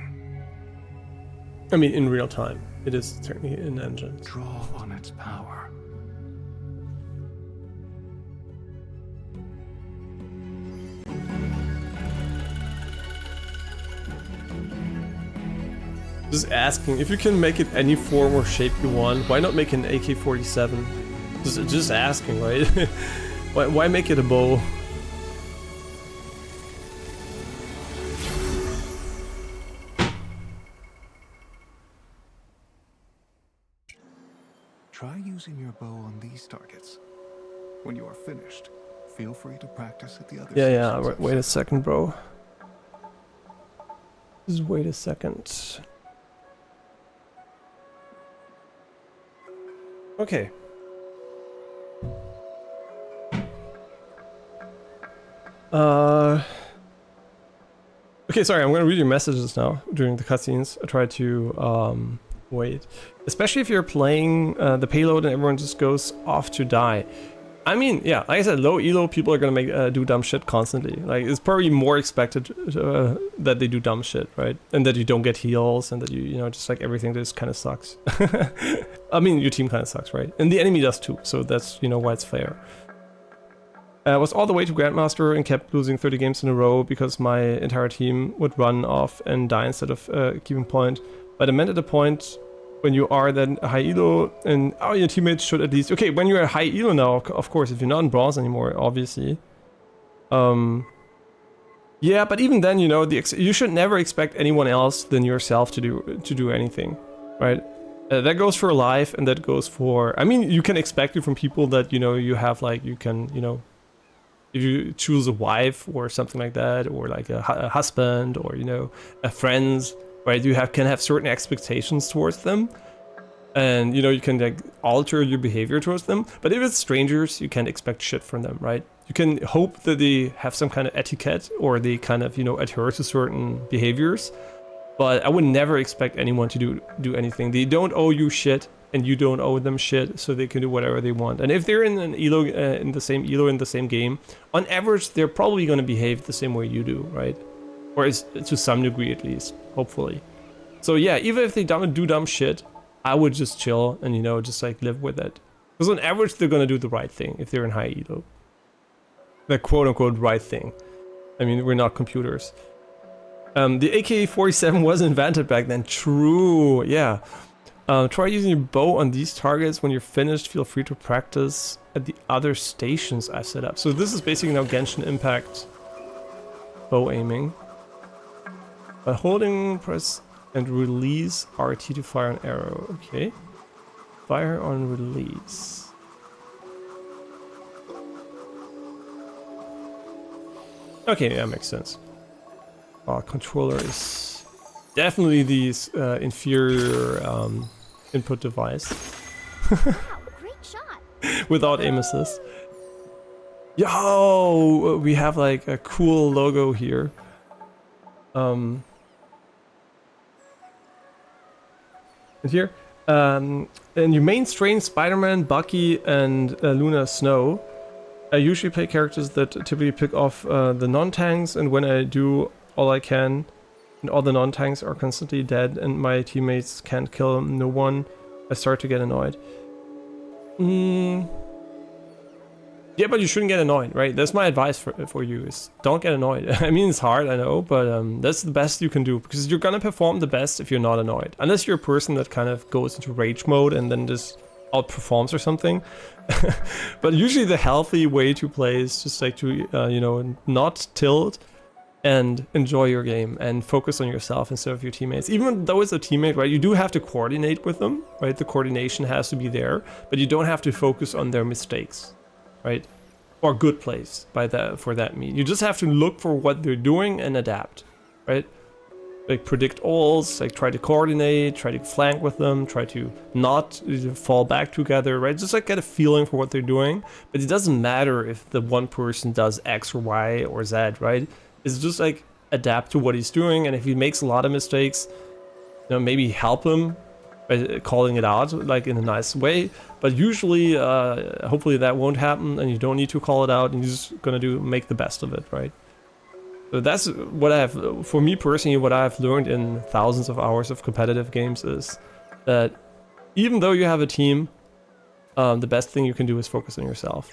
I mean, in real time. It is technically in engine. Draw on its power. Just asking, if you can make it any form or shape you want, why not make an AK-47? Just asking, right? why make it a bow? Try using your bow on these targets. When you are finished, feel free to practice at the other Yeah, sections. wait a second, bro. Just wait a second. Okay. Okay, sorry, I'm gonna read your messages now during the cutscenes. I try to wait. Especially if you're playing the payload and everyone just goes off to die. I mean, yeah, like I said, low elo people are gonna make do dumb shit constantly. Like, it's probably more expected that they do dumb shit, right? And that you don't get heals, and that you know, just like everything just kind of sucks. I mean, your team kind of sucks, right? And the enemy does too, so that's, you know, why it's fair. Was all the way to Grandmaster and kept losing 30 games in a row because my entire team would run off and die instead of keeping point. But I meant at a point when you are then a high elo and your teammates should at least... Okay, when you're a high elo now, of course, if you're not in bronze anymore, obviously. Yeah, but even then, you know, you should never expect anyone else than yourself to do anything, right? That goes for life, and that goes for... I mean, you can expect it from people that, you know, you have, like, you can, you know... If you choose a wife or something like that, or like a husband, or, you know, friends, right? You can have certain expectations towards them. And, you know, you can, like, alter your behavior towards them. But if it's strangers, you can't expect shit from them, right? You can hope that they have some kind of etiquette, or they kind of, you know, adhere to certain behaviors. But I would never expect anyone to do anything. They don't owe you shit, and you don't owe them shit, so they can do whatever they want. And if they're in an elo, in the same elo in the same game, on average, they're probably going to behave the same way you do, right? Or to some degree at least, hopefully. So yeah, even if they do dumb shit, I would just chill and, you know, just like live with it. Because on average, they're going to do the right thing if they're in high elo. The quote-unquote right thing. I mean, we're not computers. The AK-47 was invented back then. True, yeah. Try using your bow on these targets. When you're finished, feel free to practice at the other stations I set up. So this is basically now Genshin Impact bow aiming. By holding, press and release RT to fire an arrow. Okay. Fire on release. Okay, that makes sense. Controller is definitely the inferior input device. Wow, great shot. Without aim assist. Yo, we have like a cool logo here. And here. And you mainstream Spider-Man, Bucky, and Luna Snow. I usually play characters that typically pick off the non-tanks, and when I do all I can, and all the non-tanks are constantly dead, and my teammates can't kill no one, I start to get annoyed. Yeah, but you shouldn't get annoyed, right? That's my advice for you, is don't get annoyed. I mean, it's hard, I know, but that's the best you can do, because you're gonna perform the best if you're not annoyed. Unless you're a person that kind of goes into rage mode and then just outperforms or something. But usually the healthy way to play is just like to, you know, not tilt and enjoy your game and focus on yourself instead of your teammates. Even though it's a teammate, right, you do have to coordinate with them, right? The coordination has to be there, but you don't have to focus on their mistakes, right? Or good plays for that mean. You just have to look for what they're doing and adapt, right? Like predict ults, like try to coordinate, try to flank with them, try to not fall back together, right? Just like get a feeling for what they're doing. But it doesn't matter if the one person does X or Y or Z, right? It's just like adapt to what he's doing, and if he makes a lot of mistakes, you know, maybe help him by calling it out like in a nice way. But usually, hopefully that won't happen, and you don't need to call it out, and you're just gonna make the best of it, right? So that's what for me personally, what I've learned in thousands of hours of competitive games is that even though you have a team, the best thing you can do is focus on yourself,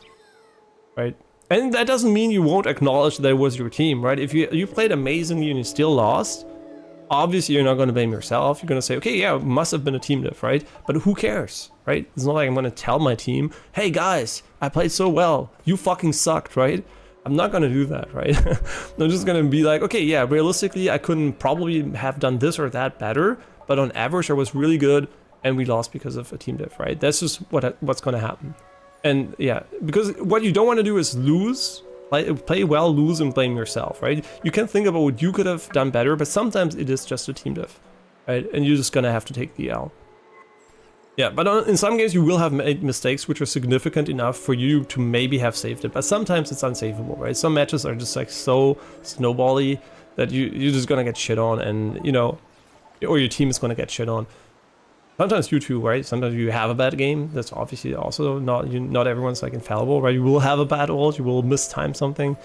right? And that doesn't mean you won't acknowledge that it was your team, right? If you played amazingly and you still lost, obviously you're not going to blame yourself. You're going to say, okay, yeah, it must have been a team diff, right? But who cares, right? It's not like I'm going to tell my team, hey guys, I played so well, you fucking sucked, right? I'm not going to do that, right? I'm just going to be like, okay, yeah, realistically, I couldn't probably have done this or that better, but on average I was really good, and we lost because of a team diff, right? That's just what's going to happen. And yeah, because what you don't want to do is lose, play well, lose, and blame yourself, right? You can think about what you could have done better, but sometimes it is just a team diff, right? And you're just gonna have to take the L. Yeah, but in some games you will have made mistakes which are significant enough for you to maybe have saved it, but sometimes it's unsavable, right? Some matches are just like so snowbally that you're just gonna get shit on, and you know, or your team is gonna get shit on. Sometimes you too, right? Sometimes you have a bad game. That's obviously also not everyone's like infallible, right? You will have a bad ult, you will mistime something.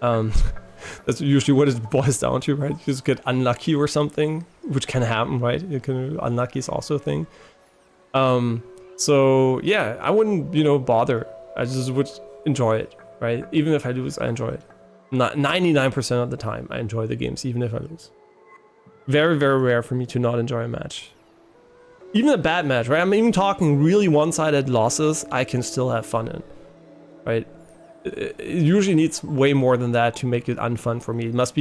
That's usually what it boils down to, right? You just get unlucky or something, which can happen, right? Unlucky is also a thing. So yeah, I wouldn't, bother. I just would enjoy it, right? Even if I lose, I enjoy it. Not 99% of the time, I enjoy the games, even if I lose. Very, very rare for me to not enjoy a match. Even a bad match, right? I'm even talking really one-sided losses, I can still have fun in, right? It usually needs way more than that to make it unfun for me. It must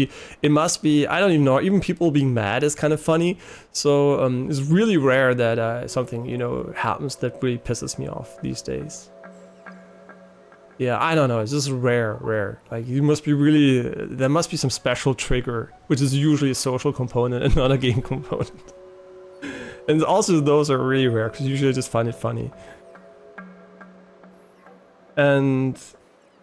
be, I don't even know, even people being mad is kind of funny. So it's really rare that something, you know, happens that really pisses me off these days. Yeah, I don't know, it's just rare. Like, you must be really, there must be some special trigger, which is usually a social component and not a game component. And also those are really rare, because usually I just find it funny. And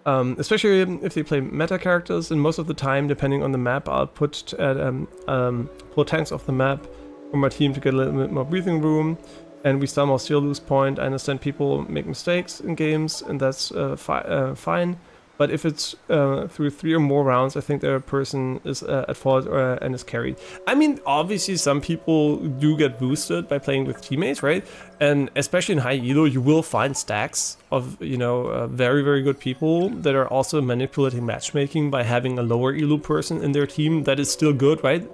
especially if they play meta characters, and most of the time, depending on the map, I'll put pull tanks off the map for my team to get a little bit more breathing room, and we somehow still lose point. I understand people make mistakes in games, and that's fine. But if it's through 3 or more rounds, I think the person is at fault and is carried. I mean, obviously some people do get boosted by playing with teammates, right? And especially in high elo, you will find stacks of, you know, very, very good people that are also manipulating matchmaking by having a lower elo person in their team that is still good, right?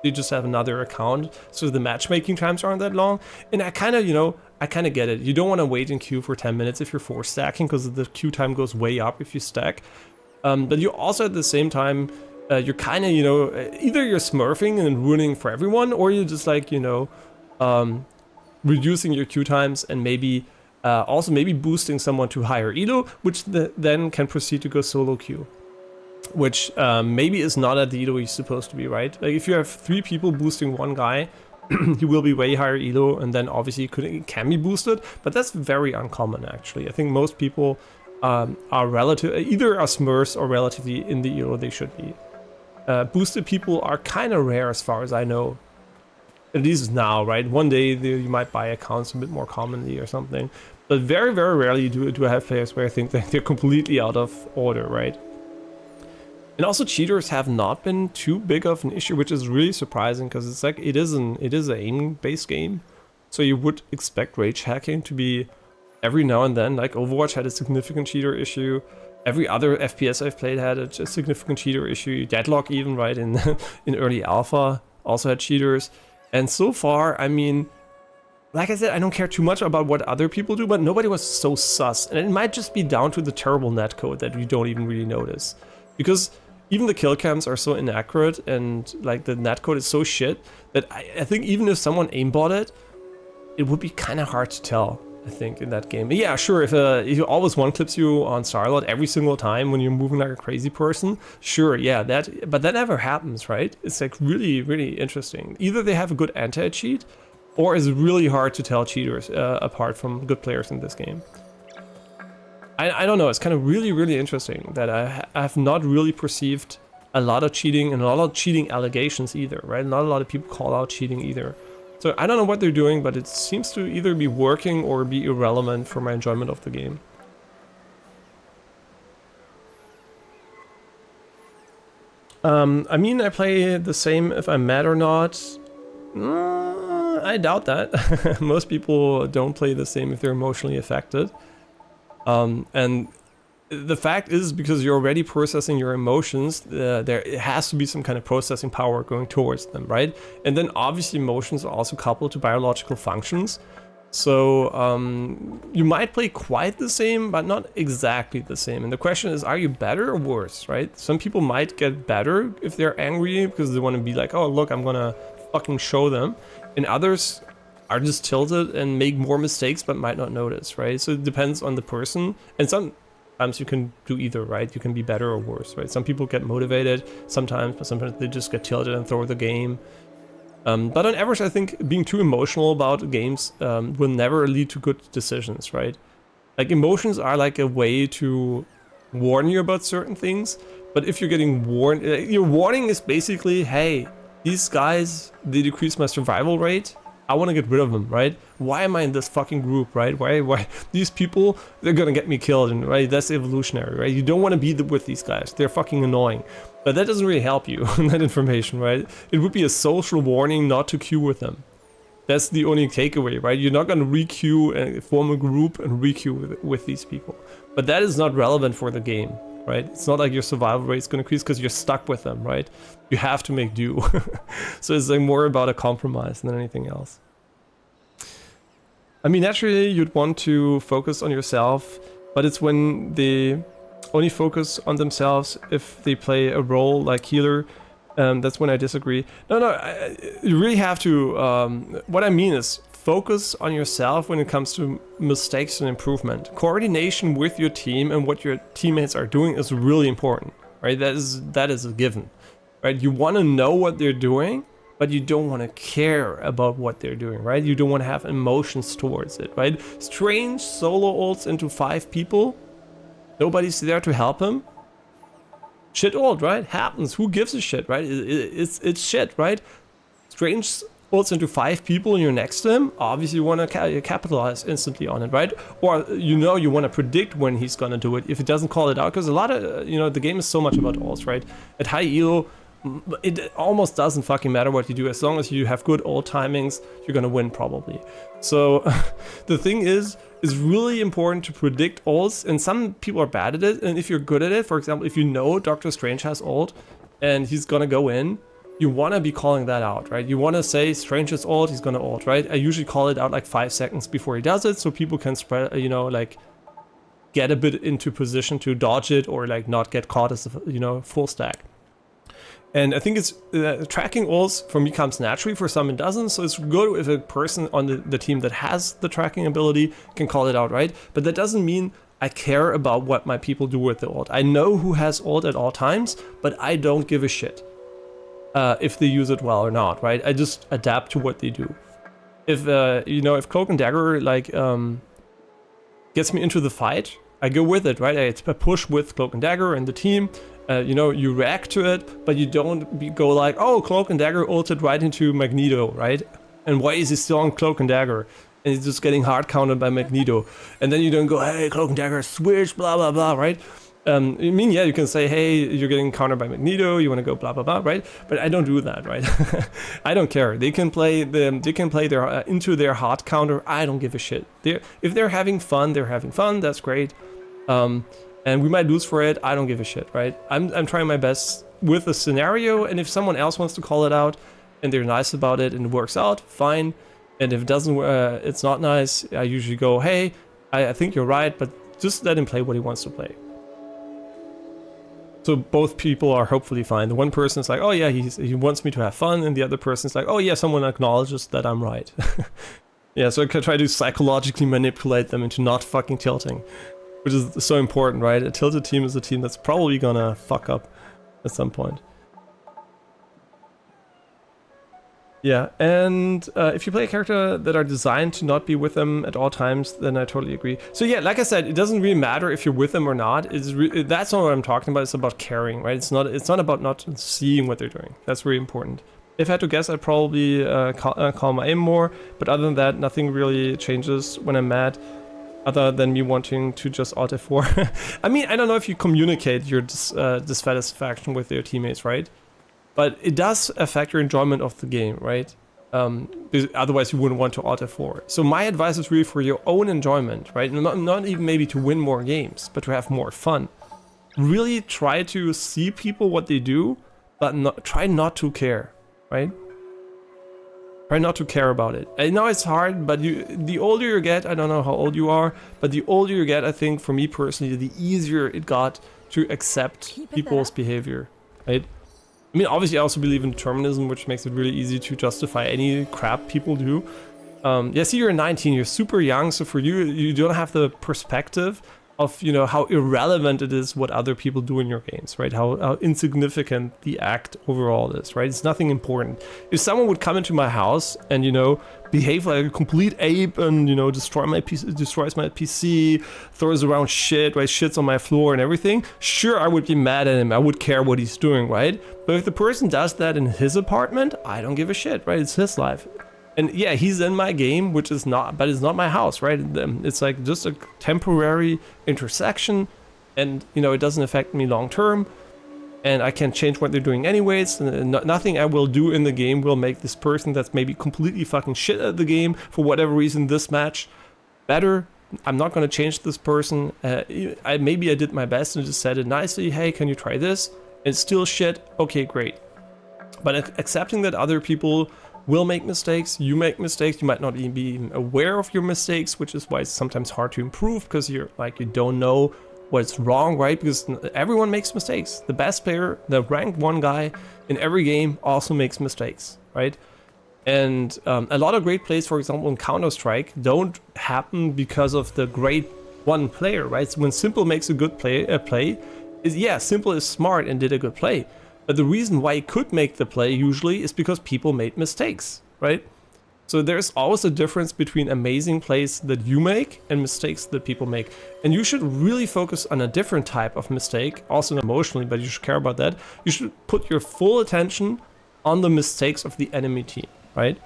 They just have another account, so the matchmaking times aren't that long. And I kind of, you know, I kind of get it. You don't want to wait in queue for 10 minutes if you're 4 stacking, because the queue time goes way up if you stack. But you also at the same time, you're kind of, you know, either you're smurfing and ruining for everyone, or you're just like, you know, reducing your queue times and maybe also maybe boosting someone to higher elo, which then can proceed to go solo queue. Which maybe is not at the elo he's supposed to be, right? Like if you have 3 people boosting one guy, he will be way higher elo, and then obviously it can be boosted, but that's very uncommon actually. I think most people are either are smurfs or relatively in the elo they should be. Boosted people are kind of rare as far as I know. At least now, right? One day you might buy accounts a bit more commonly or something, but very, very rarely do I have players where I think that they're completely out of order, right? And also cheaters have not been too big of an issue, which is really surprising, because it's like it is an aim-based game. So you would expect rage hacking to be every now and then. Like Overwatch had a significant cheater issue. Every other FPS I've played had a significant cheater issue. Deadlock even, right, in in early alpha also had cheaters. And so far, I mean, like I said, I don't care too much about what other people do, but nobody was so sus. And it might just be down to the terrible netcode that you don't even really notice. Because even the kill cams are so inaccurate, and like the netcode is so shit that I think even if someone aimbot it would be kind of hard to tell, I think, in that game. Yeah, sure, if you always one clips you on Starlord every single time when you're moving like a crazy person, sure, yeah, but that never happens, right? It's like really, really interesting. Either they have a good anti-cheat, or it's really hard to tell cheaters apart from good players in this game. I don't know, it's kind of really, really interesting that I have not really perceived a lot of cheating and a lot of cheating allegations either, right? Not a lot of people call out cheating either. So I don't know what they're doing, but it seems to either be working or be irrelevant for my enjoyment of the game. I mean, I play the same if I'm mad or not. I doubt that. Most people don't play the same if they're emotionally affected. And the fact is, because you're already processing your emotions, there has to be some kind of processing power going towards them, right? And then obviously emotions are also coupled to biological functions. So you might play quite the same, but not exactly the same. And the question is, are you better or worse, right? Some people might get better if they're angry because they want to be like, oh, look, I'm gonna fucking show them. And others are just tilted and make more mistakes but might not notice, right? So it depends on the person, and sometimes you can do either, right? You can be better or worse, right? Some people get motivated sometimes, but sometimes they just get tilted and throw the game. But on average, I think being too emotional about games will never lead to good decisions, right? Like emotions are like a way to warn you about certain things, but if you're getting warned, your warning is basically, hey, these guys, they decrease my survival rate. I want to get rid of them, right? Why am I in this fucking group, right? Why these people, they're gonna get me killed, and right, that's evolutionary, right? You don't want to be with these guys. They're fucking annoying. But that doesn't really help you, that information, right? It would be a social warning not to queue with them. That's the only takeaway, right? You're not going to re-queue and form a group and re-queue with these people. But that is not relevant for the game, right? It's not like your survival rate is going to increase because you're stuck with them, right? You have to make do. So it's like more about a compromise than anything else. I mean, naturally, you'd want to focus on yourself, but it's when they only focus on themselves if they play a role like healer. That's when I disagree. No, you really have to, what I mean is focus on yourself when it comes to mistakes and improvement. Coordination with your team and what your teammates are doing is really important, right? That is a given, right? You want to know what they're doing, but you don't want to care about what they're doing, right? You don't want to have emotions towards it, right? Strange solo ults into 5 people, nobody's there to help him. Shit ult, right? Happens. Who gives a shit, right? It's shit, right? Strange ults into 5 people and you're next to him. Obviously, you want to capitalize instantly on it, right? Or you want to predict when he's gonna do it if he doesn't call it out. Because a lot of the game is so much about ults, right? At high elo, it almost doesn't fucking matter what you do as long as you have good ult timings. You're gonna win probably. So the thing is. It's really important to predict ults, and some people are bad at it, and if you're good at it, for example, if you know Doctor Strange has ult and he's gonna go in, you want to be calling that out, right? You want to say Strange's ult, he's gonna ult, right? I usually call it out like 5 seconds before he does it, so people can spread, like get a bit into position to dodge it or like not get caught as a full stack. And I think it's tracking ults for me comes naturally, for some it doesn't, so it's good if a person on the team that has the tracking ability can call it out, right? But that doesn't mean I care about what my people do with the ult. I know who has ult at all times, but I don't give a shit if they use it well or not, right? I just adapt to what they do. If if Cloak and Dagger gets me into the fight, I go with it, right? I push with Cloak and Dagger and the team. You react to it, but you don't go like, oh, Cloak and Dagger ulted right into Magneto, right? And why is he still on Cloak and Dagger? And he's just getting hard counted by Magneto. And then you don't go, hey, Cloak and Dagger, switch, blah, blah, blah, right? You can say, hey, you're getting countered by Magneto, you want to go blah, blah, blah, right? But I don't do that, right? I don't care. They can play their into their hard counter. I don't give a shit. If they're having fun, they're having fun. That's great. And we might lose for it. I don't give a shit, right? I'm trying my best with the scenario, and if someone else wants to call it out and they're nice about it and it works out, fine. And if it doesn't, it's not nice, I usually go, hey, I think you're right, but just let him play what he wants to play. So both people are hopefully fine. The one person is like, oh yeah, he wants me to have fun, and the other person is like, oh yeah, someone acknowledges that I'm right. Yeah, so I can try to psychologically manipulate them into not fucking tilting. Which is so important, right? A tilted team is a team that's probably gonna fuck up at some point. Yeah, and if you play a character that are designed to not be with them at all times, then I totally agree. So yeah, like I said, it doesn't really matter if you're with them or not. That's not what I'm talking about. It's about caring, right? It's not about not seeing what they're doing. That's really important. If I had to guess, I'd probably calm my aim more. But other than that, nothing really changes when I'm mad. Other than me wanting to just Alt F4. I mean, I don't know if you communicate your dissatisfaction with your teammates, right? But it does affect your enjoyment of the game, right? Otherwise, you wouldn't want to Alt F4. So my advice is really for your own enjoyment, right? Not even maybe to win more games, but to have more fun. Really try to see people what they do, but try not to care, right? Try not to care about it. I know it's hard, but the older you get, I don't know how old you are, but the older you get, I think for me personally, the easier it got to accept people's behavior, right? I mean, obviously I also believe in determinism, which makes it really easy to justify any crap people do. Yeah, see, you're 19, you're super young, so for you, you don't have the perspective of, how irrelevant it is what other people do in your games, right? How insignificant the act overall is, right? It's nothing important. If someone would come into my house and, behave like a complete ape and, destroys my PC, throws around shit, right? Shits on my floor and everything, sure, I would be mad at him. I would care what he's doing, right? But if the person does that in his apartment, I don't give a shit, right? It's his life. And yeah, he's in my game, but it's not my house, right? It's like just a temporary intersection, and it doesn't affect me long term. and I can change what they're doing anyways. And nothing I will do in the game will make this person that's maybe completely fucking shit at the game for whatever reason this match better. I'm not going to change this person. Maybe I did my best and just said it nicely. Hey, can you try this? It's still shit. Okay, great. But accepting that other people will make mistakes, you make mistakes, you might not even be aware of your mistakes, which is why it's sometimes hard to improve, because you don't know what's wrong, right? Because everyone makes mistakes. The best player, the rank 1 guy in every game also makes mistakes, right? And a lot of great plays, for example, in Counter-Strike, don't happen because of the great one player, right? So when Simple makes a good play, Simple is smart and did a good play. But the reason why he could make the play usually is because people made mistakes, right? So there's always a difference between amazing plays that you make and mistakes that people make. And you should really focus on a different type of mistake, also emotionally, but you should care about that. You should put your full attention on the mistakes of the enemy team, right?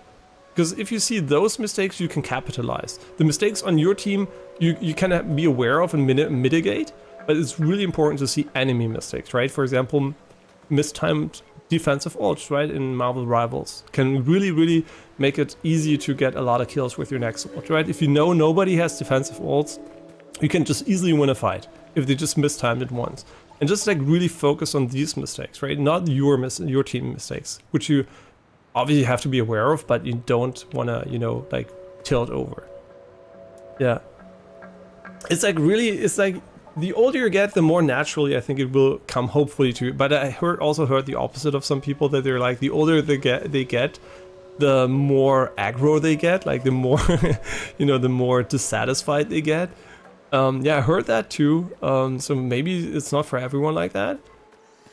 Because if you see those mistakes, you can capitalize. The mistakes on your team, you can be aware of and mitigate, but it's really important to see enemy mistakes, right? For example, mistimed defensive ults, right, in Marvel Rivals can really make it easy to get a lot of kills with your next ult, right? If you know nobody has defensive ults, you can just easily win a fight if they just mistimed it once. And just like really focus on these mistakes, right? Not your team mistakes, which you obviously have to be aware of, but you don't want to, like tilt over. Yeah. It's like the older you get, the more naturally I think it will come, hopefully, to. But I also heard the opposite of some people, that they're like, the older they get, the more aggro they get, like the more, the more dissatisfied they get. Yeah, I heard that too. So maybe it's not for everyone like that.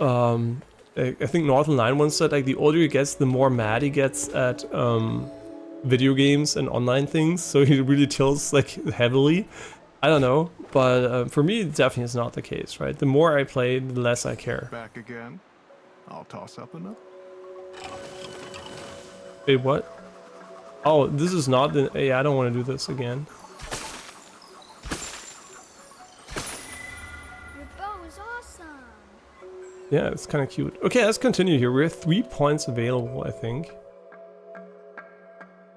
I think Northern Line once said, like, the older he gets, the more mad he gets at video games and online things. So he really tilts like heavily. I don't know, but for me, it definitely is not the case, right? The more I play, the less I care. Back again. I'll toss up enough. Wait, what? Oh, this is not the... Hey, I don't want to do this again. Your bow is awesome. Yeah, it's kind of cute. Okay, let's continue here. We have 3 points available, I think.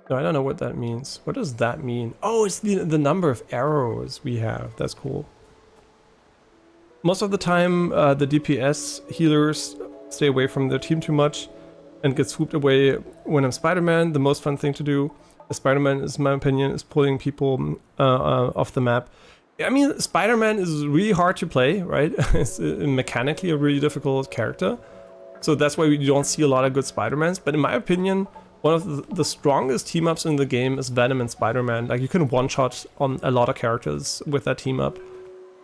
No, I don't know what that means. What does that mean? Oh, it's the number of arrows we have. That's cool. Most of the time, the DPS healers stay away from their team too much and get swooped away when I'm Spider-Man. The most fun thing to do as Spider-Man, is, in my opinion, is pulling people off the map. I mean, Spider-Man is really hard to play, right? It's mechanically a really difficult character. So that's why we don't see a lot of good Spider-Mans. But in my opinion, one of the strongest team-ups in the game is Venom and Spider-Man. Like, you can one-shot on a lot of characters with that team-up.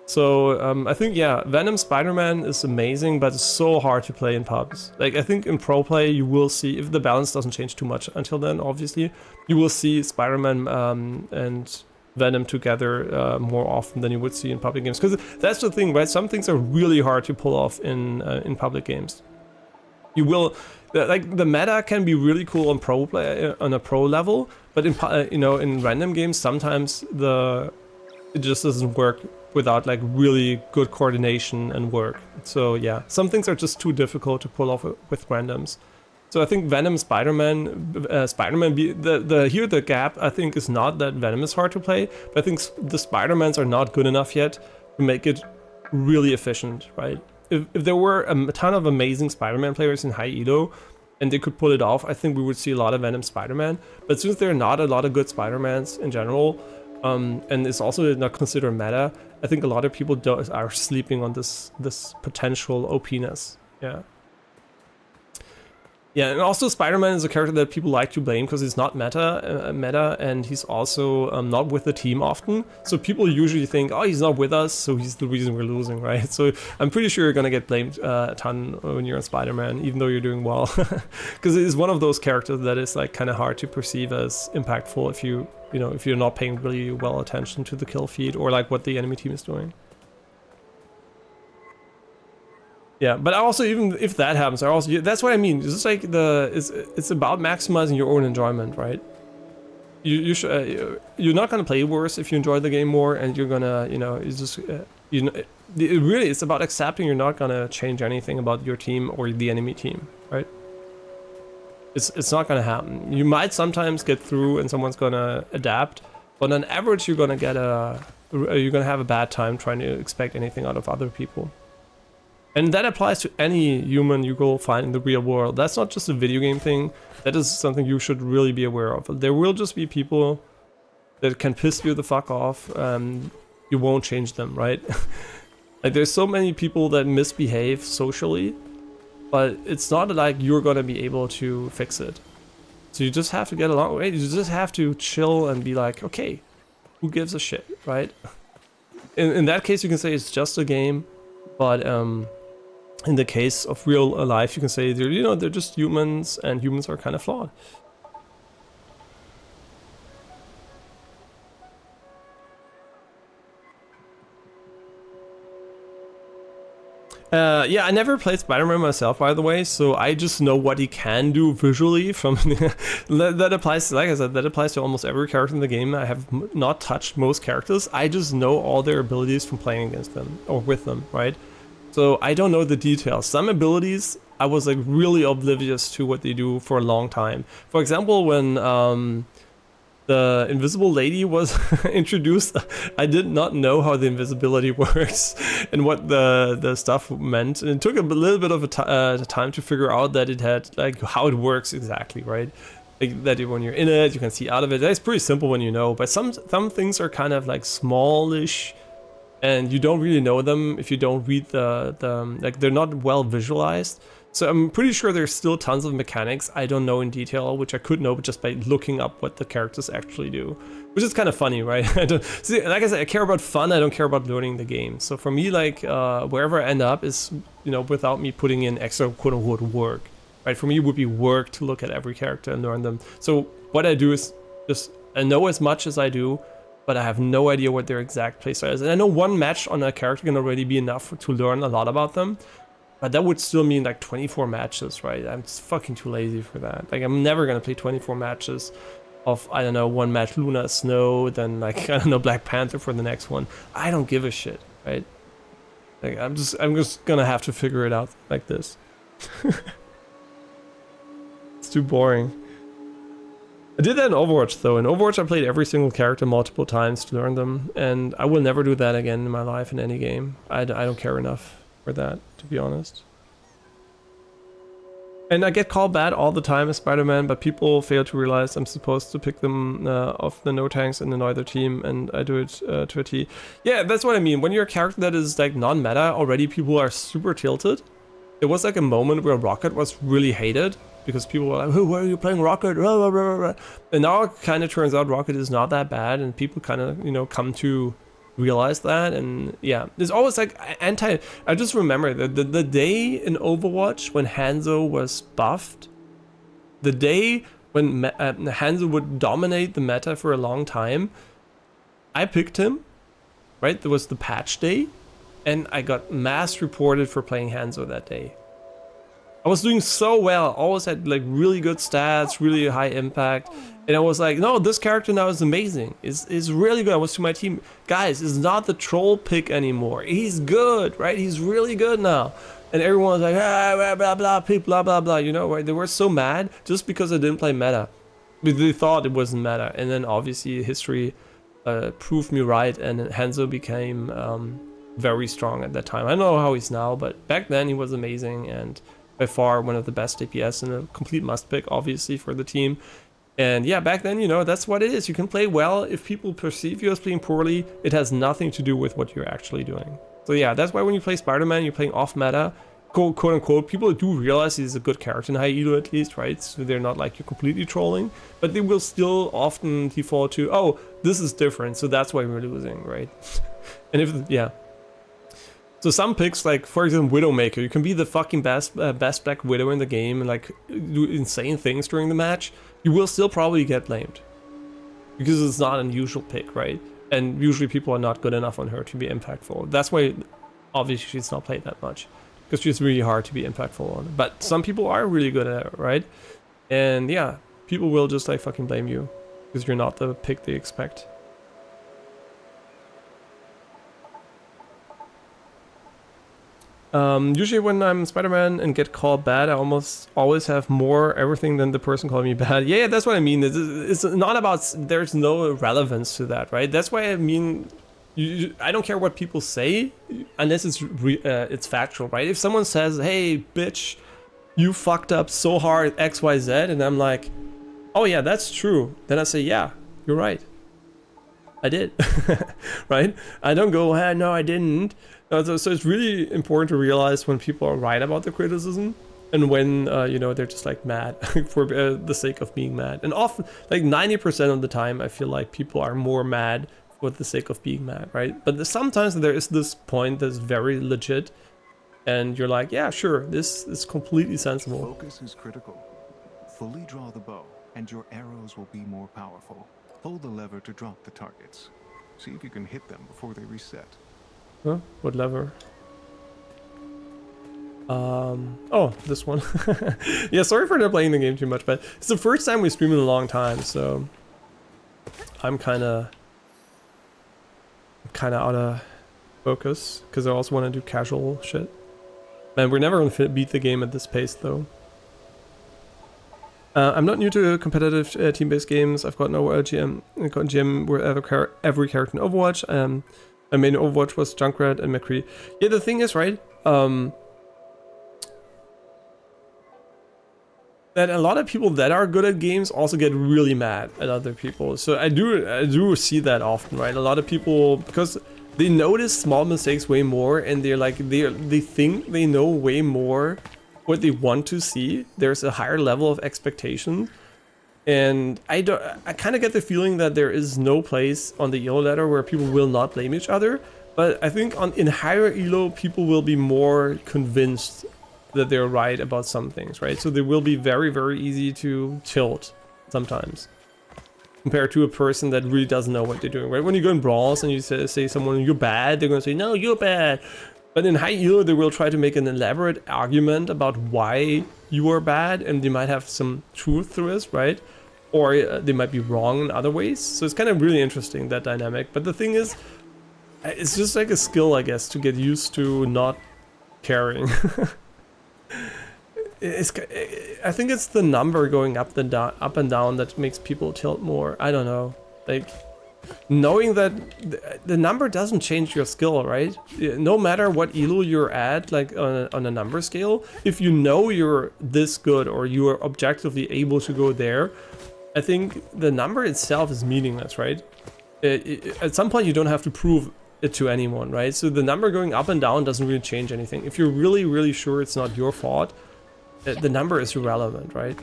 So I think, yeah, Venom Spider-Man is amazing, but it's so hard to play in pubs. Like, I think in pro play you will see, if the balance doesn't change too much until then, obviously, you will see Spider-Man and Venom together more often than you would see in public games. Because that's the thing, right? Some things are really hard to pull off in public games. You will, like, the meta can be really cool on pro play, on a pro level, but in in random games sometimes it just doesn't work without like really good coordination and work. So yeah, some things are just too difficult to pull off with randoms. So I think Venom, Spider-Man, here the gap I think is not that Venom is hard to play, but I think the Spider-Mans are not good enough yet to make it really efficient, right? If there were a ton of amazing Spider-Man players in high elo and they could pull it off, I think we would see a lot of Venom Spider-Man. But since there are not a lot of good Spider-Mans in general, and it's also not considered meta, I think a lot of people are sleeping on this potential OP-ness. Yeah. Yeah, and also Spider-Man is a character that people like to blame because he's not meta, and he's also not with the team often. So people usually think, oh, he's not with us, so he's the reason we're losing, right? So I'm pretty sure you're gonna get blamed a ton when you're on Spider-Man, even though you're doing well, because it is one of those characters that is like kind of hard to perceive as impactful if if you're not paying really well attention to the kill feed or like what the enemy team is doing. Yeah, but also even if that happens, that's what I mean. It's just like it's about maximizing your own enjoyment, right? You're not gonna play worse if you enjoy the game more, and you're gonna it really is about accepting you're not gonna change anything about your team or the enemy team, right? It's not gonna happen. You might sometimes get through and someone's gonna adapt, but on average you're gonna have a bad time trying to expect anything out of other people. And that applies to any human you go find in the real world. That's not just a video game thing. That is something you should really be aware of. There will just be people that can piss you the fuck off. You won't change them, right? Like there's so many people that misbehave socially, but it's not like you're gonna be able to fix it. So you just have to get along with it. You just have to chill and be like, okay, who gives a shit, right? In that case, you can say it's just a game, but in the case of real life, you can say they're just humans, and humans are kind of flawed. Yeah, I never played Spider-Man myself, by the way, so I just know what he can do visually from that applies, like I said, that applies to almost every character in the game. I have not touched most characters. I just know all their abilities from playing against them or with them, right? So I don't know the details. Some abilities I was like really oblivious to what they do for a long time. For example, when the invisible lady was introduced, I did not know how the invisibility works and what the stuff meant. And it took a little bit of a time to figure out that it had, like, how it works exactly, right? Like that when you're in it, you can see out of it. That's pretty simple when you know, but some things are kind of like smallish, and you don't really know them if you don't read the like, they're not well visualized. So I'm pretty sure there's still tons of mechanics I don't know in detail, which I could know just by looking up what the characters actually do, which is kind of funny, right? I don't see, like I said, I care about fun. I don't care about learning the game. So for me, like wherever I end up is, without me putting in extra quote unquote work, right? For me, it would be work to look at every character and learn them. So what I do is just, I know as much as I do, but I have no idea what their exact playstyle is. And I know one match on a character can already be enough to learn a lot about them. But that would still mean like 24 matches, right? I'm just fucking too lazy for that. Like, I'm never gonna play 24 matches of, I don't know, one match Luna Snow, then like, I don't know, Black Panther for the next one. I don't give a shit, right? Like, I'm just gonna have to figure it out like this. It's too boring. I did that in Overwatch though. In Overwatch I played every single character multiple times to learn them, and I will never do that again in my life in any game. I don't care enough for that, to be honest. And I get called bad all the time as Spider-Man, but people fail to realize I'm supposed to pick them off the no tanks and annoy their team, and I do it to a T. Yeah, that's what I mean. When you're a character that is like non-meta, already people are super tilted. There was like a moment where Rocket was really hated because people were like, why are you playing Rocket? And now it kind of turns out Rocket is not that bad, and people kind of, come to realize that. And yeah, there's always like I just remember the day in Overwatch when Hanzo was buffed, the day when Hanzo would dominate the meta for a long time, I picked him, right? There was the patch day, and I got mass reported for playing Hanzo that day. I was doing so well, always had like really good stats, really high impact, and I was like, no, this character now is amazing. Is really good. I was to my team, guys, it's not the troll pick anymore. He's good, right? He's really good now. And everyone was like, blah blah blah, pick blah blah blah. Right? They were so mad just because I didn't play meta. They thought it wasn't meta, and then obviously history proved me right, and Hanzo became very strong at that time. I don't know how he's now, but back then he was amazing and by far one of the best DPS and a complete must pick, obviously, for the team. And yeah, back then, that's what it is. You can play well. If people perceive you as playing poorly, it has nothing to do with what you're actually doing. So yeah, that's why when you play Spider-Man, you're playing off meta, quote unquote. People do realize he's a good character in high elo at least, right? So they're not like you're completely trolling, but they will still often default to, oh, this is different, so that's why we're losing, right? And yeah. So some picks, like for example Widowmaker, you can be the fucking best Black Widow in the game and like do insane things during the match, you will still probably get blamed because it's not an unusual pick, right? And usually people are not good enough on her to be impactful. That's why obviously she's not played that much, because she's really hard to be impactful on. But some people are really good at it, right? And yeah, people will just like fucking blame you because you're not the pick they expect. Usually when I'm Spider-Man and get called bad, I almost always have more everything than the person calling me bad. Yeah, that's what I mean. It's not about, there's no relevance to that, right? That's why I mean, I don't care what people say unless it's factual, right? If someone says, hey, bitch, you fucked up so hard XYZ, and I'm like, oh yeah, that's true. Then I say, yeah, you're right. I did, right? I don't go, hey, no, I didn't. So it's really important to realize when people are right about the criticism and when, you know, they're just like mad for the sake of being mad. And often, like 90% of the time, I feel like people are more mad for the sake of being mad, right? But sometimes there is this point that's very legit and you're like, yeah, sure, this is completely sensible. Focus is critical. Fully draw the bow, and your arrows will be more powerful. Hold the lever to drop the targets. See if you can hit them before they reset. Huh? What lever? Oh, this one. Yeah, sorry for not playing the game too much, but it's the first time we stream in a long time, so I'm kind of out of focus because I also want to do casual shit. Man, we're never gonna beat the game at this pace, though. I'm not new to competitive team-based games. I've got no GM where every character in Overwatch. My main Overwatch was Junkrat and McCree. Yeah, the thing is, right, that a lot of people that are good at games also get really mad at other people. So I do see that often, right? A lot of people, because they notice small mistakes way more, and they're like they think they know way more what they want to see. There's a higher level of expectation, and I kind of get the feeling that there is no place on the elo ladder where people will not blame each other. But I think in higher elo, people will be more convinced that they're right about some things, right? So they will be very, very easy to tilt sometimes compared to a person that really doesn't know what they're doing, right? When you go in brawls and you say someone, you're bad, they're gonna say, no, you're bad. But in high elo, they will try to make an elaborate argument about why you are bad, and they might have some truth to this, right? Or they might be wrong in other ways. So it's kind of really interesting, that dynamic. But the thing is, it's just like a skill, I guess, to get used to not caring. I think it's the number going up and down that makes people tilt more. I don't know. Like, knowing that the number doesn't change your skill, right? No matter what elo you're at, like on a number scale, if you know you're this good or you are objectively able to go there, I think the number itself is meaningless, right? At some point you don't have to prove it to anyone, right? So the number going up and down doesn't really change anything. If you're really, really sure it's not your fault, the number is irrelevant, right?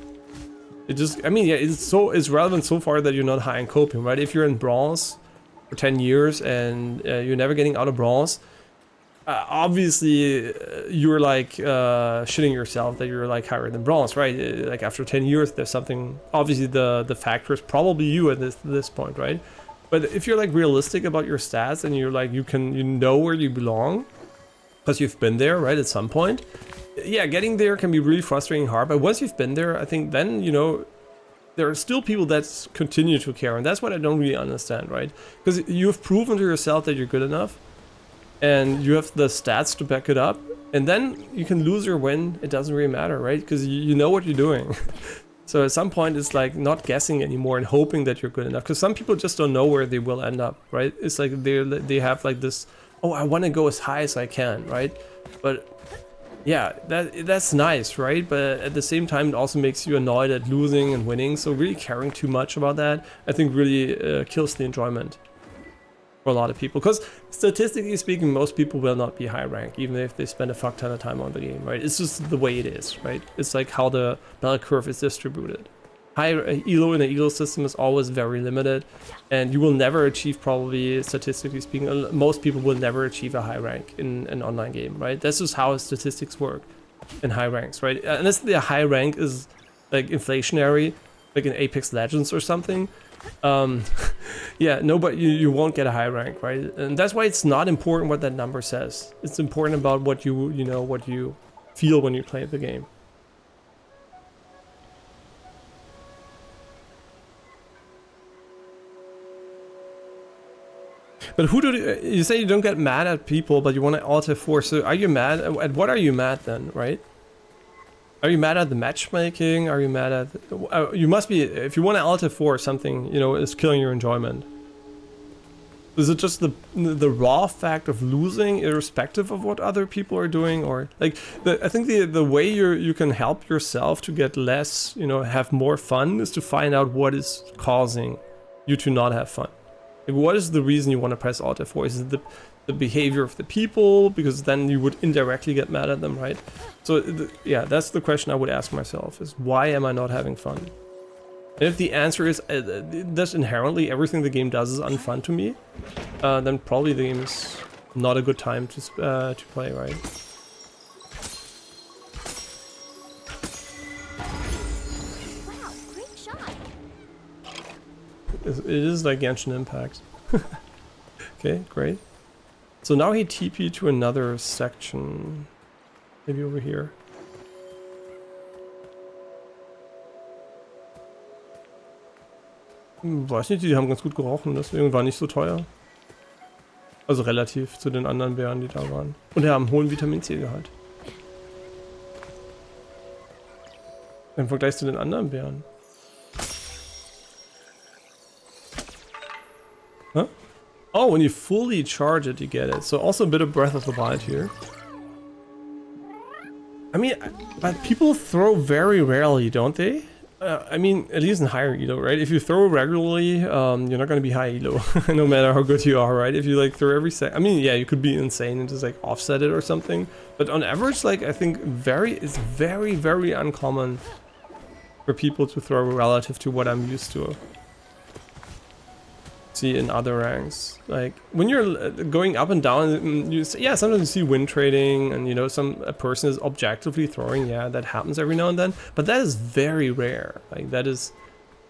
It just, I mean, yeah, it's relevant so far that you're not high in coping, right? If you're in bronze for 10 years and you're never getting out of bronze, obviously you're like shitting yourself that you're like higher than bronze, right? Like after 10 years, there's something, obviously the factor is probably you at this point, right? But if you're like realistic about your stats and you're like, you know where you belong because you've been there, right, at some point. Yeah, getting there can be really frustrating hard, but once you've been there, I think then, you know, there are still people that continue to care, and that's what I don't really understand, right? Because you've proven to yourself that you're good enough, and you have the stats to back it up, and then you can lose or win, it doesn't really matter, right? Because you know what you're doing. So at some point, it's like not guessing anymore and hoping that you're good enough, because some people just don't know where they will end up, right? It's like they have like this, oh, I want to go as high as I can, right? But yeah, that's nice, right? But at the same time, it also makes you annoyed at losing and winning. So really caring too much about that, I think, really kills the enjoyment for a lot of people. Because statistically speaking, most people will not be high rank, even if they spend a fuck ton of time on the game, right? It's just the way it is, right? It's like how the bell curve is distributed. High elo in the elo system is always very limited, and you will never achieve, probably statistically speaking, most people will never achieve a high rank in an online game, right? That's just how statistics work in high ranks, right? Unless the high rank is like inflationary, like in Apex Legends or something, yeah, nobody, you won't get a high rank, right? And that's why it's not important what that number says. It's important about what you know, what you feel when you play the game. But who you say you don't get mad at people, but you want to alt F4. So are you mad at what are you mad then, right? Are you mad at the matchmaking? Are you mad at you must be if you want to alt F4 something, you know, is killing your enjoyment. Is it just the raw fact of losing, irrespective of what other people are doing, or like I think the way you can help yourself to get less, you know, have more fun is to find out what is causing you to not have fun. Like, what is the reason you want to press Alt F4? Is it the behavior of the people? Because then you would indirectly get mad at them, right? So yeah, that's the question I would ask myself: is why am I not having fun? And if the answer is that's inherently everything the game does is unfun to me, then probably the game is not a good time to play, right? Wow, great shot. It is like Genshin Impact. Okay, great. So now he TP'd to another section. Maybe over here. Weiß nicht, die haben ganz gut gerochen, deswegen war nicht so teuer. Also relativ zu den anderen Bären, die da waren. Und er hat einen hohen Vitamin C-Gehalt. Im Vergleich zu den anderen Bären. Huh? Oh, when you fully charge it, you get it. So also a bit of Breath of the Wild here. I mean, but people throw very rarely, don't they? I mean, at least in higher elo, right? If you throw regularly, you're not going to be high elo, no matter how good you are, right? If you like throw every sec, I mean, yeah, you could be insane and just like offset it or something. But on average, like I think it's very, very uncommon for people to throw relative to what I'm used to see in other ranks. Like when you're going up and down, yeah, sometimes you see win trading, and you know, a person is objectively throwing. Yeah, that happens every now and then, but that is very rare. Like that is,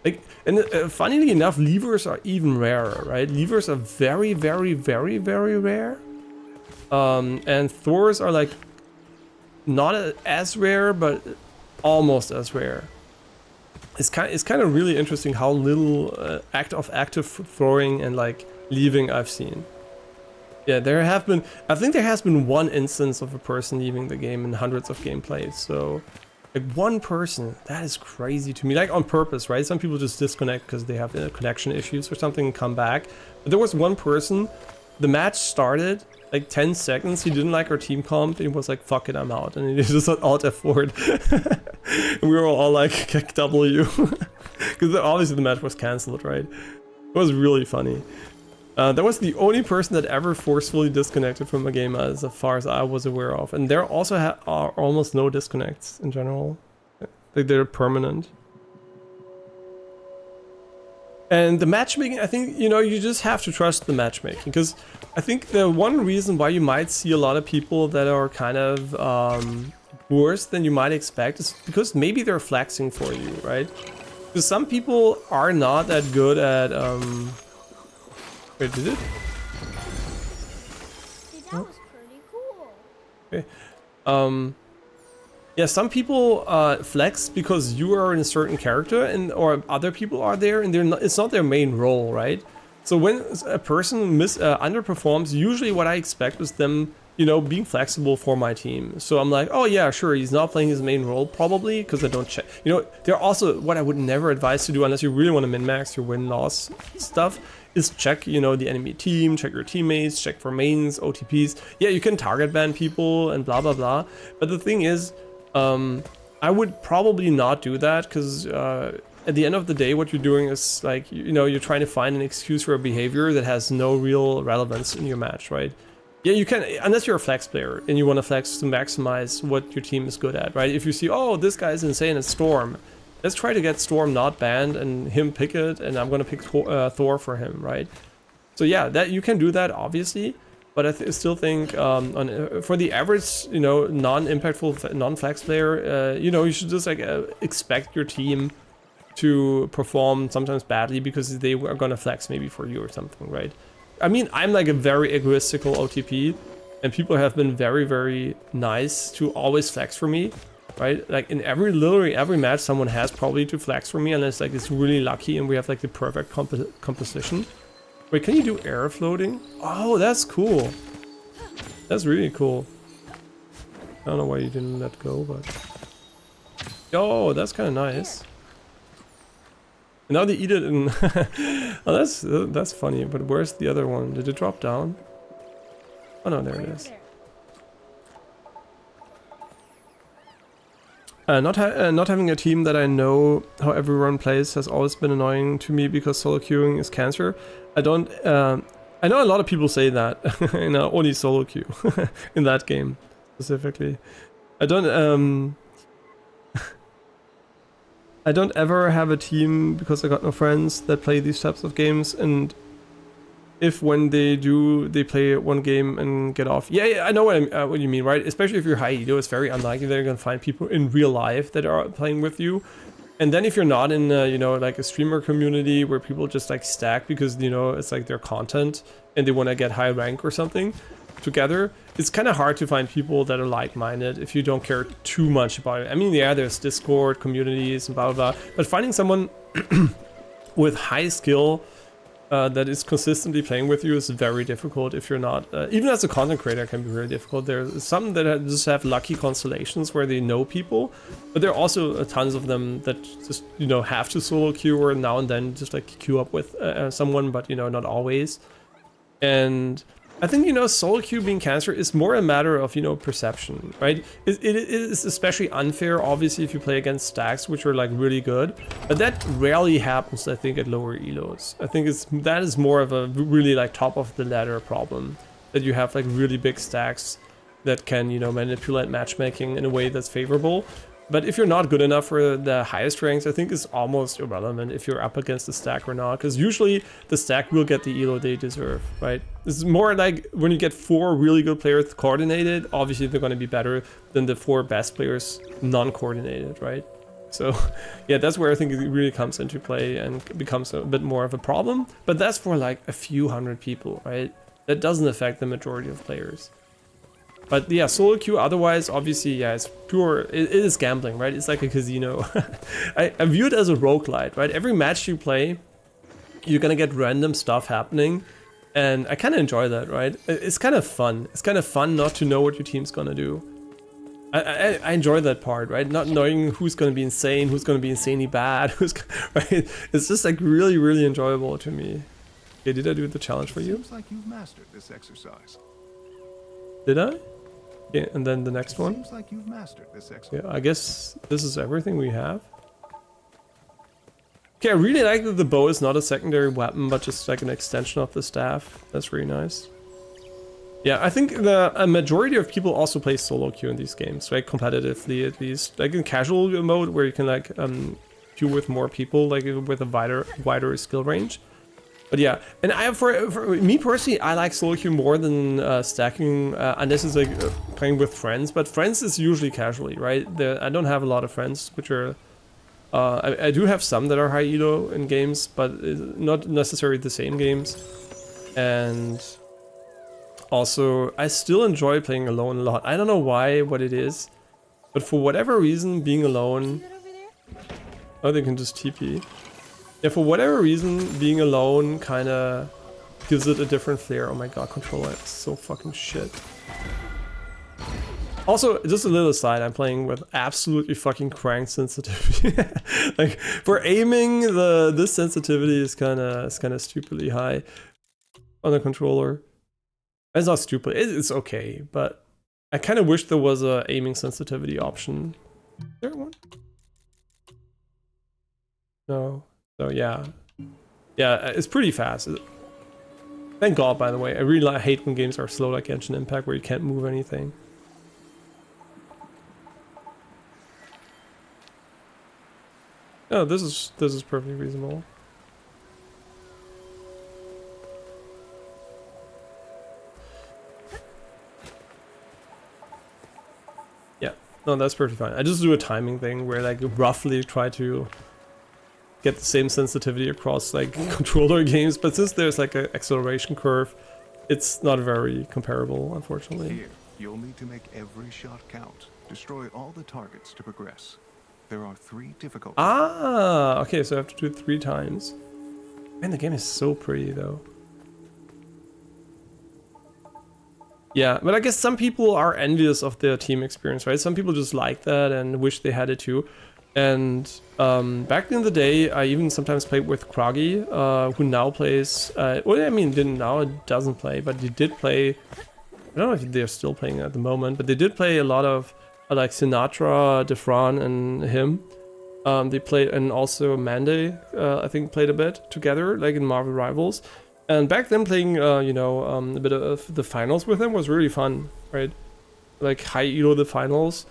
like, and funnily enough, levers are even rarer, right? Levers are very, very, very, very rare, and Thors are like not as rare, but almost as rare. It's kind of really interesting how little active throwing and like leaving I've seen. Yeah, I think there has been one instance of a person leaving the game in hundreds of gameplays. So like one person, that is crazy to me. Like on purpose, right? Some people just disconnect because they have connection issues or something and come back. But there was one person, the match started, like 10 seconds, he didn't like our team comp, and he was like, fuck it, I'm out. And he just Alt F4'd. And we were all like, kick W. Because obviously the match was cancelled, right? It was really funny. That was the only person that ever forcefully disconnected from a game as far as I was aware of. And there also are almost no disconnects in general. Like they're permanent. And the matchmaking, I think, you know, you just have to trust the matchmaking, because I think the one reason why you might see a lot of people that are kind of worse than you might expect is because maybe they're flexing for you, right? Because some people are not that good at, wait, did it? See, that was pretty cool. Okay. Yeah, some people flex because you are in a certain character, or other people are there, and it's not their main role, right? So when a person underperforms, usually what I expect is them, you know, being flexible for my team. So I'm like, oh yeah, sure, he's not playing his main role probably because I don't check. You know, there are also what I would never advise to do unless you really want to min-max your win-loss stuff is check, you know, the enemy team, check your teammates, check for mains, OTPs. Yeah, you can target ban people and blah blah blah. But the thing is, I would probably not do that because at the end of the day, what you're doing is like, you know, you're trying to find an excuse for a behavior that has no real relevance in your match, right? Yeah, you can, unless you're a flex player and you want to flex to maximize what your team is good at, right? If you see, oh, this guy's insane at Storm, let's try to get Storm not banned and him pick it, and I'm going to pick Thor for him, right? So yeah, that you can do that, obviously. But I still think for the average, you know, non-impactful, non-flex player, you know, you should just like expect your team to perform sometimes badly because they are gonna flex maybe for you or something, right? I mean, I'm like a very egoistical OTP, and people have been very, very nice to always flex for me, right? Like in literally every match, someone has probably to flex for me unless like it's really lucky and we have like the perfect composition. Wait, can you do air floating? Oh, that's cool. That's really cool. I don't know why you didn't let go, but... Oh, that's kind of nice. And now they eat it and... oh, that's funny, but where's the other one? Did it drop down? Oh no, there it is. Not having a team that I know how everyone plays has always been annoying to me because solo queuing is cancer. I don't... I know a lot of people say that, and only solo queue in that game specifically. I don't ever have a team because I got no friends that play these types of games, and if when they do, they play one game and get off. Yeah, I know what you mean, right? Especially if you're high elo, it's very unlikely that you're gonna find people in real life that are playing with you. And then if you're not in, you know, like a streamer community where people just like stack because, you know, it's like their content and they want to get high rank or something together, it's kind of hard to find people that are like-minded if you don't care too much about it. I mean, yeah, there's Discord communities and blah, blah, blah, but finding someone with high skill that is consistently playing with you is very difficult if you're not, even as a content creator, it can be really difficult. There's some that just have lucky constellations where they know people, but there are also tons of them that just, you know, have to solo queue or now and then just like queue up with someone, but, you know, not always. And I think, you know, solo queue being cancer is more a matter of, you know, perception, right? It is especially unfair, obviously, if you play against stacks, which are like really good, but that rarely happens, I think, at lower elos. I think that is more of a really like top of the ladder problem, that you have like really big stacks that can, you know, manipulate matchmaking in a way that's favorable. But if you're not good enough for the highest ranks, I think it's almost irrelevant if you're up against the stack or not, because usually the stack will get the elo they deserve, right? It's more like when you get 4 really good players coordinated, obviously they're going to be better than the 4 best players non-coordinated, right? So yeah, that's where I think it really comes into play and becomes a bit more of a problem. But that's for like a few hundred people, right? That doesn't affect the majority of players. But yeah, solo queue otherwise, obviously, yeah, it's pure, it is gambling, right? It's like a casino. I view it as a roguelite, right? Every match you play, you're gonna get random stuff happening. And I kind of enjoy that, right? It's kind of fun. It's kind of fun not to know what your team's gonna do. I enjoy that part, right? Not knowing who's gonna be insane, who's gonna be insanely bad, right? It's just like really, really enjoyable to me. Okay, did I do the challenge for you? Seems like you've mastered this exercise. Did I? Yeah, and then the next one. Seems like you've mastered this exercise. Yeah, I guess this is everything we have. Okay, I really like that the bow is not a secondary weapon, but just like an extension of the staff. That's really nice. Yeah, I think a majority of people also play solo queue in these games, right? Competitively, at least. Like in casual mode, where you can like queue with more people, like with a wider skill range. But yeah, and for me personally, I like solo queue more than stacking, unless it's like playing with friends. But friends is usually casually, right? I don't have a lot of friends, which are... I do have some that are high elo in games, but not necessarily the same games. And also, I still enjoy playing alone a lot. I don't know why, what it is, but for whatever reason, being alone... Oh, they can just TP. Yeah, for whatever reason, being alone kind of gives it a different flair. Oh my god, controller is so fucking shit. Also, just a little aside, I'm playing with absolutely fucking cranked sensitivity. Like, for aiming, this sensitivity is kind of stupidly high on the controller. It's not stupid, it's okay, but I kind of wish there was a aiming sensitivity option. Is there one? No. So yeah, it's pretty fast. Thank God, by the way. I really hate when games are slow like Genshin Impact, where you can't move anything. Oh, this is perfectly reasonable. Yeah, no, that's perfectly fine. I just do a timing thing where like roughly try to get the same sensitivity across like controller games, but since there's like an acceleration curve, it's not very comparable, unfortunately. Here, you'll need to make every shot count. Destroy all the targets to progress. There are 3 difficulties. Ah, okay, so I have to do it 3 times. Man, the game is so pretty though. Yeah, but I guess some people are envious of their team experience, right? Some people just like that and wish they had it too. And back in the day, I even sometimes played with Kragi, who now plays. Well, I mean, didn't now it doesn't play, but he did play. I don't know if they're still playing at the moment, but they did play a lot of like Sinatra, Defran, and him. They played, and also Mandy, I think, played a bit together, like in Marvel Rivals. And back then, playing, a bit of the finals with him was really fun, right? Like high elo the finals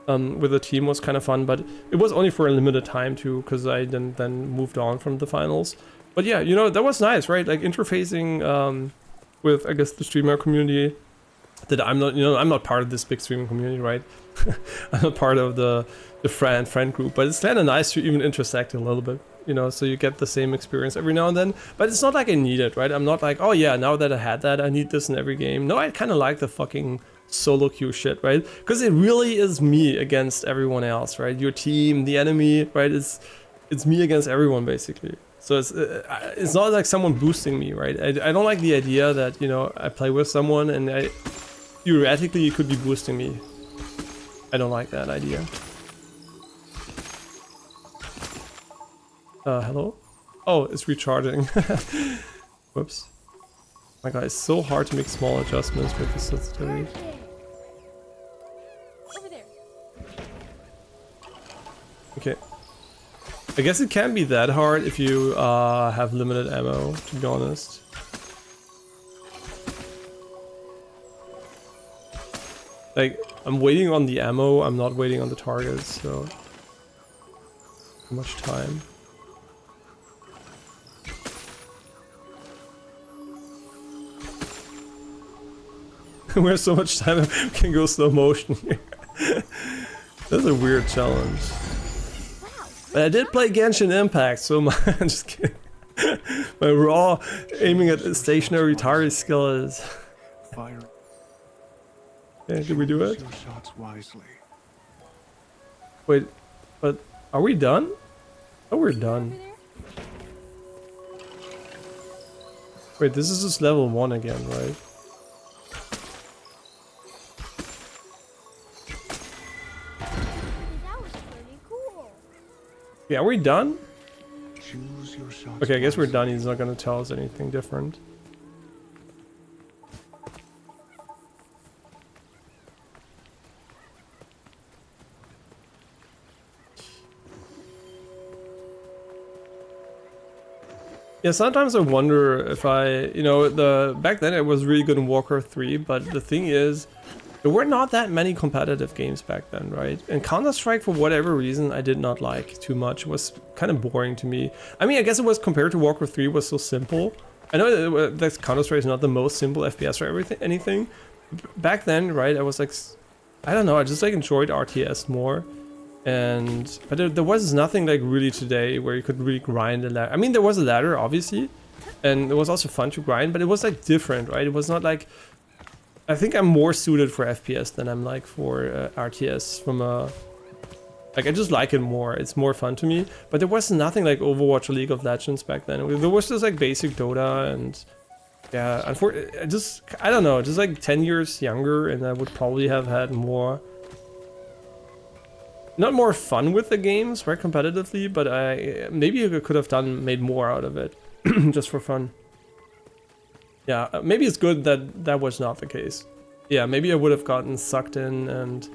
with the team was kind of fun, but it was only for a limited time too, because I then moved on from the finals. But yeah, that was nice, right? Like interfacing with, I guess, the streamer community. That I'm not part of this big streaming community, right? I'm not part of the friend group, but it's kind of nice to even intersect a little bit, so you get the same experience every now and then. But it's not like I need it, right? I'm not like, oh yeah, now that I had that, I need this in every game. No, I kind of like the fucking solo queue shit, right? Because it really is me against everyone else, right? Your team, the enemy, right? It's me against everyone basically. So it's not like someone boosting me, right? I don't like the idea that I play with someone and theoretically you could be boosting me. I don't like that idea. Hello? Oh, it's recharging. Whoops. My god, it's so hard to make small adjustments with the sensitivity. Over there. Okay. I guess it can't be that hard if you have limited ammo, to be honest. Like, I'm waiting on the ammo, I'm not waiting on the targets, so... How much time? We have so much time, we can go slow motion here. That's a weird challenge. But I did play Genshin Impact, so I'm just kidding. My raw aiming at the stationary target skill is... Fire. Okay, did we do it? Choose your shots wisely. Wait, but are we done? Oh, we're done. Wait, this is just level 1 again, right? That was pretty cool. Yeah, are we done? Choose your shots Okay, I guess we're wisely. done. He's not gonna tell us anything different. Yeah, sometimes I wonder if back then it was really good in Warcraft 3, but the thing is, there were not that many competitive games back then, right? And Counter-Strike, for whatever reason, I did not like too much. It was kind of boring to me. I mean, I guess it was, compared to Warcraft 3, was so simple. I know that Counter-Strike is not the most simple FPS or anything. Back then, right, I was like, I don't know, I just like enjoyed RTS more. But there was nothing like really today where you could really grind a ladder. I mean, there was a ladder, obviously, and it was also fun to grind, but it was like different, right? It was not like... I think I'm more suited for FPS than I'm like for RTS from a... Like, I just like it more. It's more fun to me. But there was nothing like Overwatch or League of Legends back then. There was just like basic Dota and... Yeah, unfortunately, I don't know, just like 10 years younger, and I would probably have had more... Not more fun with the games, right, competitively, but maybe I could have made more out of it, just for fun. Yeah, maybe it's good that that was not the case. Yeah, maybe I would have gotten sucked in, and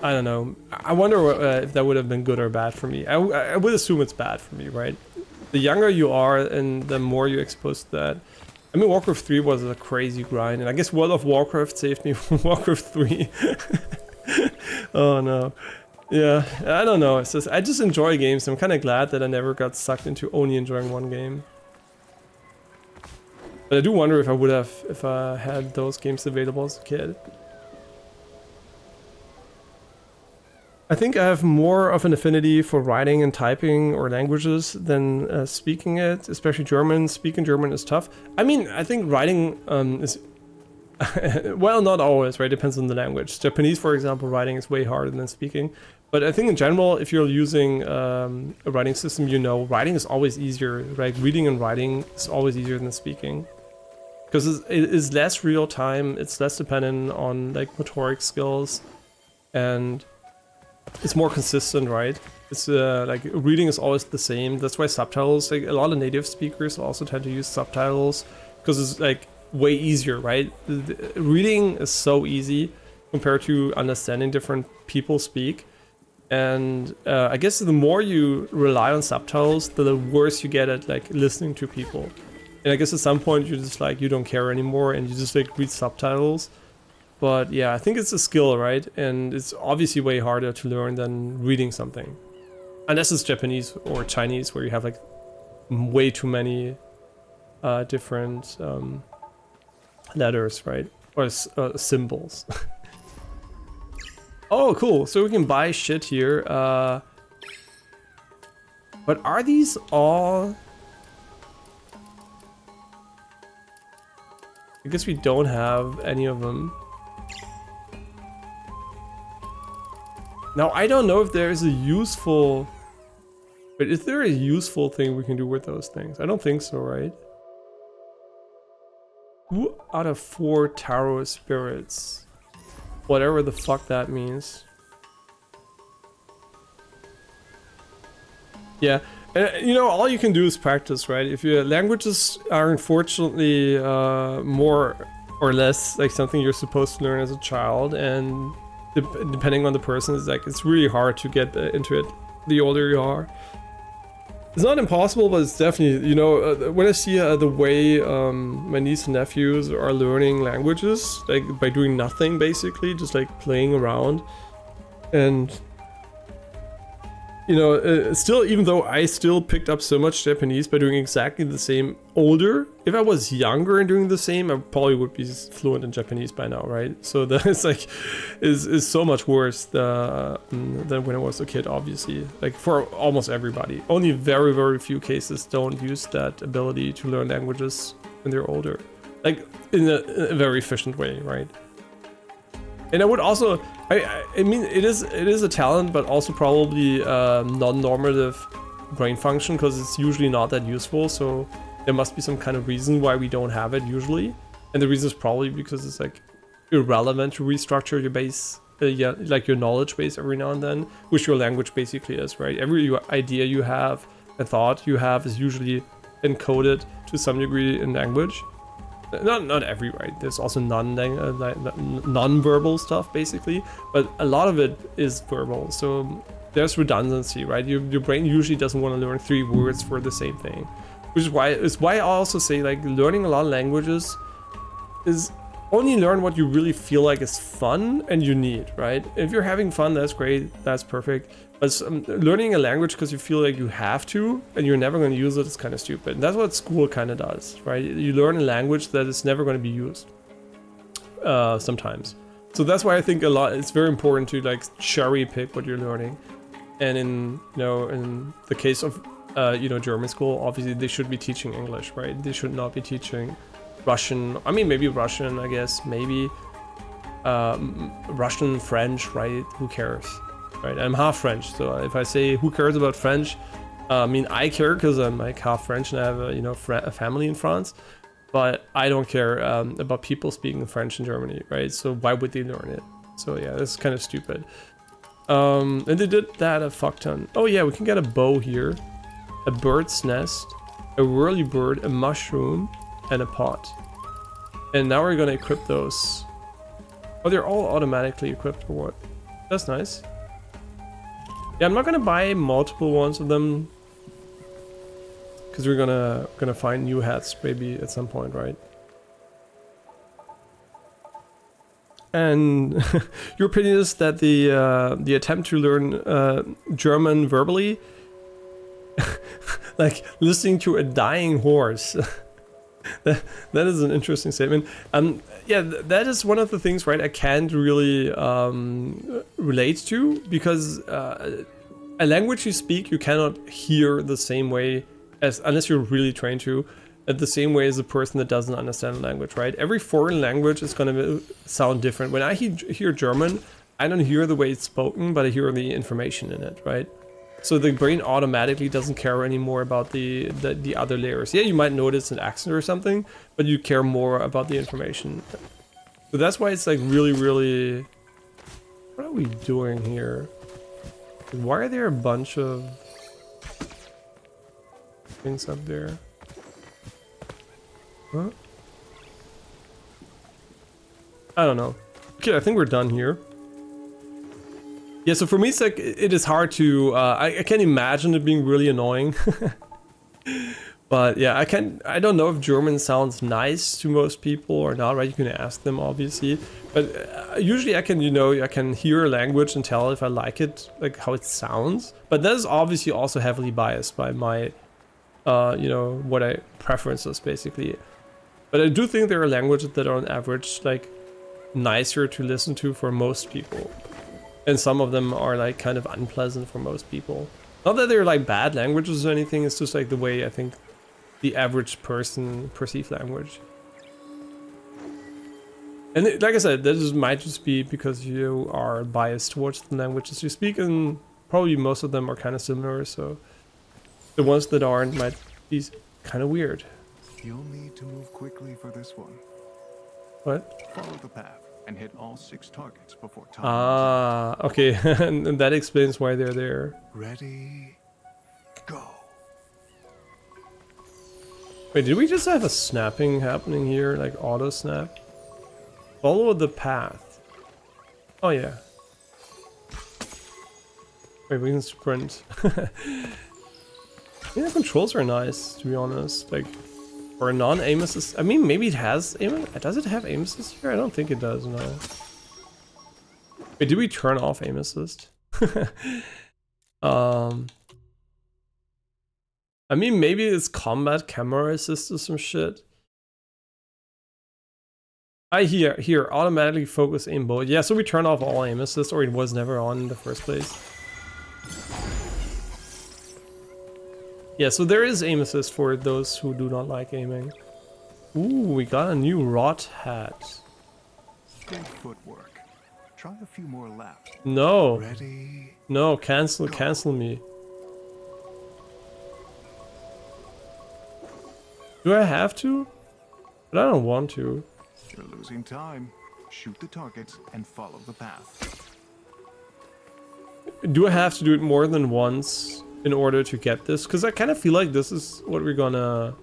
I don't know. I wonder if that would have been good or bad for me. I would assume it's bad for me, right? The younger you are, and the more you're exposed to that. I mean, Warcraft 3 was a crazy grind, and I guess World of Warcraft saved me from Warcraft 3. Oh no. Yeah, I don't know. It's just, I just enjoy games. I'm kind of glad that I never got sucked into only enjoying one game. But I do wonder if I would have, if I had those games available as a kid. I think I have more of an affinity for writing and typing or languages than speaking it, especially German. Speaking German is tough. I mean, I think writing is... well, not always, right? Depends on the language. Japanese, for example, writing is way harder than speaking. But I think in general, if you're using a writing system, writing is always easier. Right? Reading and writing is always easier than speaking. because it is less real time, it's less dependent on like motoric skills, and it's more consistent, right? It's like reading is always the same. That's why subtitles, like a lot of native speakers also tend to use subtitles because it's like way easier, right? Reading is so easy compared to understanding different people speak. And I guess the more you rely on subtitles, the worse you get at like listening to people. And I guess at some point you just like, you don't care anymore and you just like read subtitles. But yeah, I think it's a skill, right? And it's obviously way harder to learn than reading something. Unless it's Japanese or Chinese, where you have like way too many different letters, right? Or symbols. Oh, cool. So we can buy shit here. But are these all... I guess we don't have any of them. Now, I don't know if there is a useful... But is there a useful thing we can do with those things? I don't think so, right? 2 out of 4 tarot spirits. Whatever the fuck that means. Yeah, and you know, all you can do is practice, right? If your languages are unfortunately more or less like something you're supposed to learn as a child, and depending on the person, it's like it's really hard to get into it the older you are. It's not impossible, but it's definitely, you know, when I see the way my niece and nephews are learning languages, like by doing nothing basically, just like playing around, and you know, still, even though I still picked up so much Japanese by doing exactly the same older, if I was younger and doing the same, I probably would be fluent in Japanese by now, right? So that's like, is so much worse than when I was a kid, obviously. Like for almost everybody. Only very, very few cases don't use that ability to learn languages when they're older. Like in a very efficient way, right? And I would also, I mean, it is a talent, but also probably non-normative brain function, because it's usually not that useful. So there must be some kind of reason why we don't have it usually. And the reason is probably because it's like irrelevant to restructure your base, yeah, like your knowledge base every now and then, which your language basically is, right? Every idea you have, a thought you have is usually encoded to some degree in language. Not every, right? There's also non-verbal stuff basically, but a lot of it is verbal. So there's redundancy, right? Your brain usually doesn't want to learn 3 words for the same thing, which is why I also say like learning a lot of languages is only learn what you really feel like is fun and you need, right? If you're having fun, that's great, that's perfect. But learning a language because you feel like you have to and you're never going to use it is kind of stupid. And that's what school kind of does, right? You learn a language that is never going to be used sometimes. So that's why I think it's very important to like cherry pick what you're learning. And in the case of German school, obviously they should be teaching English, right? They should not be teaching Russian. I mean, maybe Russian, I guess, maybe Russian, French, right? Who cares? Right, I'm half French, so if I say who cares about French, I mean I care because I'm like half French and I have a family in France, but I don't care about people speaking French in Germany, right? So why would they learn it? So yeah, that's kind of stupid. And they did that a fuck ton. Oh yeah, we can get a bow here, a bird's nest, a whirlybird, a mushroom, and a pot. And now we're gonna equip those. Oh, they're all automatically equipped or what? That's nice. Yeah, I'm not gonna buy multiple ones of them because we're gonna find new hats maybe at some point, right? And your opinion is that the attempt to learn German verbally, like listening to a dying horse. That is an interesting statement. Yeah, that is one of the things, right? I can't really relate to because a language you speak, you cannot hear the same way as, unless you're really trained to, the same way as a person that doesn't understand the language, right? Every foreign language is going to sound different. When I hear German, I don't hear the way it's spoken, but I hear the information in it, right? So the brain automatically doesn't care anymore about the other layers. Yeah, you might notice an accent or something, but you care more about the information. So that's why it's like really, really... What are we doing here? Why are there a bunch of things up there? Huh? I don't know. Okay, I think we're done here. Yeah, so for me, it's like, it is hard to, I can't imagine it being really annoying. But yeah, I don't know if German sounds nice to most people or not, right? You can ask them, obviously. But usually I can, you know, I can hear a language and tell if I like it, like how it sounds. But that is obviously also heavily biased by my, you know, what I preferences, basically. But I do think there are languages that are on average, like, nicer to listen to for most people. And some of them are like kind of unpleasant for most people. Not that they're like bad languages or anything, it's just like the way I think the average person perceives language. And like I said, that might just be because you are biased towards the languages you speak, and probably most of them are kind of similar, so the ones that aren't might be kind of weird. You'll need to move quickly for this one. What? Follow the path and hit all 6 targets before time. Ah, okay. And that explains why they're there. Ready, go. Wait, did we just have a snapping happening here? Like auto snap? Follow the path. Oh yeah. Wait, we can sprint. Yeah, the controls are nice, to be honest. Like, for a non-aim assist. I mean, maybe it has aim. Does it have aim assist here? I don't think it does, no. Wait, did we turn off aim assist? I mean, maybe it's combat camera assist or some shit. Here, automatically focus aim bolt. Yeah, so we turn off all aim assist, or it was never on in the first place. Yeah, so there is aim assist for those who do not like aiming. Ooh, we got a new rot hat. Good footwork. Try a few more laps. No. Ready? No, cancel me. Do I have to? But I don't want to. You're losing time. Shoot the targets and follow the path. Do I have to do it more than once in order to get this? Because I kind of feel like this is what we're gonna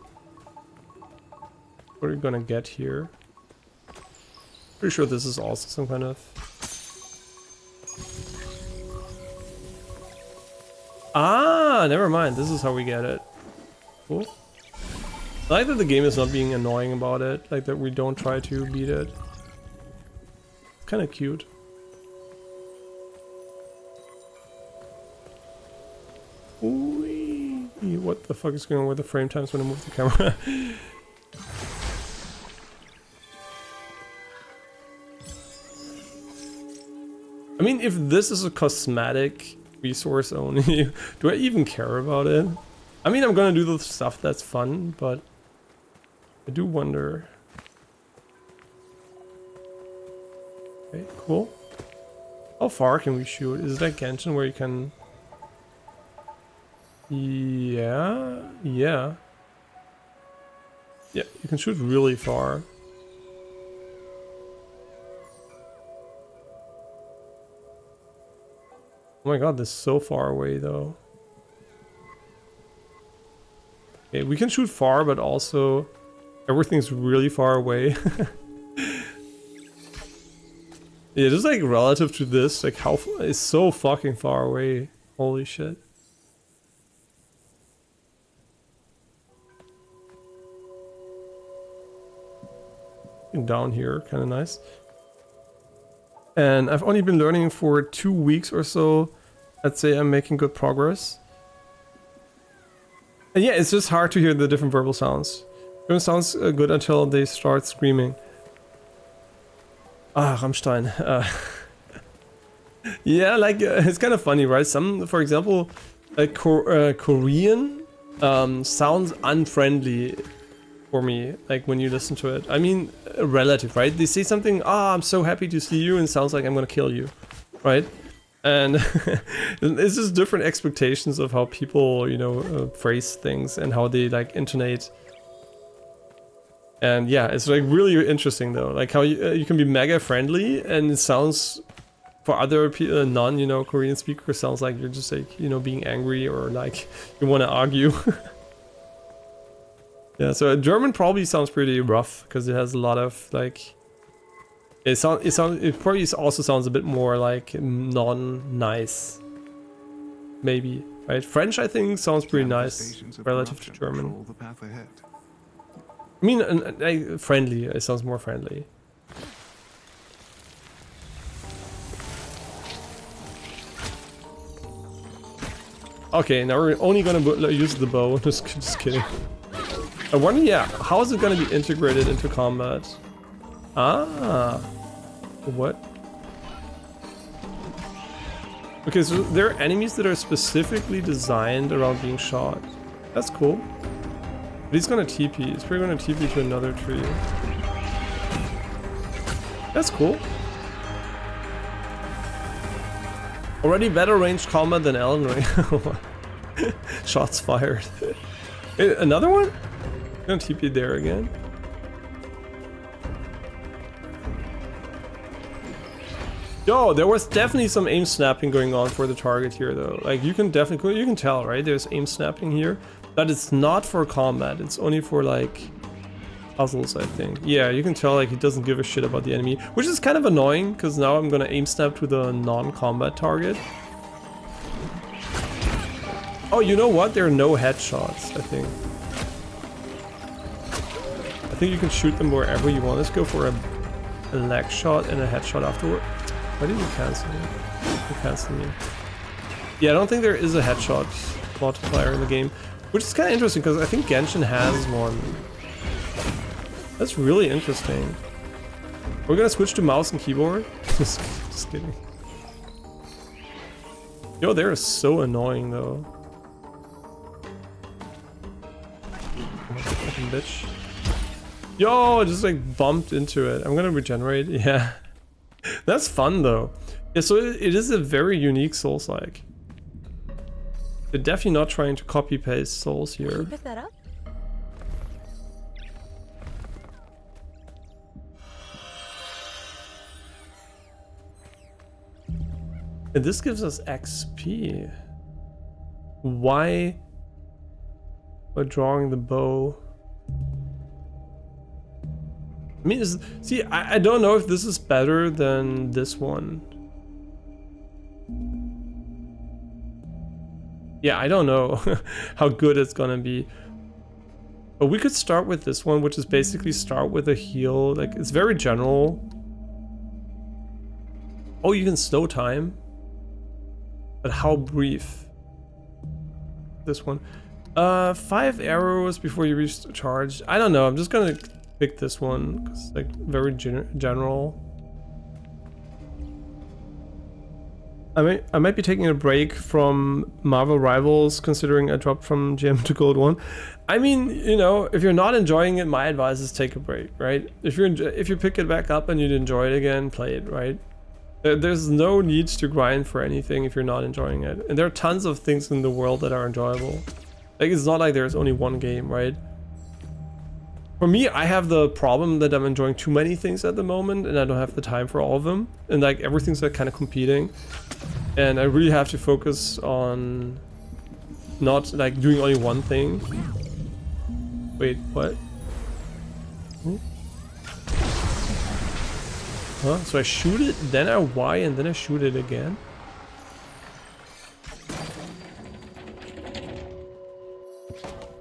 get here. Pretty sure this is also some kind of... Ah, never mind. This is how we get it. Cool. I like that the game is not being annoying about it. Like that we don't try to beat it. It's kind of cute. Ooh, what the fuck is going on with the frame times when I move the camera? I mean, if this is a cosmetic resource only, do I even care about it? I mean, I'm gonna do the stuff that's fun, but I do wonder. Okay, cool. How far can we shoot? Is it like Genshin where you can... Yeah, you can shoot really far. Oh my god, this is so far away though. Okay, we can shoot far, but also everything's really far away. Yeah, just like relative to this, like how it's so fucking far away. Holy shit. Down here, kind of nice. And I've only been learning for 2 weeks or so. I'd say I'm making good progress. And yeah, it's just hard to hear the different verbal sounds. It sounds good until they start screaming. Ah, Rammstein. Yeah, like it's kind of funny, right? Some, for example, like Korean sounds unfriendly for me, like when you listen to it. I mean, relative, right? They say something, ah, I'm so happy to see you, and sounds like I'm gonna kill you, right? And it's just different expectations of how people, you know, phrase things and how they like intonate. And yeah, it's like really interesting though, like how you can be mega friendly and it sounds for other non, you know, Korean speakers sounds like you're just like, you know, being angry or like you want to argue. Yeah, so German probably sounds pretty rough because it has a lot of like it probably also sounds a bit more like non-nice, maybe, right? French I think sounds pretty nice relative to German. The path ahead. I mean, friendly. It sounds more friendly. Okay, now we're only gonna use the bow. Just kidding. I wonder, yeah, how is it gonna be integrated into combat? Ah, what? Okay, so there are enemies that are specifically designed around being shot. That's cool. But he's gonna TP. He's probably gonna TP to another tree. That's cool. Already better range combat than Elden Ring. Shots fired. Another one? I'm gonna TP there again. Yo, there was definitely some aim snapping going on for the target here though. Like you can tell, right? There's aim snapping here. But it's not for combat, it's only for like puzzles, I think. Yeah, you can tell like he doesn't give a shit about the enemy, which is kind of annoying because now I'm gonna aim snap to the non-combat target. Oh, you know what? There are no headshots, I think. I think you can shoot them wherever you want. Let's go for a leg shot and a headshot afterward. Why did you cancel me? You canceled me. Yeah, I don't think there is a headshot multiplier in the game. Which is kind of interesting because I think Genshin has one. That's really interesting. We're gonna switch to mouse and keyboard. Just kidding. Yo, they're so annoying though. Fucking bitch. Yo, I just like bumped into it. I'm gonna regenerate. Yeah. That's fun though. Yeah, so it is a very unique Souls-like. They're definitely not trying to copy paste Souls here. Can you pick that up? And this gives us XP. Why? By drawing the bow. I mean, see, I don't know if this is better than this one. Yeah, I don't know how good it's gonna be. But we could start with this one, which is basically start with a heal. Like, it's very general. Oh, you can slow time. But how brief? This one. 5 arrows before you reach the charge. I don't know, I'm just gonna pick this one, because it's like very general. I might be taking a break from Marvel Rivals, considering I dropped from Gem to Gold 1. I mean, you know, if you're not enjoying it, my advice is take a break, right? If you pick it back up and you enjoy it again, play it, right? There's no need to grind for anything if you're not enjoying it. And there are tons of things in the world that are enjoyable. Like, it's not like there's only one game, right? For me, I have the problem that I'm enjoying too many things at the moment and I don't have the time for all of them. And like everything's like kind of competing. And I really have to focus on not like doing only one thing. Wait, what? Huh? So I shoot it, then I Y, and then I shoot it again?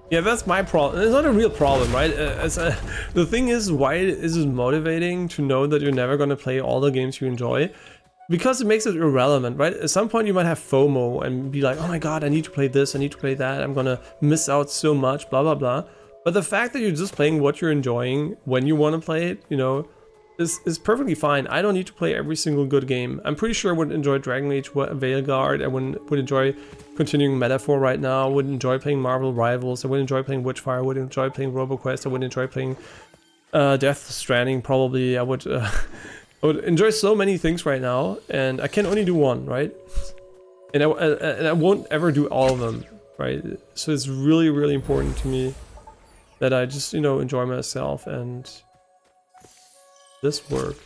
Yeah, that's my problem. It's not a real problem, right? The thing is, why is it motivating to know that you're never going to play all the games you enjoy? Because it makes it irrelevant, right? At some point you might have FOMO and be like, oh my god, I need to play this, I need to play that, I'm gonna miss out so much, blah blah blah. But the fact that you're just playing what you're enjoying when you want to play it, you know, is perfectly fine. I don't need to play every single good game. I'm pretty sure I would enjoy Dragon Age Veilguard, I would enjoy continuing Metaphor right now, I would enjoy playing Marvel Rivals, I would enjoy playing Witchfire, I would enjoy playing RoboQuest, I would enjoy playing Death Stranding probably, I would I would enjoy so many things right now, and I can only do one, right? And I won't ever do all of them, right? So it's really, really important to me that I just, you know, enjoy myself and this work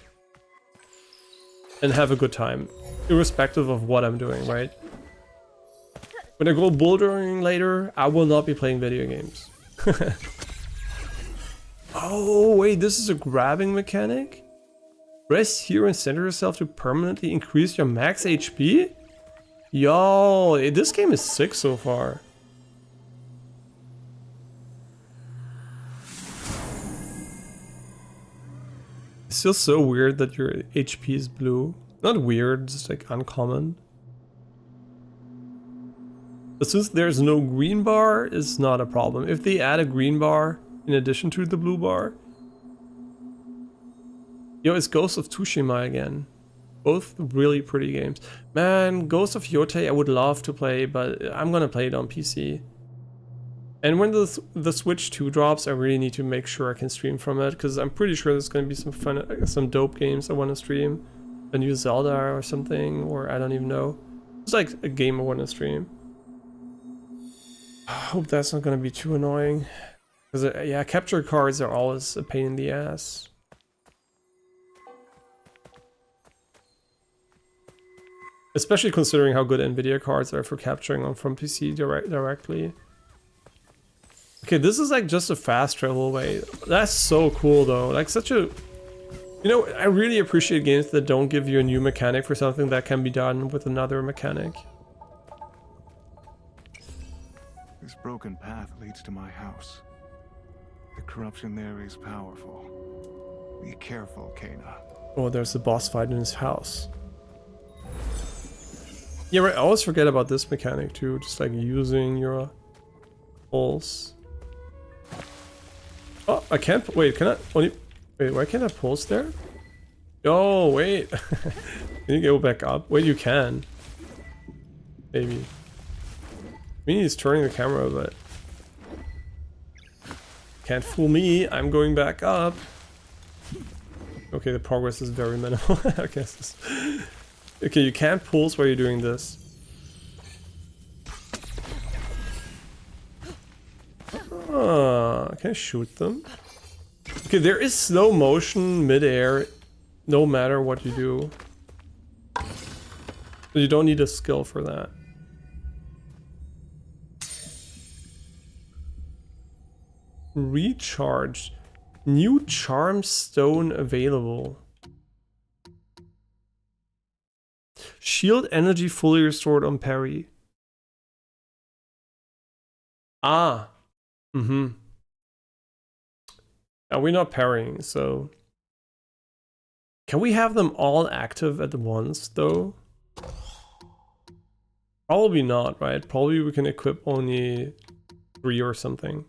and have a good time, irrespective of what I'm doing, right? When I go bouldering later, I will not be playing video games. Oh, wait, this is a grabbing mechanic? Rest here and center yourself to permanently increase your max HP? Yo, this game is sick so far. It's still so weird that your HP is blue. Not weird, just like uncommon. But since there's no green bar, it's not a problem. If they add a green bar in addition to the blue bar. Yo, it's Ghost of Tsushima again. Both really pretty games. Man, Ghost of Yotei I would love to play, but I'm gonna play it on PC. And when the Switch 2 drops, I really need to make sure I can stream from it, because I'm pretty sure there's gonna be some fun, some dope games I want to stream. A new Zelda or something, or I don't even know. It's like a game I want to stream. I hope that's not gonna be too annoying. Because, yeah, capture cards are always a pain in the ass. Especially considering how good Nvidia cards are for capturing them from PC directly. Okay, this is like just a fast travel way. That's so cool though. Like such a... You know, I really appreciate games that don't give you a new mechanic for something that can be done with another mechanic. This broken path leads to my house. The corruption there is powerful. Be careful, Kana. Oh, there's a boss fight in his house. Yeah, right, I always forget about this mechanic too, just like using your pulse. Oh, I can't, wait, can I, only, wait, why can't I pulse there? Oh, wait. Can you go back up? Wait, you can. Maybe. I mean, he's turning the camera, but... Can't fool me, I'm going back up. Okay, the progress is very minimal, I guess. Okay, you can't pulse while you're doing this. Ah, can I shoot them? Okay, there is slow motion mid-air, no matter what you do. So you don't need a skill for that. Recharge. New charm stone available. Shield energy fully restored on parry. Ah. Mm-hmm. Now we're not parrying, so... Can we have them all active at once, though? Probably not, right? Probably we can equip only 3 or something.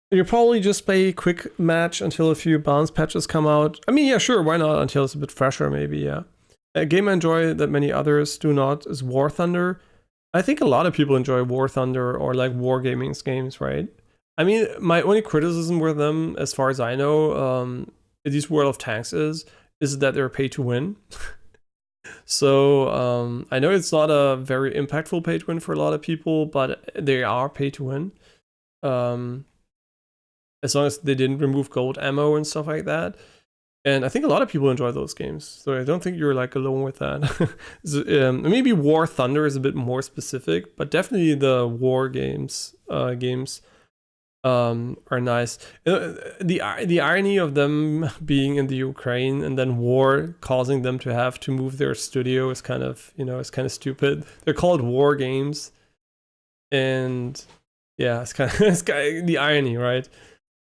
You probably just play a quick match until a few balance patches come out. I mean, yeah, sure, why not? Until it's a bit fresher, maybe, yeah. A game I enjoy that many others do not is War Thunder. I think a lot of people enjoy War Thunder or like wargaming games, right? I mean, my only criticism with them, as far as I know, at least World of Tanks is that they're pay to win. So I know it's not a very impactful pay to win for a lot of people, but they are pay to win. As long as they didn't remove gold ammo and stuff like that. And I think a lot of people enjoy those games, so I don't think you're like alone with that. Maybe War Thunder is a bit more specific, but definitely the war games are nice. The irony of them being in the Ukraine and then war causing them to have to move their studio is kind of, you know, it's kind of stupid. They're called war games, and yeah, it's kind of the irony, right,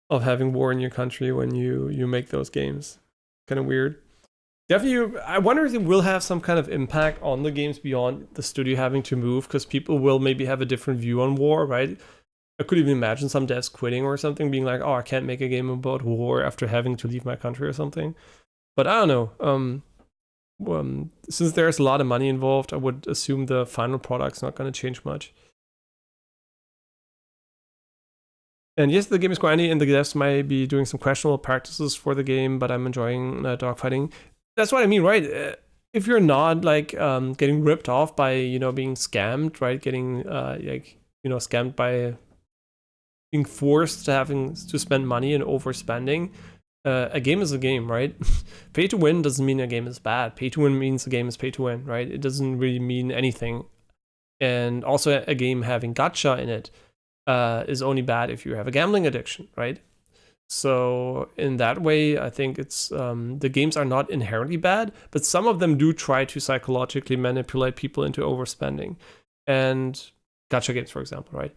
of having war in your country when you make those games. Kind of weird. Definitely, I wonder if it will have some kind of impact on the games beyond the studio having to move, because people will maybe have a different view on war, right? I could even imagine some devs quitting or something, being like, oh, I can't make a game about war after having to leave my country or something. But I don't know. Since there's a lot of money involved, I would assume the final product's not going to change much. And yes, the game is grindy, and the devs might be doing some questionable practices for the game, but I'm enjoying dogfighting. that's what I mean, right? If you're not like getting ripped off by being scammed, right? Getting like scammed by being forced to having to spend money and overspending. A game is a game, right? Pay to win doesn't mean a game is bad. Pay to win means a game is pay to win, right? It doesn't really mean anything. And also, a game having gacha in it is only bad if you have a gambling addiction, right? So in that way, I think it's the games are not inherently bad, but some of them do try to psychologically manipulate people into overspending. And gacha games, for example, right?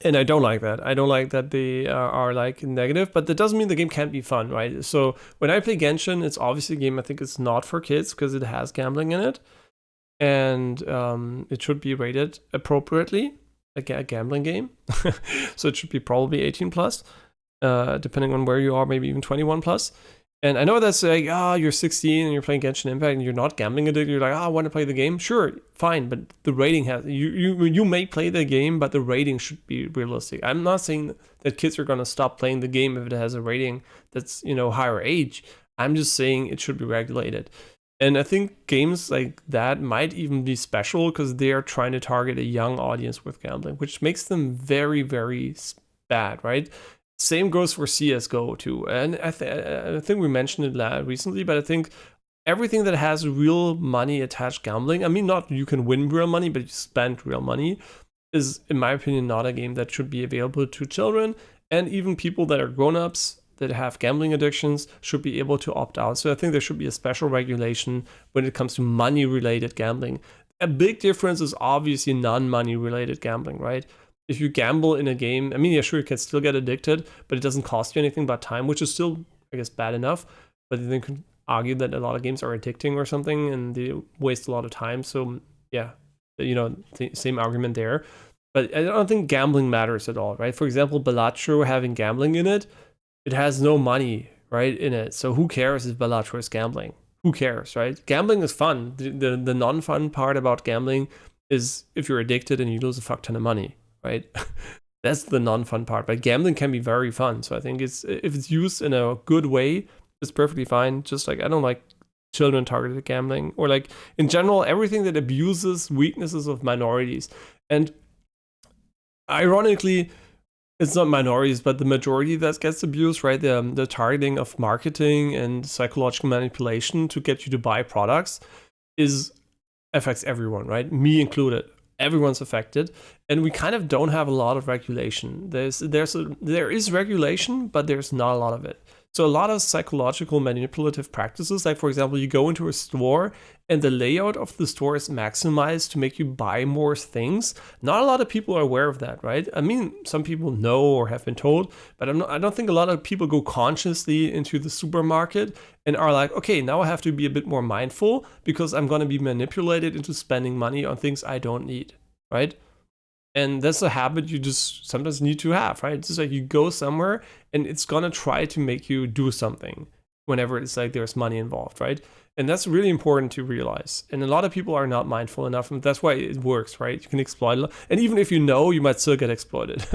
And I don't like that. I don't like that they are like negative, but that doesn't mean the game can't be fun, right? So when I play Genshin, it's obviously a game I think it's not for kids because it has gambling in it, and it should be rated appropriately, a gambling game. So it should be probably 18 plus, depending on where you are, maybe even 21 plus. And I know that's like, you're 16 and you're playing Genshin Impact and you're not gambling addicted. You're like, I want to play the game. Sure, fine, but the rating has you may play the game, but the rating should be realistic. I'm not saying that kids are gonna stop playing the game if it has a rating that's higher age. I'm just saying it should be regulated. And I think games like that might even be special because they are trying to target a young audience with gambling, which makes them very, very bad, right? Same goes for CSGO too. And I think we mentioned it recently, but I think everything that has real money attached gambling, I mean, not you can win real money, but you spend real money, is, in my opinion, not a game that should be available to children. And even people that are grown-ups that have gambling addictions should be able to opt out. So I think there should be a special regulation when it comes to money-related gambling. A big difference is obviously non-money related gambling, right? If you gamble in a game, I mean, yeah, sure, you can still get addicted, but it doesn't cost you anything but time, which is still, I guess, bad enough. But then you can argue that a lot of games are addicting or something, and they waste a lot of time. So, yeah, same argument there. But I don't think gambling matters at all, right? For example, Balatro having gambling in it, it has no money, right, in it. So who cares if Balatro is gambling? Who cares, right? Gambling is fun. The non-fun part about gambling is if you're addicted and you lose a fuck ton of money, right? That's the non-fun part. But gambling can be very fun. So I think if it's used in a good way, it's perfectly fine. Just like I don't like children targeted gambling, or like in general everything that abuses weaknesses of minorities. And ironically, it's not minorities, but the majority that gets abused, right? The targeting of marketing and psychological manipulation to get you to buy products affects everyone, right? Me included. Everyone's affected, and we kind of don't have a lot of regulation. There is regulation, but there's not a lot of it. So a lot of psychological manipulative practices, like for example, you go into a store and the layout of the store is maximized to make you buy more things. Not a lot of people are aware of that, right? I mean, some people know or have been told, but I don't think a lot of people go consciously into the supermarket and are like, okay, now I have to be a bit more mindful because I'm going to be manipulated into spending money on things I don't need, right? And that's a habit you just sometimes need to have, right? It's just like you go somewhere and it's gonna try to make you do something whenever it's like there's money involved, right? And that's really important to realize. And a lot of people are not mindful enough, and that's why it works, right? You can exploit it. And even if you know, you might still get exploited,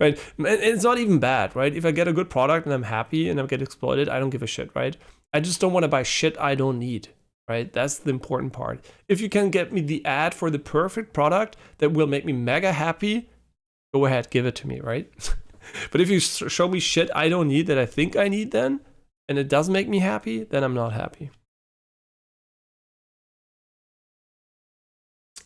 right? And it's not even bad, right? If I get a good product and I'm happy and I get exploited, I don't give a shit, right? I just don't want to buy shit I don't need. Right? That's the important part. If you can get me the ad for the perfect product that will make me mega happy, go ahead, give it to me, right? But if you show me shit I don't need that I think I need then, and it doesn't make me happy, then I'm not happy.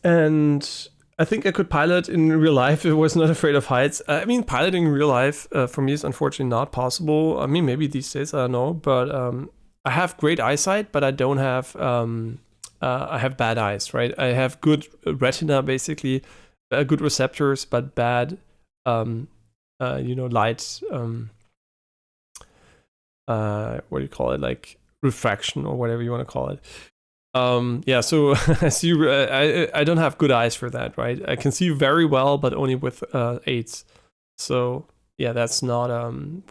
And I think I could pilot in real life if I was not afraid of heights. I mean, piloting in real life for me is unfortunately not possible. I mean, maybe these days, I don't know, but I have great eyesight, but I don't have, I have bad eyes, right? I have good retina, basically, good receptors, but bad, light, what do you call it? Like refraction or whatever you want to call it. Yeah, so I don't have good eyes for that, right? I can see very well, but only with aids. So yeah, that's not,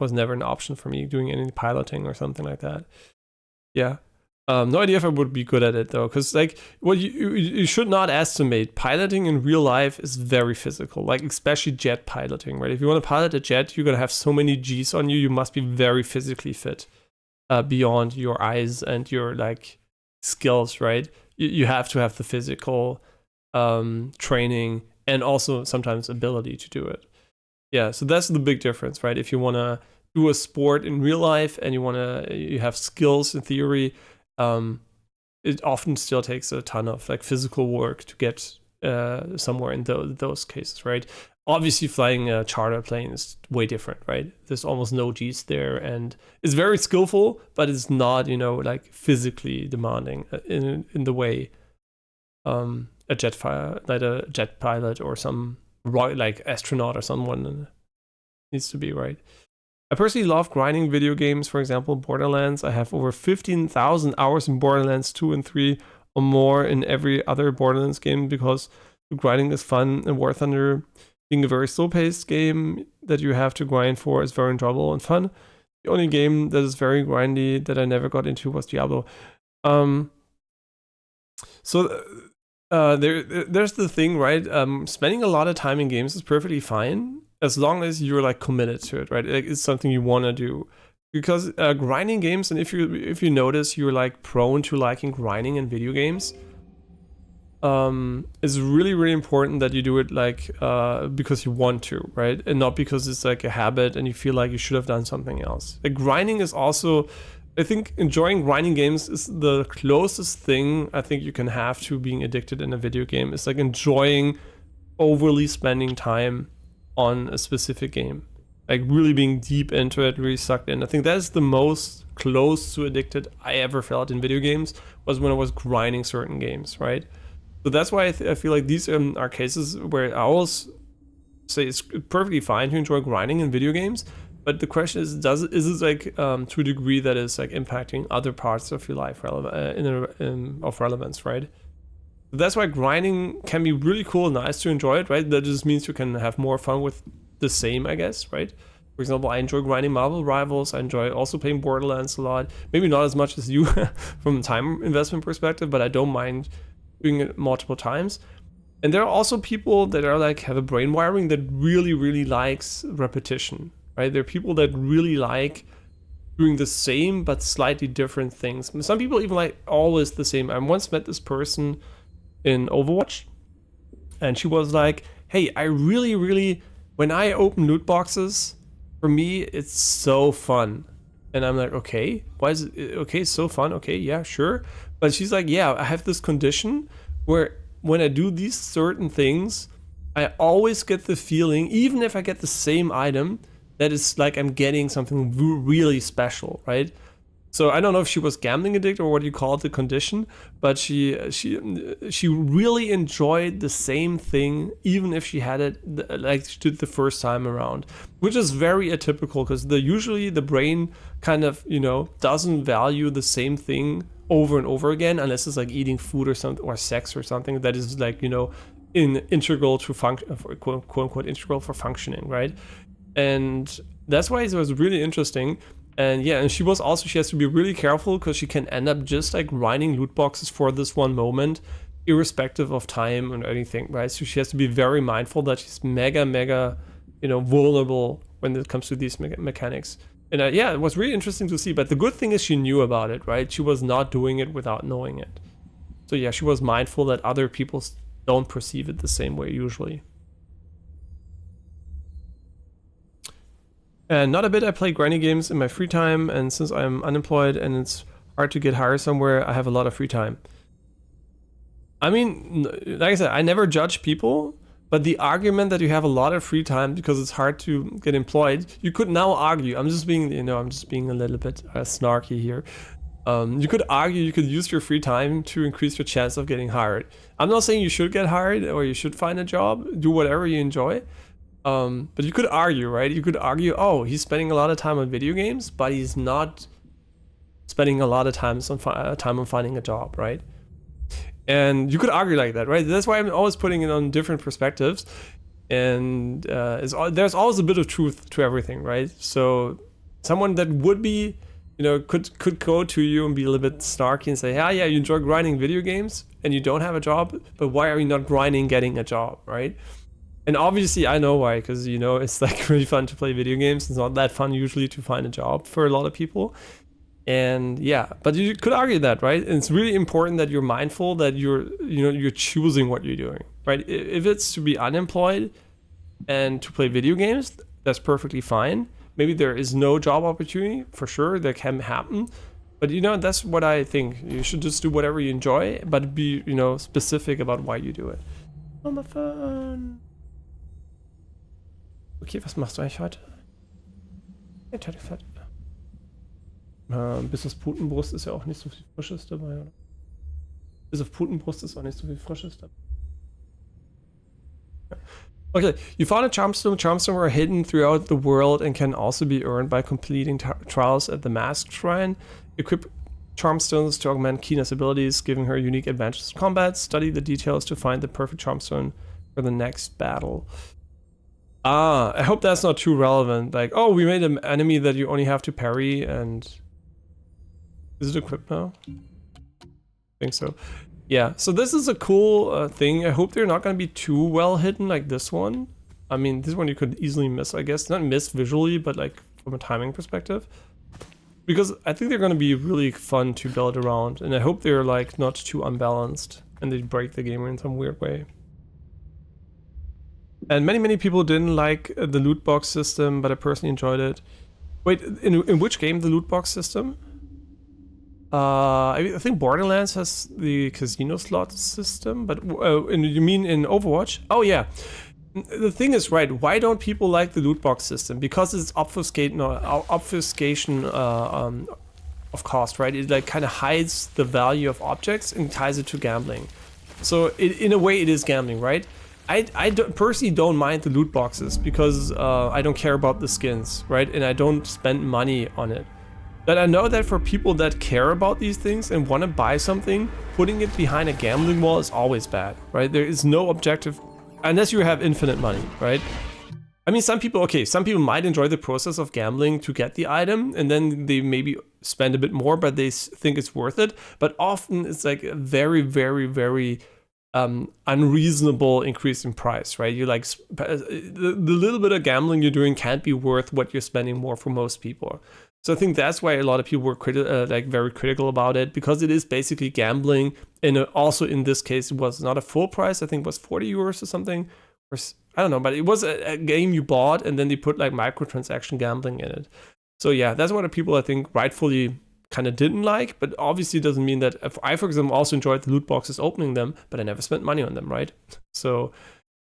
was never an option for me doing any piloting or something like that. Yeah. No idea if I would be good at it though, because like what you should not estimate, piloting in real life is very physical, like especially jet piloting, right? If you want to pilot a jet, you're gonna have so many G's on you, you must be very physically fit. beyond your eyes and your like skills, right? You have to have the physical training and also sometimes ability to do it. Yeah, so that's the big difference, right? If you want to do a sport in real life and you have skills in theory, it often still takes a ton of like physical work to get somewhere in those cases, right? Obviously, flying a charter plane is way different, right? There's almost no G's there, and it's very skillful, but it's not, like physically demanding in the way a jet pilot or some like astronaut or someone needs to be, right? I personally love grinding video games. For example, Borderlands. I have over 15,000 hours in Borderlands 2 and 3 or more in every other Borderlands game because grinding is fun, and War Thunder, being a very slow-paced game that you have to grind for, is very enjoyable and fun. The only game that is very grindy that I never got into was Diablo. There's the thing, right? Spending a lot of time in games is perfectly fine as long as you're like committed to it, right? Like, it's something you want to do. Because grinding games, and if you notice, you're like prone to liking grinding in video games. It's really, really important that you do it like because you want to, right? And not because it's like a habit and you feel like you should have done something else. Like, grinding is also, I think enjoying grinding games is the closest thing I think you can have to being addicted in a video game. It's like enjoying overly spending time on a specific game. Like really being deep into it, really sucked in. I think that's the most close to addicted I ever felt in video games, was when I was grinding certain games, right? So that's why I feel like these are cases where I always say it's perfectly fine to enjoy grinding in video games, but the question is it like to a degree that is like impacting other parts of your life of relevance, right? That's why grinding can be really cool and nice to enjoy it, right? That just means you can have more fun with the same, I guess, right? For example, I enjoy grinding Marvel Rivals. I enjoy also playing Borderlands a lot. Maybe not as much as you from a time investment perspective, but I don't mind doing it multiple times. And there are also people that are like have a brain wiring that really, really likes repetition, right? There are people that really like doing the same but slightly different things. Some people even like always the same. I once met this person in Overwatch, and she was like, hey, I really, when I open loot boxes, for me, it's so fun. And I'm like, okay, why is it okay? So fun. Okay, yeah, sure. But she's like, yeah, I have this condition where when I do these certain things, I always get the feeling, even if I get the same item, that it's like I'm getting something really special, right? So I don't know if she was gambling addicted or what you call it, the condition, but she really enjoyed the same thing, even if she had it like she did the first time around, which is very atypical because usually the brain kind of doesn't value the same thing over and over again unless it's like eating food or something or sex or something that is like integral to function, quote unquote integral for functioning, right? And that's why it was really interesting. And yeah, and she has to be really careful because she can end up just like grinding loot boxes for this one moment, irrespective of time and anything, right? So she has to be very mindful that she's mega, vulnerable when it comes to these mechanics. And yeah, it was really interesting to see. But the good thing is she knew about it, right? She was not doing it without knowing it. So yeah, she was mindful that other people don't perceive it the same way usually. And not a bit, I play grinding games in my free time, and since I'm unemployed and it's hard to get hired somewhere, I have a lot of free time. I mean, like I said, I never judge people, but the argument that you have a lot of free time because it's hard to get employed, you could now argue, I'm just being a little bit snarky here. You could argue you could use your free time to increase your chance of getting hired. I'm not saying you should get hired or you should find a job, do whatever you enjoy. But you could argue, right? You could argue, oh, he's spending a lot of time on video games, but he's not spending a lot of time on finding a job, right? And you could argue like that, right? That's why I'm always putting it on different perspectives. And there's always a bit of truth to everything, right? So someone that would be, could go to you and be a little bit snarky and say, yeah, you enjoy grinding video games and you don't have a job, but why are you not grinding getting a job, right? And obviously I know why, because it's like really fun to play video games. It's not that fun usually to find a job for a lot of people. And yeah, but you could argue that, right? And it's really important that you're mindful that you're choosing what you're doing, right? If it's to be unemployed and to play video games, that's perfectly fine. Maybe there is no job opportunity, for sure, that can happen. But that's what I think. You should just do whatever you enjoy, but be, specific about why you do it. On my phone. Okay, was machst du eigentlich heute? Bis auf Putenbrust ist ja auch nicht so viel Frisches dabei, oder? Bis auf Putenbrust ist auch nicht so viel Frisches dabei. Okay, you found a charmstone. Charmstone are hidden throughout the world and can also be earned by completing trials at the Masked Shrine. Equip charmstones to augment Kina's abilities, giving her unique advantages in combat. Study the details to find the perfect charmstone for the next battle. I hope that's not too relevant. Like, oh, we made an enemy that you only have to parry, and is it equipped now? I think so. Yeah, so this is a cool thing. I hope they're not going to be too well hidden like this one. I mean, this one you could easily miss, I guess. Not miss visually, but like from a timing perspective. Because I think they're going to be really fun to build around, and I hope they're like not too unbalanced and they break the game in some weird way. And many people didn't like the loot box system, but I personally enjoyed it. Wait, in which game, the loot box system? I think Borderlands has the casino slot system, but you mean in Overwatch? Oh yeah. The thing is, right, why don't people like the loot box system? Because it's obfuscation of cost, right? It like kind of hides the value of objects and ties it to gambling. So in a way it is gambling, right? I personally don't mind the loot boxes because I don't care about the skins, right? And I don't spend money on it. But I know that for people that care about these things and want to buy something, putting it behind a gambling wall is always bad, right? There is no objective, unless you have infinite money, right? I mean, some people might enjoy the process of gambling to get the item, and then they maybe spend a bit more, but they think it's worth it. But often it's like a very, very, very unreasonable increase in price, right? You like the little bit of gambling you're doing can't be worth what you're spending more for most people. So I think that's why a lot of people were very critical about it, because it is basically gambling. And also in this case, it was not a full price. I think it was 40 euros or something. Or I don't know, but it was a game you bought, and then they put like microtransaction gambling in it. So yeah, that's what people I think rightfully kind of didn't like, but obviously doesn't mean that if I, for example, also enjoyed the loot boxes, opening them, but I never spent money on them, right? So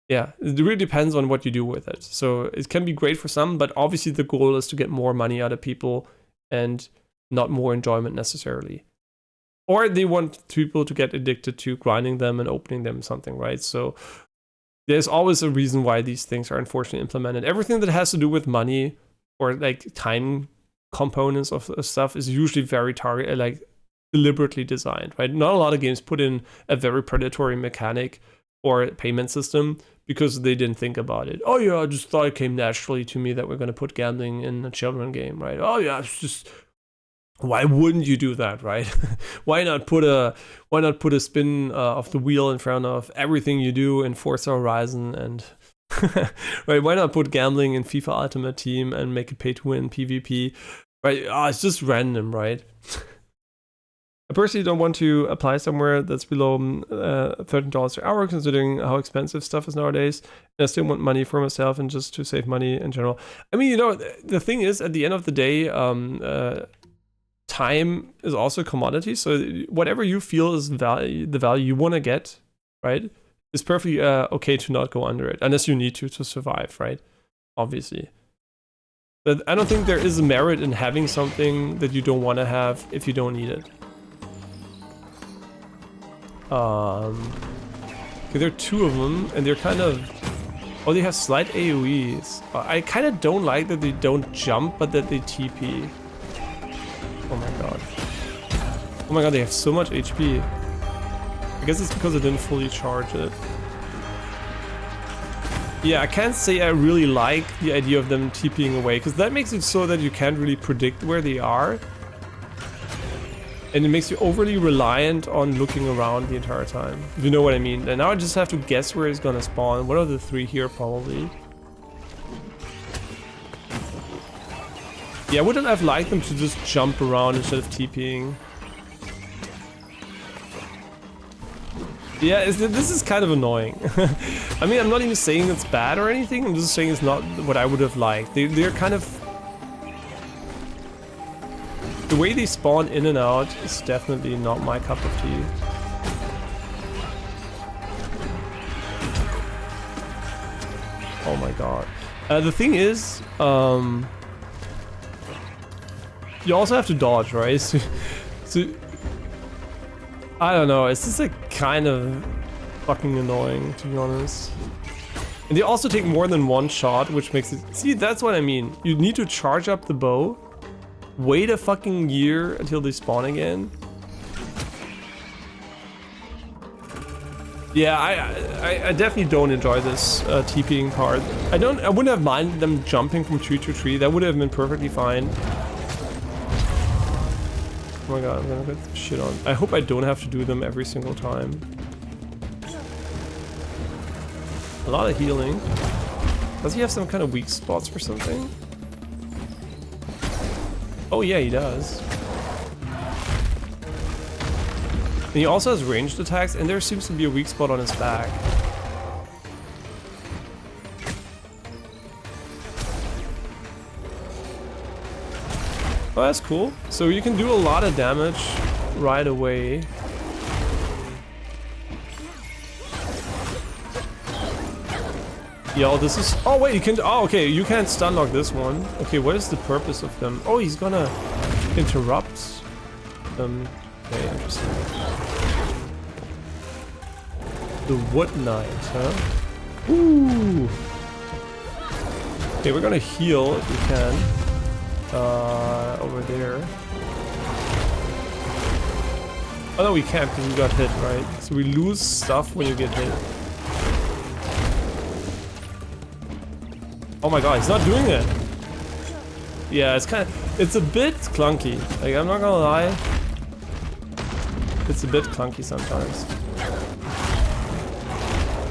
yeah, it really depends on what you do with it. So it can be great for some, but obviously the goal is to get more money out of people and not more enjoyment necessarily. Or they want people to get addicted to grinding them and opening them something, right? So there's always a reason why these things are unfortunately implemented. Everything that has to do with money or like time components of stuff is usually very deliberately designed, right? Not a lot of games put in a very predatory mechanic or payment system because they didn't think about it. Oh yeah, I just thought it came naturally to me that we're going to put gambling in a children game, right? Oh yeah, it's just, why wouldn't you do that, right? why not put a spin of the wheel in front of everything you do in Forza Horizon and right? Why not put gambling in FIFA Ultimate Team and make it pay to win PvP, right? It's just random, right? I personally don't want to apply somewhere that's below $13 per hour, considering how expensive stuff is nowadays. And I still want money for myself and just to save money in general. I mean, the thing is, at the end of the day, time is also a commodity. So whatever you feel is the value you want to get, right, is perfectly okay to not go under it, unless you need to survive, right? Obviously. But I don't think there is merit in having something that you don't want to have if you don't need it. Okay, there are two of them, and they're kind of... Oh, they have slight AoEs. I kind of don't like that they don't jump, but that they TP. Oh my god. Oh my god, they have so much HP. I guess it's because I didn't fully charge it. Yeah, I can't say I really like the idea of them TPing away, because that makes it so that you can't really predict where they are. And it makes you overly reliant on looking around the entire time. If you know what I mean. And now I just have to guess where he's gonna spawn. What are the three here, probably? Yeah, wouldn't have liked them to just jump around instead of TPing. Yeah, this is kind of annoying. I mean, I'm not even saying it's bad or anything, I'm just saying it's not what I would have liked. They're kind of... The way they spawn in and out is definitely not my cup of tea. Oh my god. The thing is, you also have to dodge, right? So I don't know, it's just like kind of fucking annoying, to be honest. And they also take more than one shot, which makes it... See, that's what I mean. You need to charge up the bow, wait a fucking year until they spawn again. Yeah, I definitely don't enjoy this TPing part. I wouldn't have minded them jumping from tree to tree. That would have been perfectly fine. Oh my god, I'm gonna get shit on. I hope I don't have to do them every single time. A lot of healing. Does he have some kind of weak spots or something? Oh yeah, he does. And he also has ranged attacks, and there seems to be a weak spot on his back. Oh, that's cool. So you can do a lot of damage right away. Yo, this is... Oh wait, you can... Oh, okay, you can't stun lock this one. Okay, what is the purpose of them? Oh, he's gonna interrupt them. Okay, interesting. The Wood Knight, huh? Ooh! Okay, we're gonna heal if we can. Over there. Oh no, we can't because we got hit, right? So we lose stuff when you get hit. Oh my god, he's not doing it! Yeah, it's a bit clunky. Like, I'm not gonna lie. It's a bit clunky sometimes.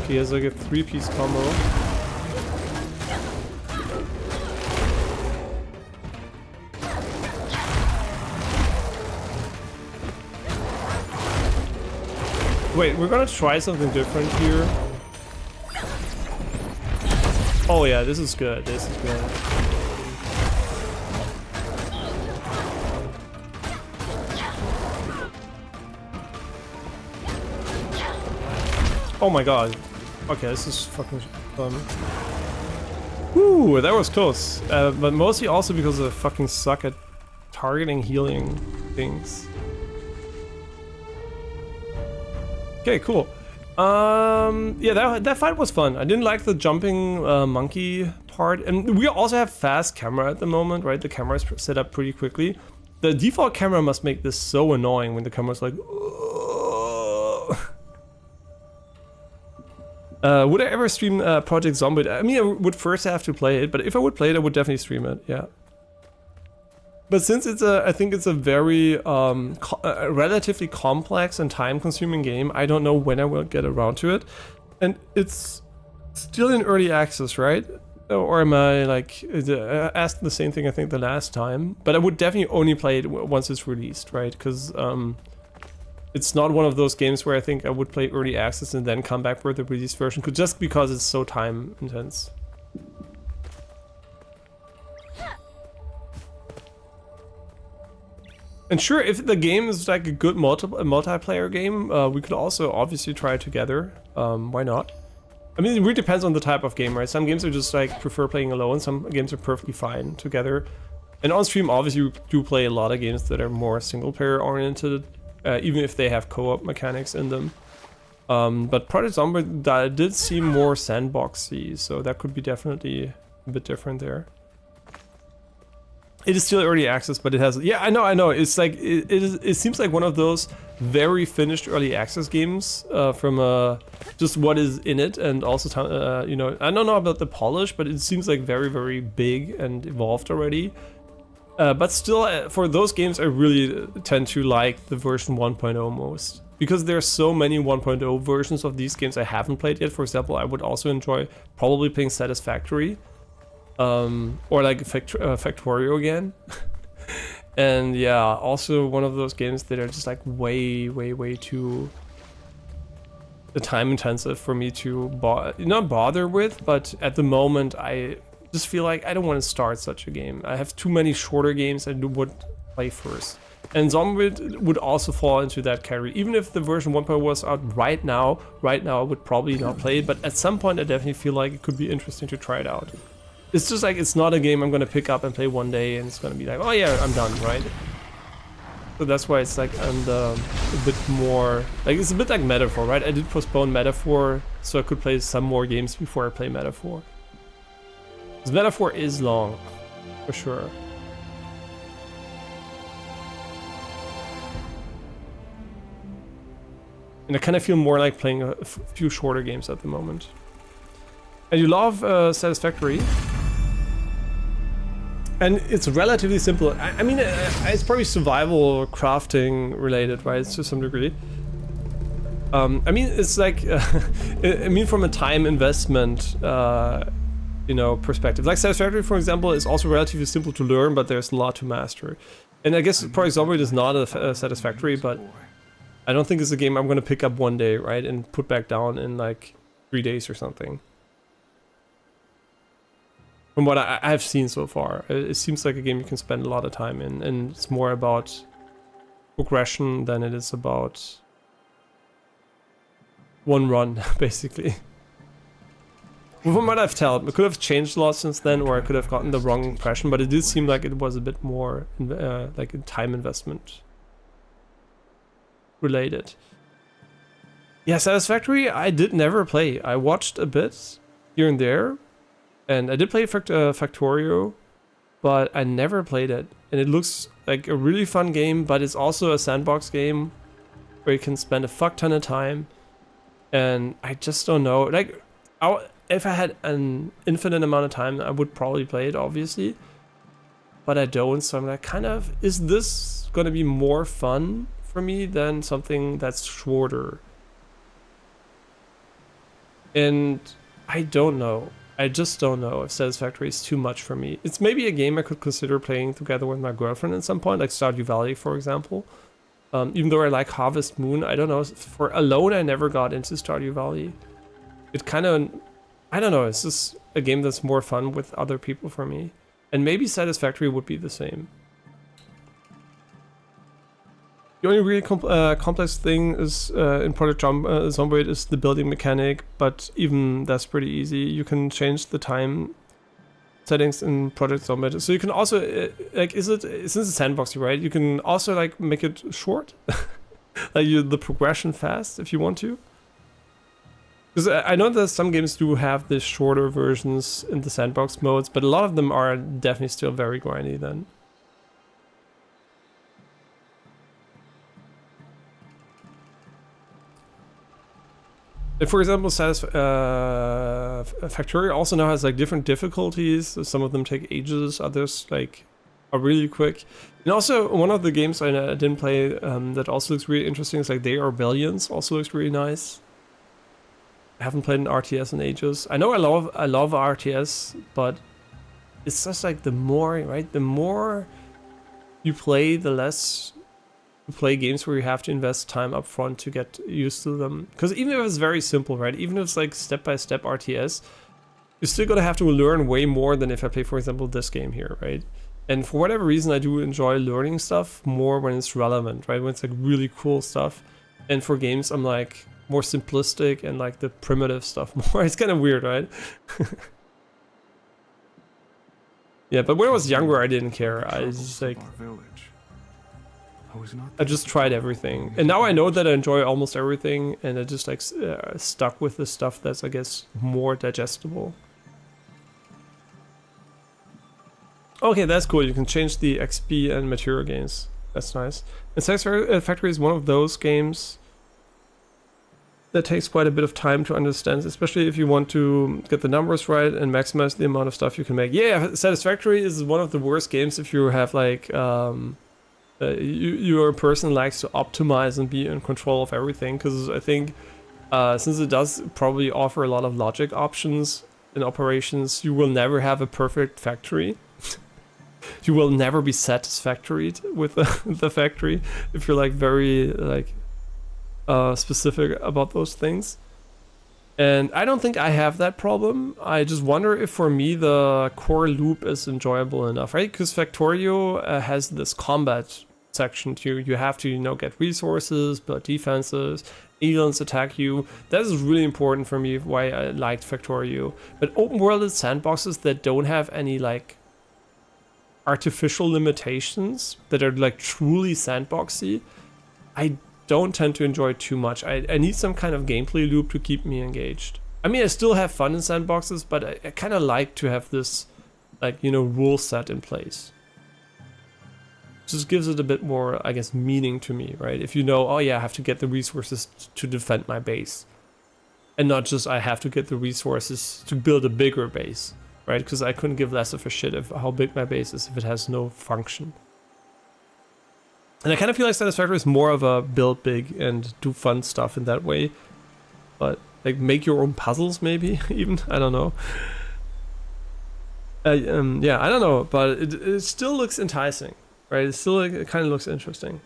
Okay, he has like a 3-piece combo. Wait, we're gonna try something different here. Oh yeah, this is good. This is good. Oh my god. Okay, this is fucking fun. Woo, that was close. But mostly also because I fucking suck at targeting healing things. Okay, cool. Yeah, that fight was fun. I didn't like the jumping monkey part, and we also have fast camera at the moment, right? The camera is set up pretty quickly. The default camera must make this so annoying when the camera's like... would I ever stream Project Zombie? I mean, I would first have to play it, but if I would play it, I would definitely stream it, yeah. But since it's I think it's a very relatively complex and time-consuming game, I don't know when I will get around to it. And it's still in early access, right? Or am I like, I asked the same thing I think the last time, but I would definitely only play it once it's released, right? Because it's not one of those games where I think I would play early access and then come back for the release version, just because it's so time intense. And sure, if the game is like a good multiplayer game, we could also obviously try it together. Why not? I mean, it really depends on the type of game, right? Some games are just like prefer playing alone. Some games are perfectly fine together. And on stream, obviously, we do play a lot of games that are more single-player oriented, even if they have co-op mechanics in them. But Project Zombie did seem more sandboxy, so that could be definitely a bit different there. It is still early access, but it has... Yeah, I know. It's like... It seems like one of those very finished early access games from just what is in it, and also, you know... I don't know about the polish, but it seems like very, very big and evolved already. But still, for those games, I really tend to like the version 1.0 most. Because there are so many 1.0 versions of these games I haven't played yet. For example, I would also enjoy probably playing Satisfactory. or like Factorio again. And yeah, also one of those games that are just like way too time intensive for me to not bother with, but at the moment I just feel like I don't want to start such a game. I have too many shorter games I would play first. And Zombie would also fall into that category. Even if the version 1.0 was out right now I would probably not play it, but at some point I definitely feel like it could be interesting to try it out. It's just like, it's not a game I'm gonna pick up and play one day and it's gonna be like, oh yeah, I'm done, right? So that's why it's like, and a bit more, like it's a bit like Metaphor, right? I did postpone Metaphor so I could play some more games before I play Metaphor. Because Metaphor is long, for sure. And I kind of feel more like playing a few shorter games at the moment. And you love Satisfactory. And it's relatively simple. I mean, it's probably survival or crafting related, right? To some degree. I mean, it's like, I mean, from a time investment, you know, perspective. Like Satisfactory, for example, is also relatively simple to learn, but there's a lot to master. And I guess Project Zomboid is not a Satisfactory, but I don't think it's a game I'm gonna pick up one day, right, and put back down in like 3 days or something. From what I have seen so far, it seems like a game you can spend a lot of time in, and it's more about progression than it is about one run, basically. From what I've told, it could have changed a lot since then, or I could have gotten the wrong impression, but it did seem like it was a bit more like a time investment related. Yeah, Satisfactory, I did never play. I watched a bit here and there. And I did play Factorio, but I never played it. And it looks like a really fun game, but it's also a sandbox game where you can spend a fuck ton of time. And I just don't know. Like, if I had an infinite amount of time, I would probably play it, obviously. But I don't, so I'm like, kind of, is this going to be more fun for me than something that's shorter? And I don't know. I just don't know if Satisfactory is too much for me. It's maybe a game I could consider playing together with my girlfriend at some point, like Stardew Valley, for example. Even though I like Harvest Moon, I don't know, for alone I never got into Stardew Valley. It kind of, I don't know, it's just a game that's more fun with other people for me. And maybe Satisfactory would be the same. The only really complex thing is in Project Zomboid is the building mechanic, but even that's pretty easy. You can change the time settings in Project Zomboid. So you can also, like, since it's sandboxy, right? You can also like make it short, like the progression fast if you want to. Because I know that some games do have the shorter versions in the sandbox modes, but a lot of them are definitely still very grindy then. For example, Factorio also now has like different difficulties. Some of them take ages, others like are really quick. And also one of the games I didn't play that also looks really interesting is like They Are Billions. Also looks really nice. I haven't played an RTS in ages. I know I love RTS, but it's just like the more you play, the less you play games where you have to invest time up front to get used to them. Because even if it's very simple, right? Even if it's like step-by-step RTS, you're still gonna have to learn way more than if I play, for example, this game here, right? And for whatever reason, I do enjoy learning stuff more when it's relevant, right? When it's like really cool stuff. And for games, I'm like more simplistic and like the primitive stuff more. It's kind of weird, right? Yeah, but when I was younger, I didn't care. I just like, I just tried everything. And now I know that I enjoy almost everything, and I just like stuck with the stuff that's, I guess, more digestible. Okay, that's cool. You can change the XP and material gains. That's nice. And Satisfactory is one of those games that takes quite a bit of time to understand, especially if you want to get the numbers right and maximize the amount of stuff you can make. Yeah, Satisfactory is one of the worst games if you have like you're a person who likes to optimize and be in control of everything, because I think since it does probably offer a lot of logic options, in operations. You will never have a perfect factory. You will never be satisfactory with the factory if you're like very like specific about those things. And I don't think I have that problem. I just wonder if for me the core loop is enjoyable enough, right? Because Factorio has this combat section too. You have to, you know, get resources, build defenses, aliens attack you. That is really important for me, why I liked Factorio. But open worlded sandboxes that don't have any like artificial limitations, that are like truly sandboxy, I don't tend to enjoy too much. I need some kind of gameplay loop to keep me engaged. I mean, I still have fun in sandboxes, but I kind of like to have this, like, you know, rule set in place. Just gives it a bit more, I guess, meaning to me, right? If you know, oh yeah, I have to get the resources to defend my base. And not just I have to get the resources to build a bigger base, right? Because I couldn't give less of a shit of how big my base is if it has no function. And I kind of feel like Satisfactory is more of a build big and do fun stuff in that way. But like make your own puzzles maybe, even, I don't know. Yeah, I don't know, but it still looks enticing, right? It still like, it kind of looks interesting.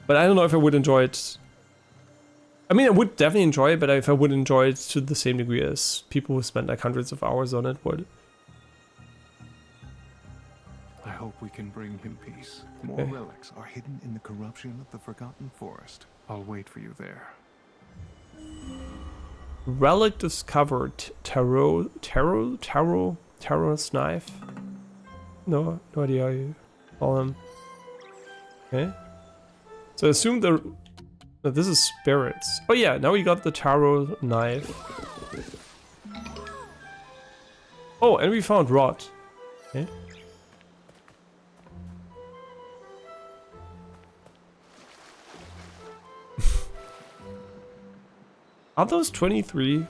But I don't know if I would enjoy it. I mean, I would definitely enjoy it, but if I would enjoy it to the same degree as people who spend like hundreds of hours on it would. I hope we can bring him peace. More relics are hidden in the corruption of the Forgotten Forest. I'll wait for you there. Relic discovered. Tarot's knife. No idea how you call him. Okay. So I assume this is spirits. Oh yeah, now we got the tarot knife. Oh, and we found rot. Okay. Are those 23?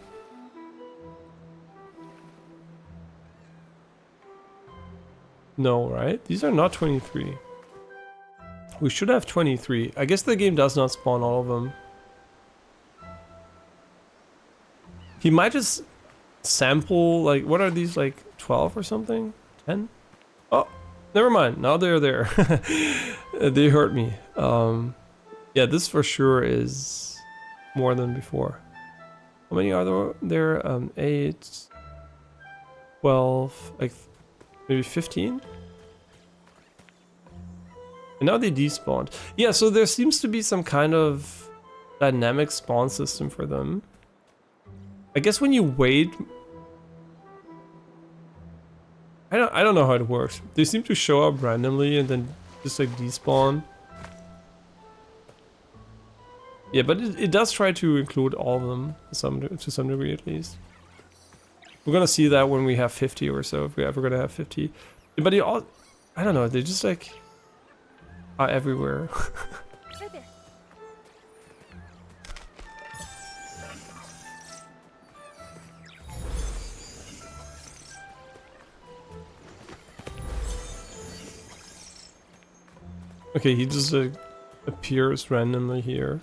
No, right? These are not 23. We should have 23. I guess the game does not spawn all of them. He might just sample, like, what are these, like, 12 or something? 10? Oh, never mind. Now they're there. They hurt me. Yeah, this for sure is more than before. How many are there? 8, 12, like maybe 15? And now they despawned. Yeah, so there seems to be some kind of dynamic spawn system for them. I guess when you wait... I don't know how it works. They seem to show up randomly and then just like despawn. Yeah, but it does try to include all of them to some degree at least. We're gonna see that when we have 50 or so, if we're ever gonna have 50. But they all, I don't know, they just like are everywhere. Right there. Okay, he just appears randomly here.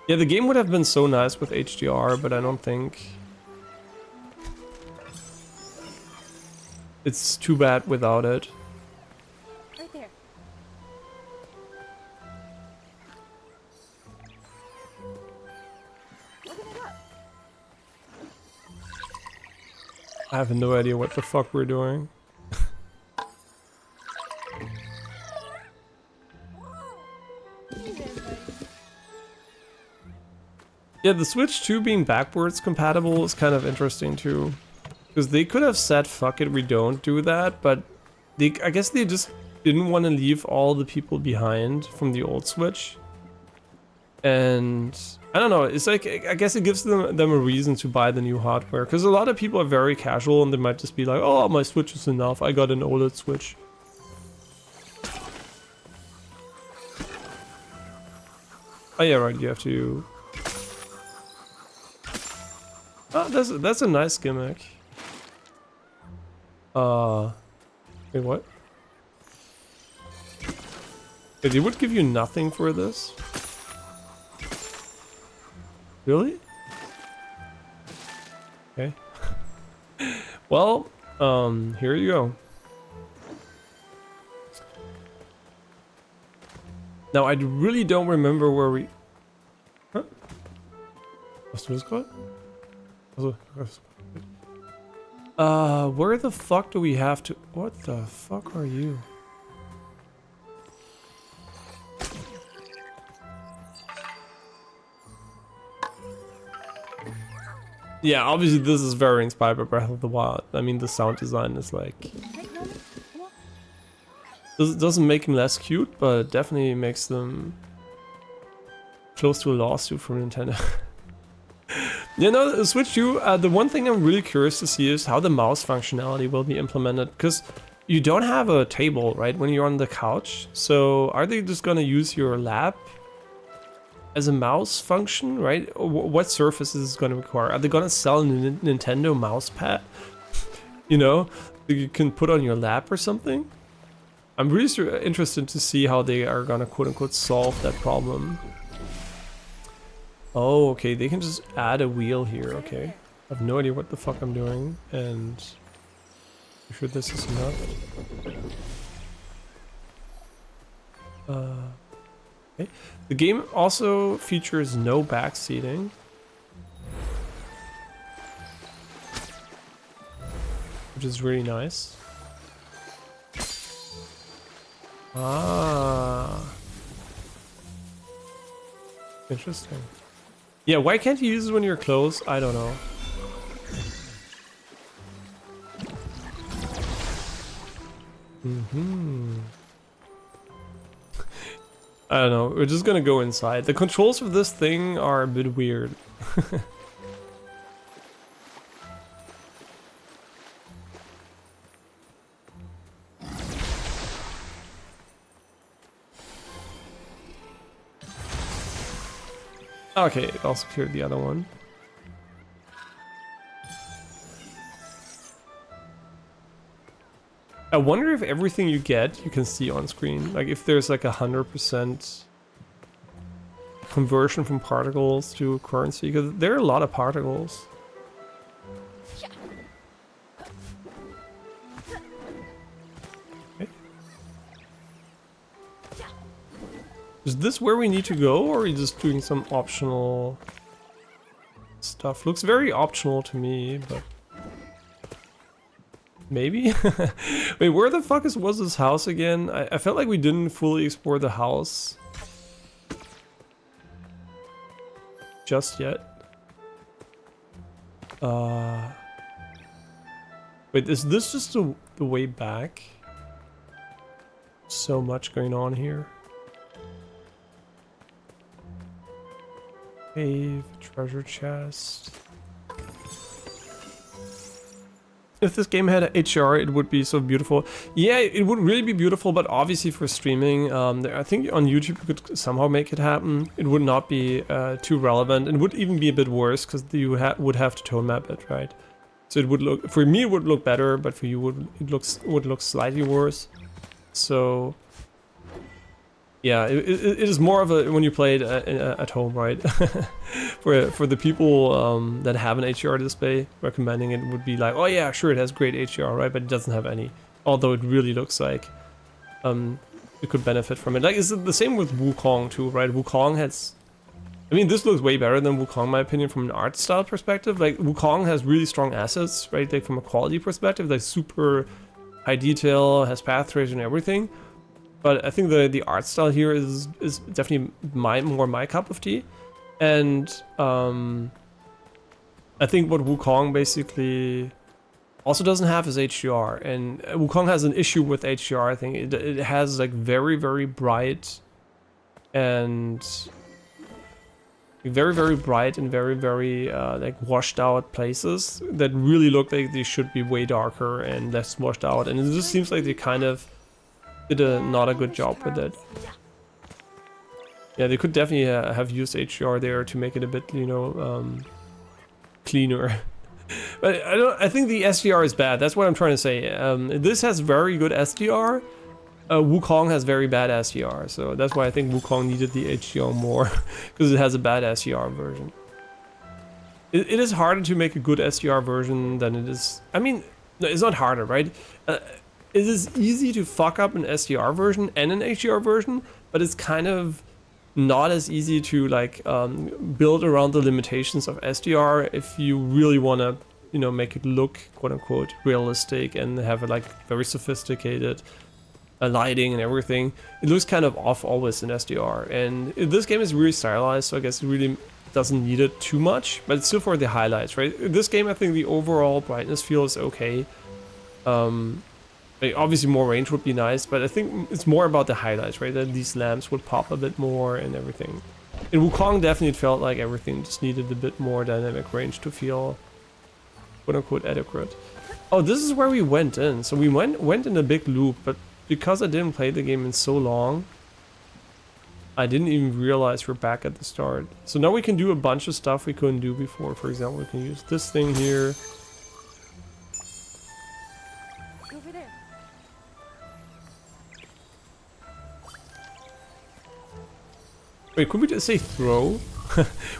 Yeah, the game would have been so nice with HDR, but I don't think... It's too bad without it. Right there. Open it up. I have no idea what the fuck we're doing. Yeah, the Switch 2 being backwards compatible is kind of interesting too. Because they could have said, fuck it, we don't do that, but I guess they just didn't want to leave all the people behind from the old Switch. And I don't know, it's like, I guess it gives them a reason to buy the new hardware. Because a lot of people are very casual and they might just be like, oh, my Switch is enough, I got an OLED Switch. Oh yeah, right, you have to... Oh, that's a nice gimmick. Wait, what? Wait, they would give you nothing for this? Really? Okay. Well, here you go. Now I really don't remember where we... Huh? Was du das gerade? Also, where the fuck do we have to... What the fuck are you? Yeah, obviously this is very inspired by Breath of the Wild. I mean, the sound design is like... Doesn't make them less cute, but it definitely makes them close to a lawsuit from Nintendo. You know, Switch 2, the one thing I'm really curious to see is how the mouse functionality will be implemented, because you don't have a table, right, when you're on the couch. So are they just gonna use your lap as a mouse function, right? What surface is it gonna require? Are they gonna sell a Nintendo mouse pad? You know, that you can put on your lap or something? I'm really interested to see how they are gonna quote-unquote solve that problem. Oh, okay, they can just add a wheel here, okay. I have no idea what the fuck I'm doing, and I'm sure this is enough. Okay. The game also features no backseating. Which is really nice. Ah. Interesting. Yeah, why can't you use it when you're close? I don't know. I don't know, we're just gonna go inside. The controls of this thing are a bit weird. Okay, it also cleared the other one. I wonder if everything you get you can see on screen. Like if there's like 100% conversion from particles to currency, because there are a lot of particles. Okay. Is this where we need to go, or are you just doing some optional stuff? Looks very optional to me, but maybe? Wait, where the fuck was this house again? I felt like we didn't fully explore the house just yet. Wait, is this just the way back? So much going on here. Cave, treasure chest. If this game had HDR, it would be so beautiful. Yeah, it would really be beautiful, but obviously for streaming, I think on YouTube you could somehow make it happen. It would not be too relevant, and would even be a bit worse because you would have to tone map it, right? So it would look, for me it would look better, but for you would look slightly worse. So yeah, it is more of a when you play it at home, right? for the people that have an HDR display, recommending it would be like, oh yeah, sure, it has great HDR, right? But it doesn't have any. Although it really looks like it could benefit from it. Like it's the same with Wukong too, right? Wukong has, I mean, this looks way better than Wukong, in my opinion, from an art style perspective. Like Wukong has really strong assets, right? Like from a quality perspective, like super high detail, has path trace and everything. But I think the art style here is definitely more my cup of tea. And I think what Wukong basically also doesn't have is HDR. And Wukong has an issue with HDR, I think. It has like very, very bright and very like washed out places that really look like they should be way darker and less washed out. And it just seems like they kind of did not a good job with it. Yeah, they could definitely have used HDR there to make it a bit, you know, cleaner. But I think the SDR is bad. That's what I'm trying to say. This has very good SDR. Wukong has very bad SDR, so that's why I think Wukong needed the HDR more, because it has a bad SDR version. it is harder to make a good SDR version than it is. I mean, no, it's not harder, right? It is easy to fuck up an SDR version and an HDR version, but it's kind of not as easy to like build around the limitations of SDR if you really want to, you know, make it look quote unquote realistic and have a like very sophisticated lighting and everything. It looks kind of off always in SDR, and this game is really stylized, so I guess it really doesn't need it too much, but it's still for the highlights, right? This game, I think the overall brightness feel is okay. Like, obviously more range would be nice, but I think it's more about the highlights, right? That these lamps would pop a bit more and everything. In Wukong, definitely it felt like everything just needed a bit more dynamic range to feel quote unquote adequate. Oh, this is where we went in. So we went in a big loop, but because I didn't play the game in so long, I didn't even realize we're back at the start. So now we can do a bunch of stuff we couldn't do before. For example, we can use this thing here. Over there. Wait, could we just say throw?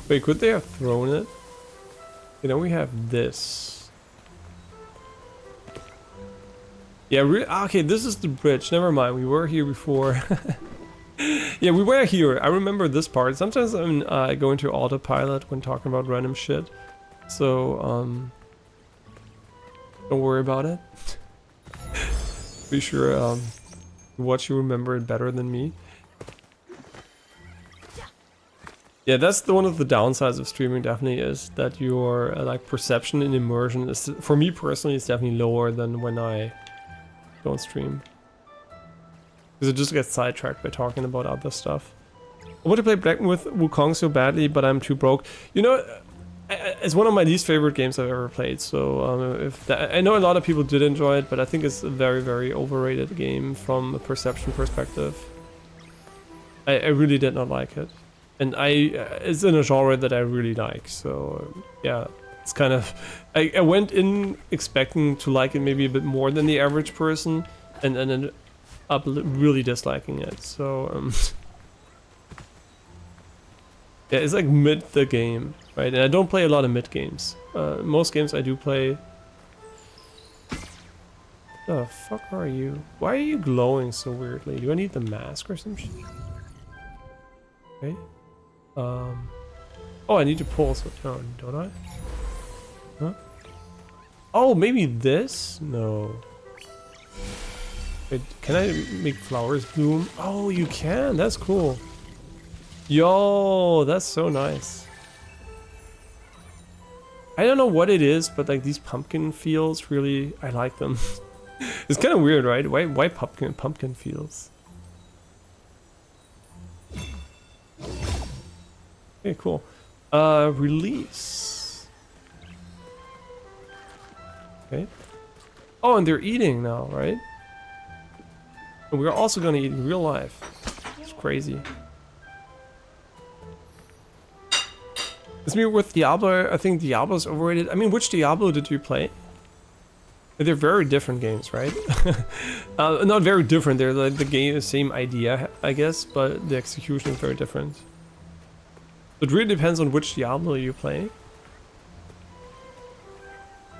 Wait, could they have thrown it? You know, we have this. Yeah, okay, this is the bridge. Never mind, we were here before. Yeah, we were here. I remember this part. Sometimes I'm going to autopilot when talking about random shit. So, don't worry about it. Be sure what you remember it better than me. Yeah, that's one of the downsides of streaming, definitely, is that your like perception and immersion is, for me personally, is definitely lower than when I don't stream. Because it just gets sidetracked by talking about other stuff. I want to play Black with Wukong so badly, but I'm too broke. You know, it's one of my least favorite games I've ever played. So I know a lot of people did enjoy it, but I think it's a very, very overrated game from a perception perspective. I really did not like it. And it's in a genre that I really like. So yeah, it's kind of, I went in expecting to like it maybe a bit more than the average person, and ended up really disliking it. So yeah, it's like mid the game, right? And I don't play a lot of mid games. Most games I do play. The fuck are you? Why are you glowing so weirdly? Do I need the mask or some shit? Okay. Oh, I need to pull something, don't I? Huh? Oh, maybe this? No. Wait, can I make flowers bloom? Oh, you can. That's cool. Yo, that's so nice. I don't know what it is, but like these pumpkin fields, really, I like them. It's kind of weird, right? Why pumpkin fields? Okay, cool. Release. Okay. Oh, and they're eating now, right? And we're also gonna eat in real life. It's crazy. It's me with Diablo. I think Diablo's overrated. I mean, which Diablo did you play? They're very different games, right? Not very different. They're like the same idea, I guess, but the execution is very different. It really depends on which Diablo you play.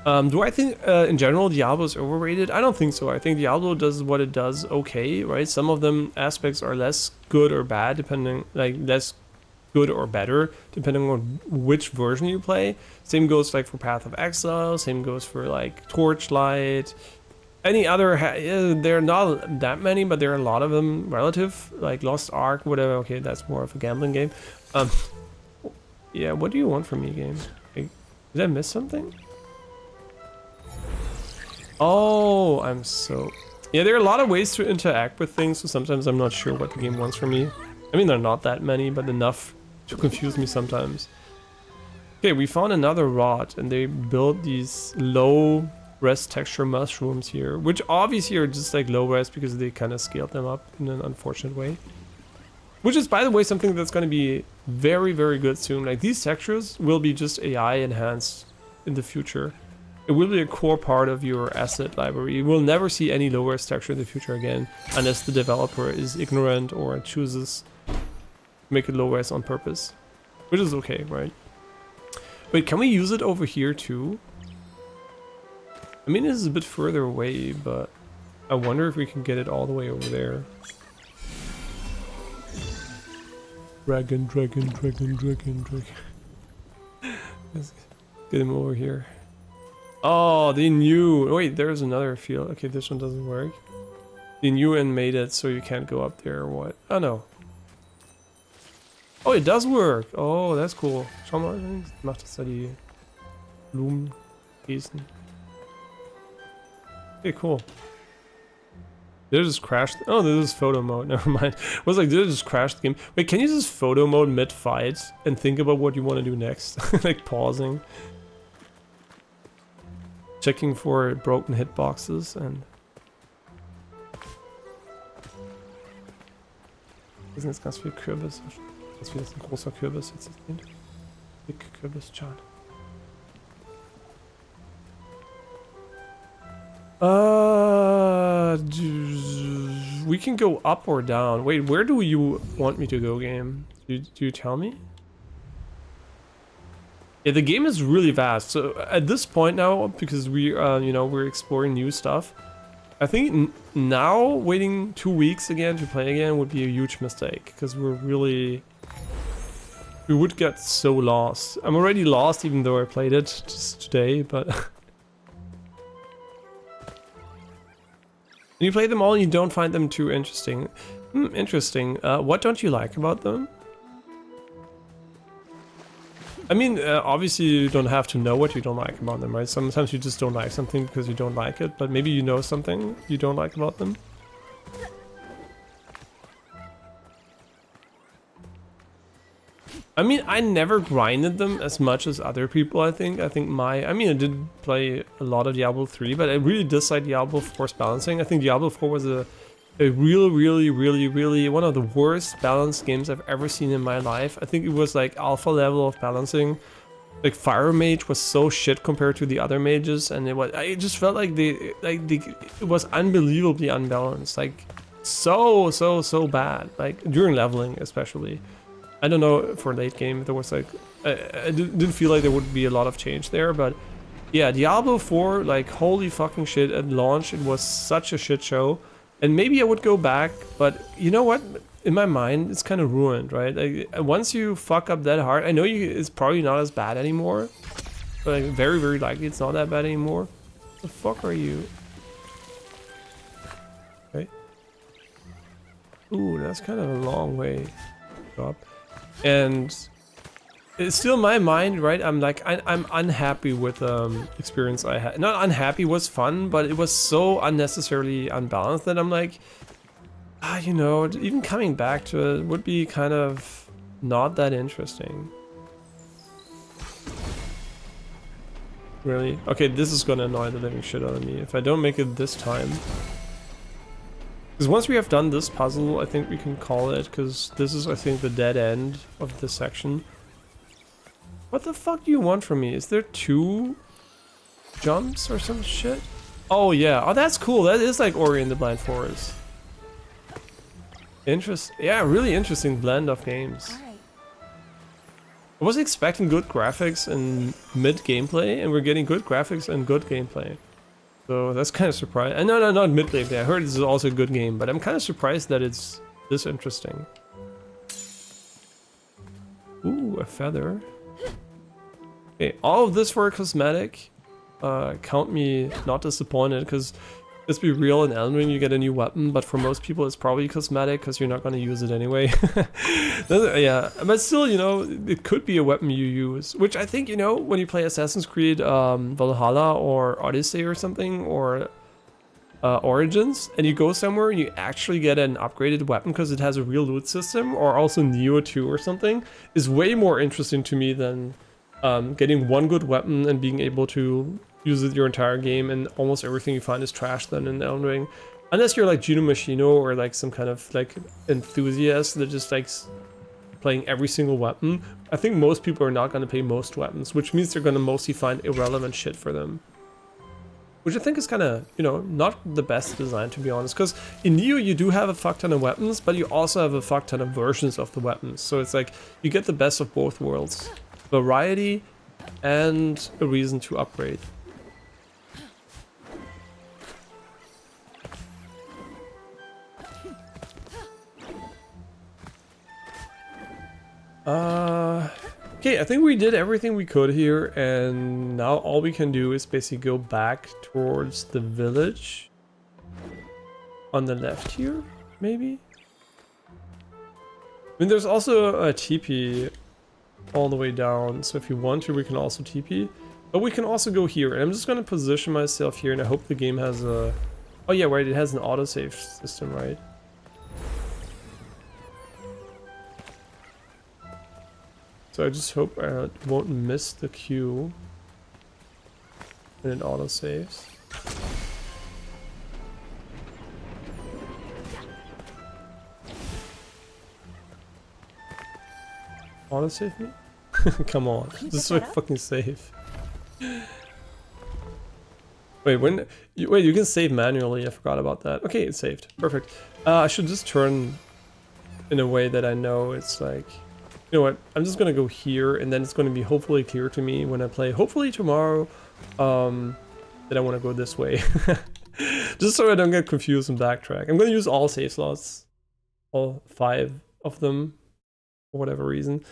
Do I think, in general, Diablo is overrated? I don't think so. I think Diablo does what it does okay, right? Some of them aspects are less good or bad, depending, like, less good or better, depending on which version you play. Same goes, like, for Path of Exile. Same goes for, like, Torchlight. Any other, there are not that many, but there are a lot of them relative, like Lost Ark, whatever. Okay, that's more of a gambling game. Yeah, what do you want from me, game? Like, did I miss something? Oh, I'm so... Yeah, there are a lot of ways to interact with things, so sometimes I'm not sure what the game wants from me. I mean, there are not that many, but enough to confuse me sometimes. Okay, we found another rod, and they built these low res texture mushrooms here, which obviously are just like low res because they kind of scaled them up in an unfortunate way. Which is, by the way, something that's going to be very, very good soon. Like, these textures will be just AI enhanced in the future. It will be a core part of your asset library. You will never see any low-res texture in the future again, unless the developer is ignorant or chooses to make it low-res on purpose. Which is okay, right? Wait, can we use it over here too? I mean, this is a bit further away, but I wonder if we can get it all the way over there. Dragon. Let's get him over here. Oh, they knew. Wait, there's another field. Okay, this one doesn't work. They knew and made it so you can't go up there or what? Oh no. Oh, it does work. Oh, that's cool. Schau mal, macht das da die Blumenwesen. Okay, cool. Did it just crash? Oh, this is photo mode. Never mind. I was like, did it just crash the game? Wait, can you just photo mode mid-fight and think about what you want to do next? Like pausing. Checking for broken hitboxes and... Hier sind jetzt ganz viele Kürbis. Das ist ein großer Kürbis jetzt. Big Kürbis, Chan. We can go up or down. Wait, where do you want me to go, game? Do you tell me? Yeah, the game is really vast. So at this point now, because we, you know, we're exploring new stuff, I think now waiting 2 weeks again to play again would be a huge mistake because we would get so lost. I'm already lost even though I played it just today, but you play them all and you don't find them too interesting. Interesting. What don't you like about them? I mean, obviously you don't have to know what you don't like about them, right? Sometimes you just don't like something because you don't like it, but maybe you know something you don't like about them. I mean, I never grinded them as much as other people, I think. I mean, I did play a lot of Diablo 3, but I really dislike Diablo 4's balancing. I think Diablo 4 was a really one of the worst balanced games I've ever seen in my life. I think it was like alpha level of balancing. Like Fire Mage was so shit compared to the other mages, and I just felt like it was unbelievably unbalanced. Like so bad. Like during leveling especially. I don't know for late game there was like I didn't feel like there would be a lot of change there, but yeah, Diablo 4, like holy fucking shit, at launch it was such a shit show. And maybe I would go back, but you know what? In my mind, it's kind of ruined, right? Like, once you fuck up that hard, I know it's probably not as bad anymore, but like, very likely it's not that bad anymore. What the fuck are you? Okay. Ooh, that's kind of a long way up. And it's still my mind, right? I'm like, I'm unhappy with experience I had. Not unhappy, was fun, but it was so unnecessarily unbalanced that I'm like, you know, even coming back to it would be kind of not that interesting. Really? Okay, this is gonna annoy the living shit out of me if I don't make it this time. Because once we have done this puzzle, I think we can call it, because this is, I think, the dead end of this section. What the fuck do you want from me? Is there 2 jumps or some shit? Oh yeah, oh that's cool. That is like Ori and the Blind Forest. Yeah, really interesting blend of games. I was expecting good graphics and mid gameplay, and we're getting good graphics and good gameplay. So that's kind of surprising. And no, not mid gameplay. I heard this is also a good game, but I'm kind of surprised that it's this interesting. Ooh, a feather. Okay, all of this for a cosmetic. Count me not disappointed, because let's be real, in Elden Ring you get a new weapon, but for most people it's probably cosmetic because you're not going to use it anyway. Yeah, but still, you know, it could be a weapon you use, which I think, you know, when you play Assassin's Creed Valhalla or Odyssey or something, or Origins, and you go somewhere and you actually get an upgraded weapon because it has a real loot system, or also Neo 2 or something, is way more interesting to me than getting one good weapon and being able to use it your entire game, and almost everything you find is trash then in Elden Ring. Unless you're like Gino Machino or like some kind of like enthusiast that just likes playing every single weapon. I think most people are not going to play most weapons, which means they're going to mostly find irrelevant shit for them. Which I think is kind of, you know, not the best design, to be honest. Because in Neo you do have a fuck ton of weapons, but you also have a fuck ton of versions of the weapons. So it's like you get the best of both worlds. Variety and a reason to upgrade. Okay, I think we did everything we could here, and now all we can do is basically go back towards the village on the left here, maybe? I mean, there's also a TP all the way down, so if you want to, we can also TP. But we can also go here, and I'm just gonna position myself here, and I hope the game has a... Oh yeah, right, it has an autosave system, right? So I just hope I won't miss the queue when it autosaves. Autosave me? Come on, this is so fucking safe. Wait, you can save manually, I forgot about that. Okay, it's saved, perfect. I should just turn in a way that I know it's like... You know what, I'm just gonna go here, and then it's gonna be hopefully clear to me when I play, hopefully tomorrow, that I wanna go this way. Just so I don't get confused and backtrack. I'm gonna use all save slots, all 5 of them, for whatever reason.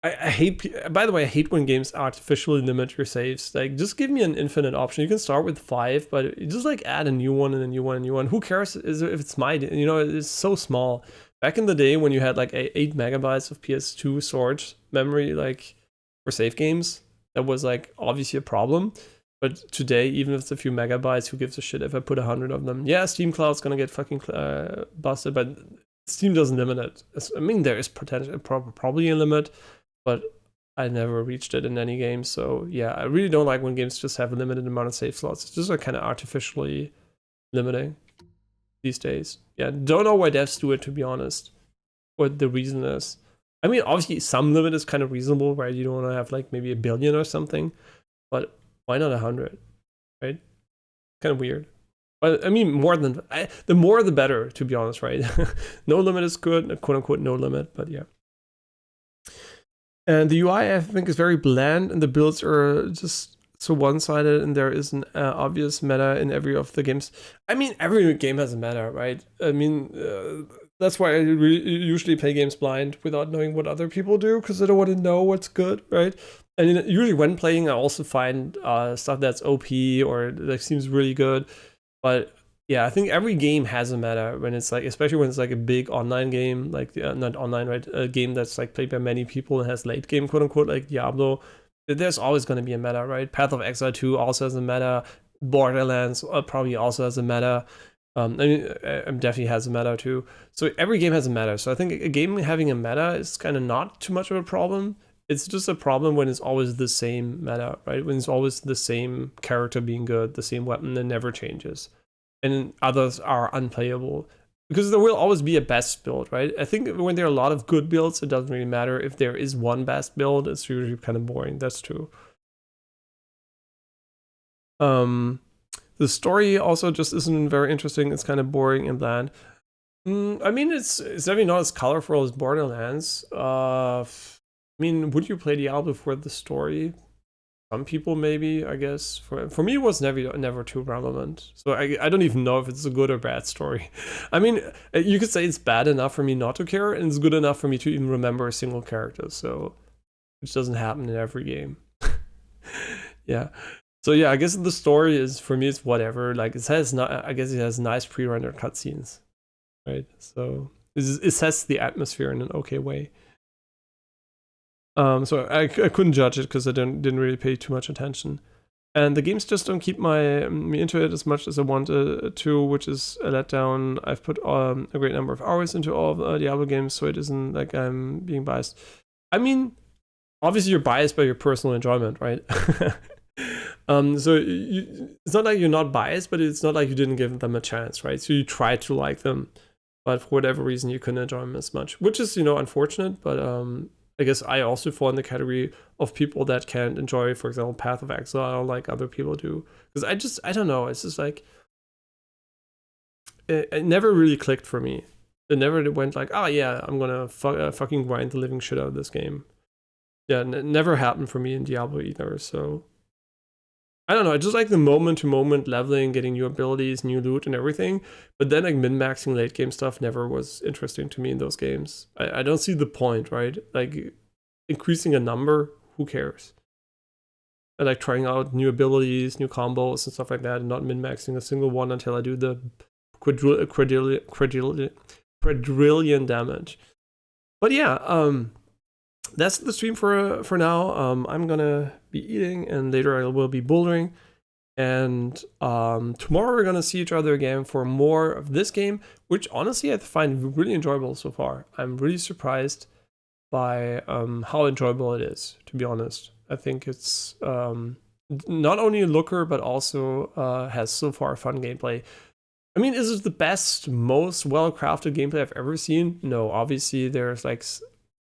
I hate, by the way, I hate when games artificially limit your saves. Like, just give me an infinite option. You can start with 5, but just like add a new one and a new one and a new one. Who cares if it's my, you know, it's so small. Back in the day when you had like 8 megabytes of PS2 storage memory, like for save games, that was like obviously a problem. But today, even if it's a few megabytes, who gives a shit if I put 100 of them? Yeah, Steam Cloud's gonna get fucking busted, but Steam doesn't limit it. I mean, there is potential, probably a limit, but I never reached it in any game. So yeah, I really don't like when games just have a limited amount of save slots. It's just like kind of artificially limiting these days. Yeah, don't know why devs do it, to be honest, what the reason is. I mean, obviously some limit is kind of reasonable, right? You don't want to have like maybe 1 billion or something, but why not 100, right? Kind of weird. But I mean, the more the better, to be honest, right? No limit is good, quote unquote no limit, but yeah. And the UI, I think, is very bland, and the builds are just so one-sided, and there is an obvious meta in every of the games. I mean, every game has a meta, right? I mean, that's why I usually play games blind without knowing what other people do, because I don't want to know what's good, right? And usually when playing, I also find stuff that's OP or that seems really good. But yeah, I think every game has a meta when it's like, especially when it's like a big online game, like not online, right? A game that's like played by many people and has late game, quote unquote, like Diablo. There's always going to be a meta, right? Path of Exile 2 also has a meta. Borderlands probably also has a meta. I mean, definitely has a meta too. So every game has a meta. So I think a game having a meta is kind of not too much of a problem. It's just a problem when it's always the same meta, right? When it's always the same character being good, the same weapon that never changes. And others are unplayable. Because there will always be a best build, right? I think when there are a lot of good builds, it doesn't really matter. If there is one best build, it's usually kind of boring. That's true. The story also just isn't very interesting. It's kind of boring and bland. I mean, it's definitely not as colorful as Borderlands. I mean, would you play Diablo for the story? Some people maybe, I guess. For me, it was never too relevant. So I don't even know if it's a good or bad story. I mean, you could say it's bad enough for me not to care, and it's good enough for me to even remember a single character. So, which doesn't happen in every game. Yeah. So yeah, I guess the story is, for me, it's whatever. Like I guess it has nice pre-rendered cutscenes, right? So it sets the atmosphere in an okay way. So I couldn't judge it because I didn't really pay too much attention. And the games just don't keep me into it as much as I wanted to, which is a letdown. I've put a great number of hours into all of Diablo games, so it isn't like I'm being biased. I mean, obviously you're biased by your personal enjoyment, right? So it's not like you're not biased, but it's not like you didn't give them a chance, right? So you tried to like them, but for whatever reason you couldn't enjoy them as much, which is, unfortunate, but I guess I also fall in the category of people that can't enjoy, for example, Path of Exile like other people do. Because I don't know, it's just like, it never really clicked for me. It never went like, oh yeah, I'm gonna fucking grind the living shit out of this game. yeah, never happened for me in Diablo either. So I don't know. I just like the moment to moment leveling, getting new abilities, new loot, and everything. But then like min maxing late game stuff never was interesting to me in those games. I don't see the point, right? Like increasing a number, who cares? I like trying out new abilities, new combos, and stuff like that, and not min maxing a single one until I do the quadrillion damage. But yeah, that's the stream for now. I'm gonna be eating, and later I will be bouldering. And tomorrow we're gonna see each other again for more of this game, which honestly I find really enjoyable so far. I'm really surprised by how enjoyable it is, to be honest. I think it's not only a looker, but also has so far fun gameplay. I mean, is it the best, most well-crafted gameplay I've ever seen? No, obviously there's like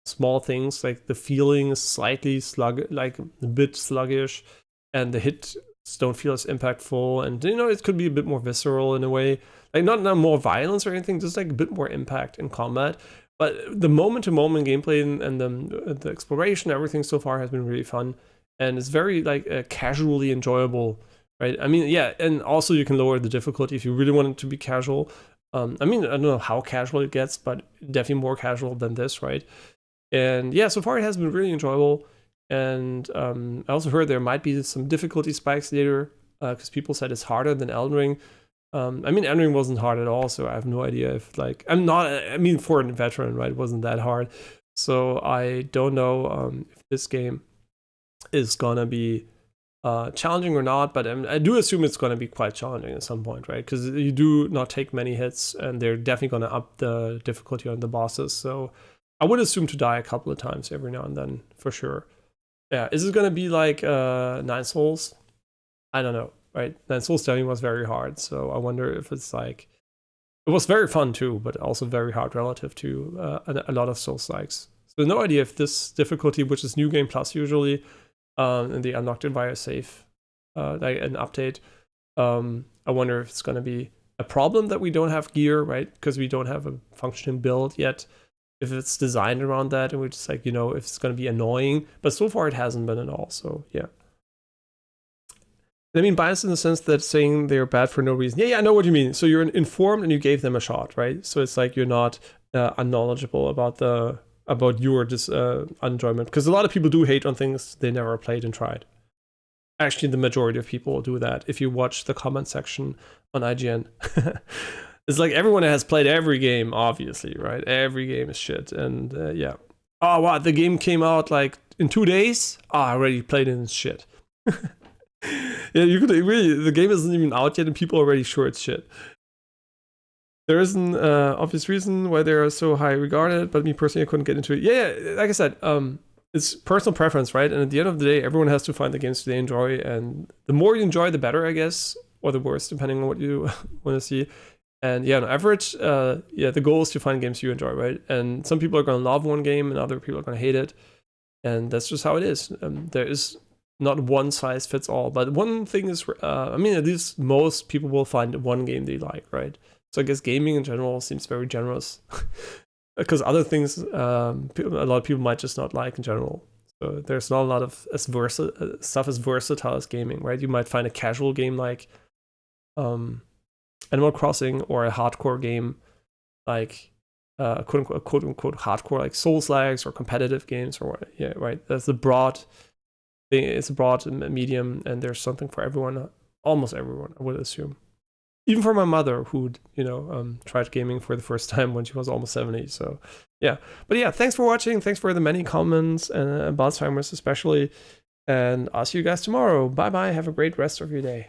small things, like the feeling is slightly like a bit sluggish, and the hits don't feel as impactful, and you know, it could be a bit more visceral in a way, like not more violence or anything, just like a bit more impact in combat. But the moment-to-moment gameplay and the exploration, everything so far has been really fun, and it's very like casually enjoyable, right? I mean, yeah, and also you can lower the difficulty if you really want it to be casual. I mean, I don't know how casual it gets, but definitely more casual than this, right? And yeah, so far it has been really enjoyable. And I also heard there might be some difficulty spikes later, because people said it's harder than Elden Ring. I mean, Elden Ring wasn't hard at all, so I have no idea if, like, I mean, for a veteran, right, it wasn't that hard. So I don't know if this game is gonna be challenging or not, but I do assume it's gonna be quite challenging at some point, right? Because you do not take many hits, and they're definitely gonna up the difficulty on the bosses. So I would assume to die a couple of times every now and then, for sure. Yeah, is it gonna be like 9 Souls? I don't know, right? 9 Souls definitely was very hard, so I wonder if it's like... It was very fun too, but also very hard relative to a lot of Souls-likes. So no idea if this difficulty, which is New Game Plus usually, and they unlocked it via save, like an update, I wonder if it's gonna be a problem that we don't have gear, right? Because we don't have a functioning build yet. If it's designed around that, and we're just like, you know, if it's going to be annoying, but so far it hasn't been at all. So yeah, I mean, biased in the sense that saying they're bad for no reason. Yeah, I know what you mean. So you're informed and you gave them a shot, right? So it's like you're not unknowledgeable about your enjoyment, because a lot of people do hate on things they never played and tried. Actually, the majority of people will do that. If you watch the comment section on IGN. It's like everyone has played every game, obviously, right? Every game is shit, and yeah. Oh, what? The game came out like in 2 days? Oh, I already played it and it's shit. Yeah, you could really, the game isn't even out yet and people are already sure it's shit. There is an obvious reason why they are so high regarded, but me personally, I couldn't get into it. Yeah, like I said, it's personal preference, right? And at the end of the day, everyone has to find the games they enjoy, and the more you enjoy, the better, I guess, or the worse, depending on what you want to see. And yeah, on average, the goal is to find games you enjoy, right? And some people are going to love one game and other people are going to hate it. And that's just how it is. There is not one size fits all. But one thing is, I mean, at least most people will find one game they like, right? So I guess gaming in general seems very generous. Because other things, a lot of people might just not like in general. So there's not a lot of stuff as versatile as gaming, right? You might find a casual game like... Animal Crossing, or a hardcore game like quote unquote hardcore like Souls-likes or competitive games, or yeah, right. That's the broad thing. It's a broad medium, and there's something for everyone, almost everyone, I would assume. Even for my mother, who tried gaming for the first time when she was almost 70. So yeah, but yeah, thanks for watching. Thanks for the many comments, and Alzheimer's especially. And I'll see you guys tomorrow. Bye bye. Have a great rest of your day.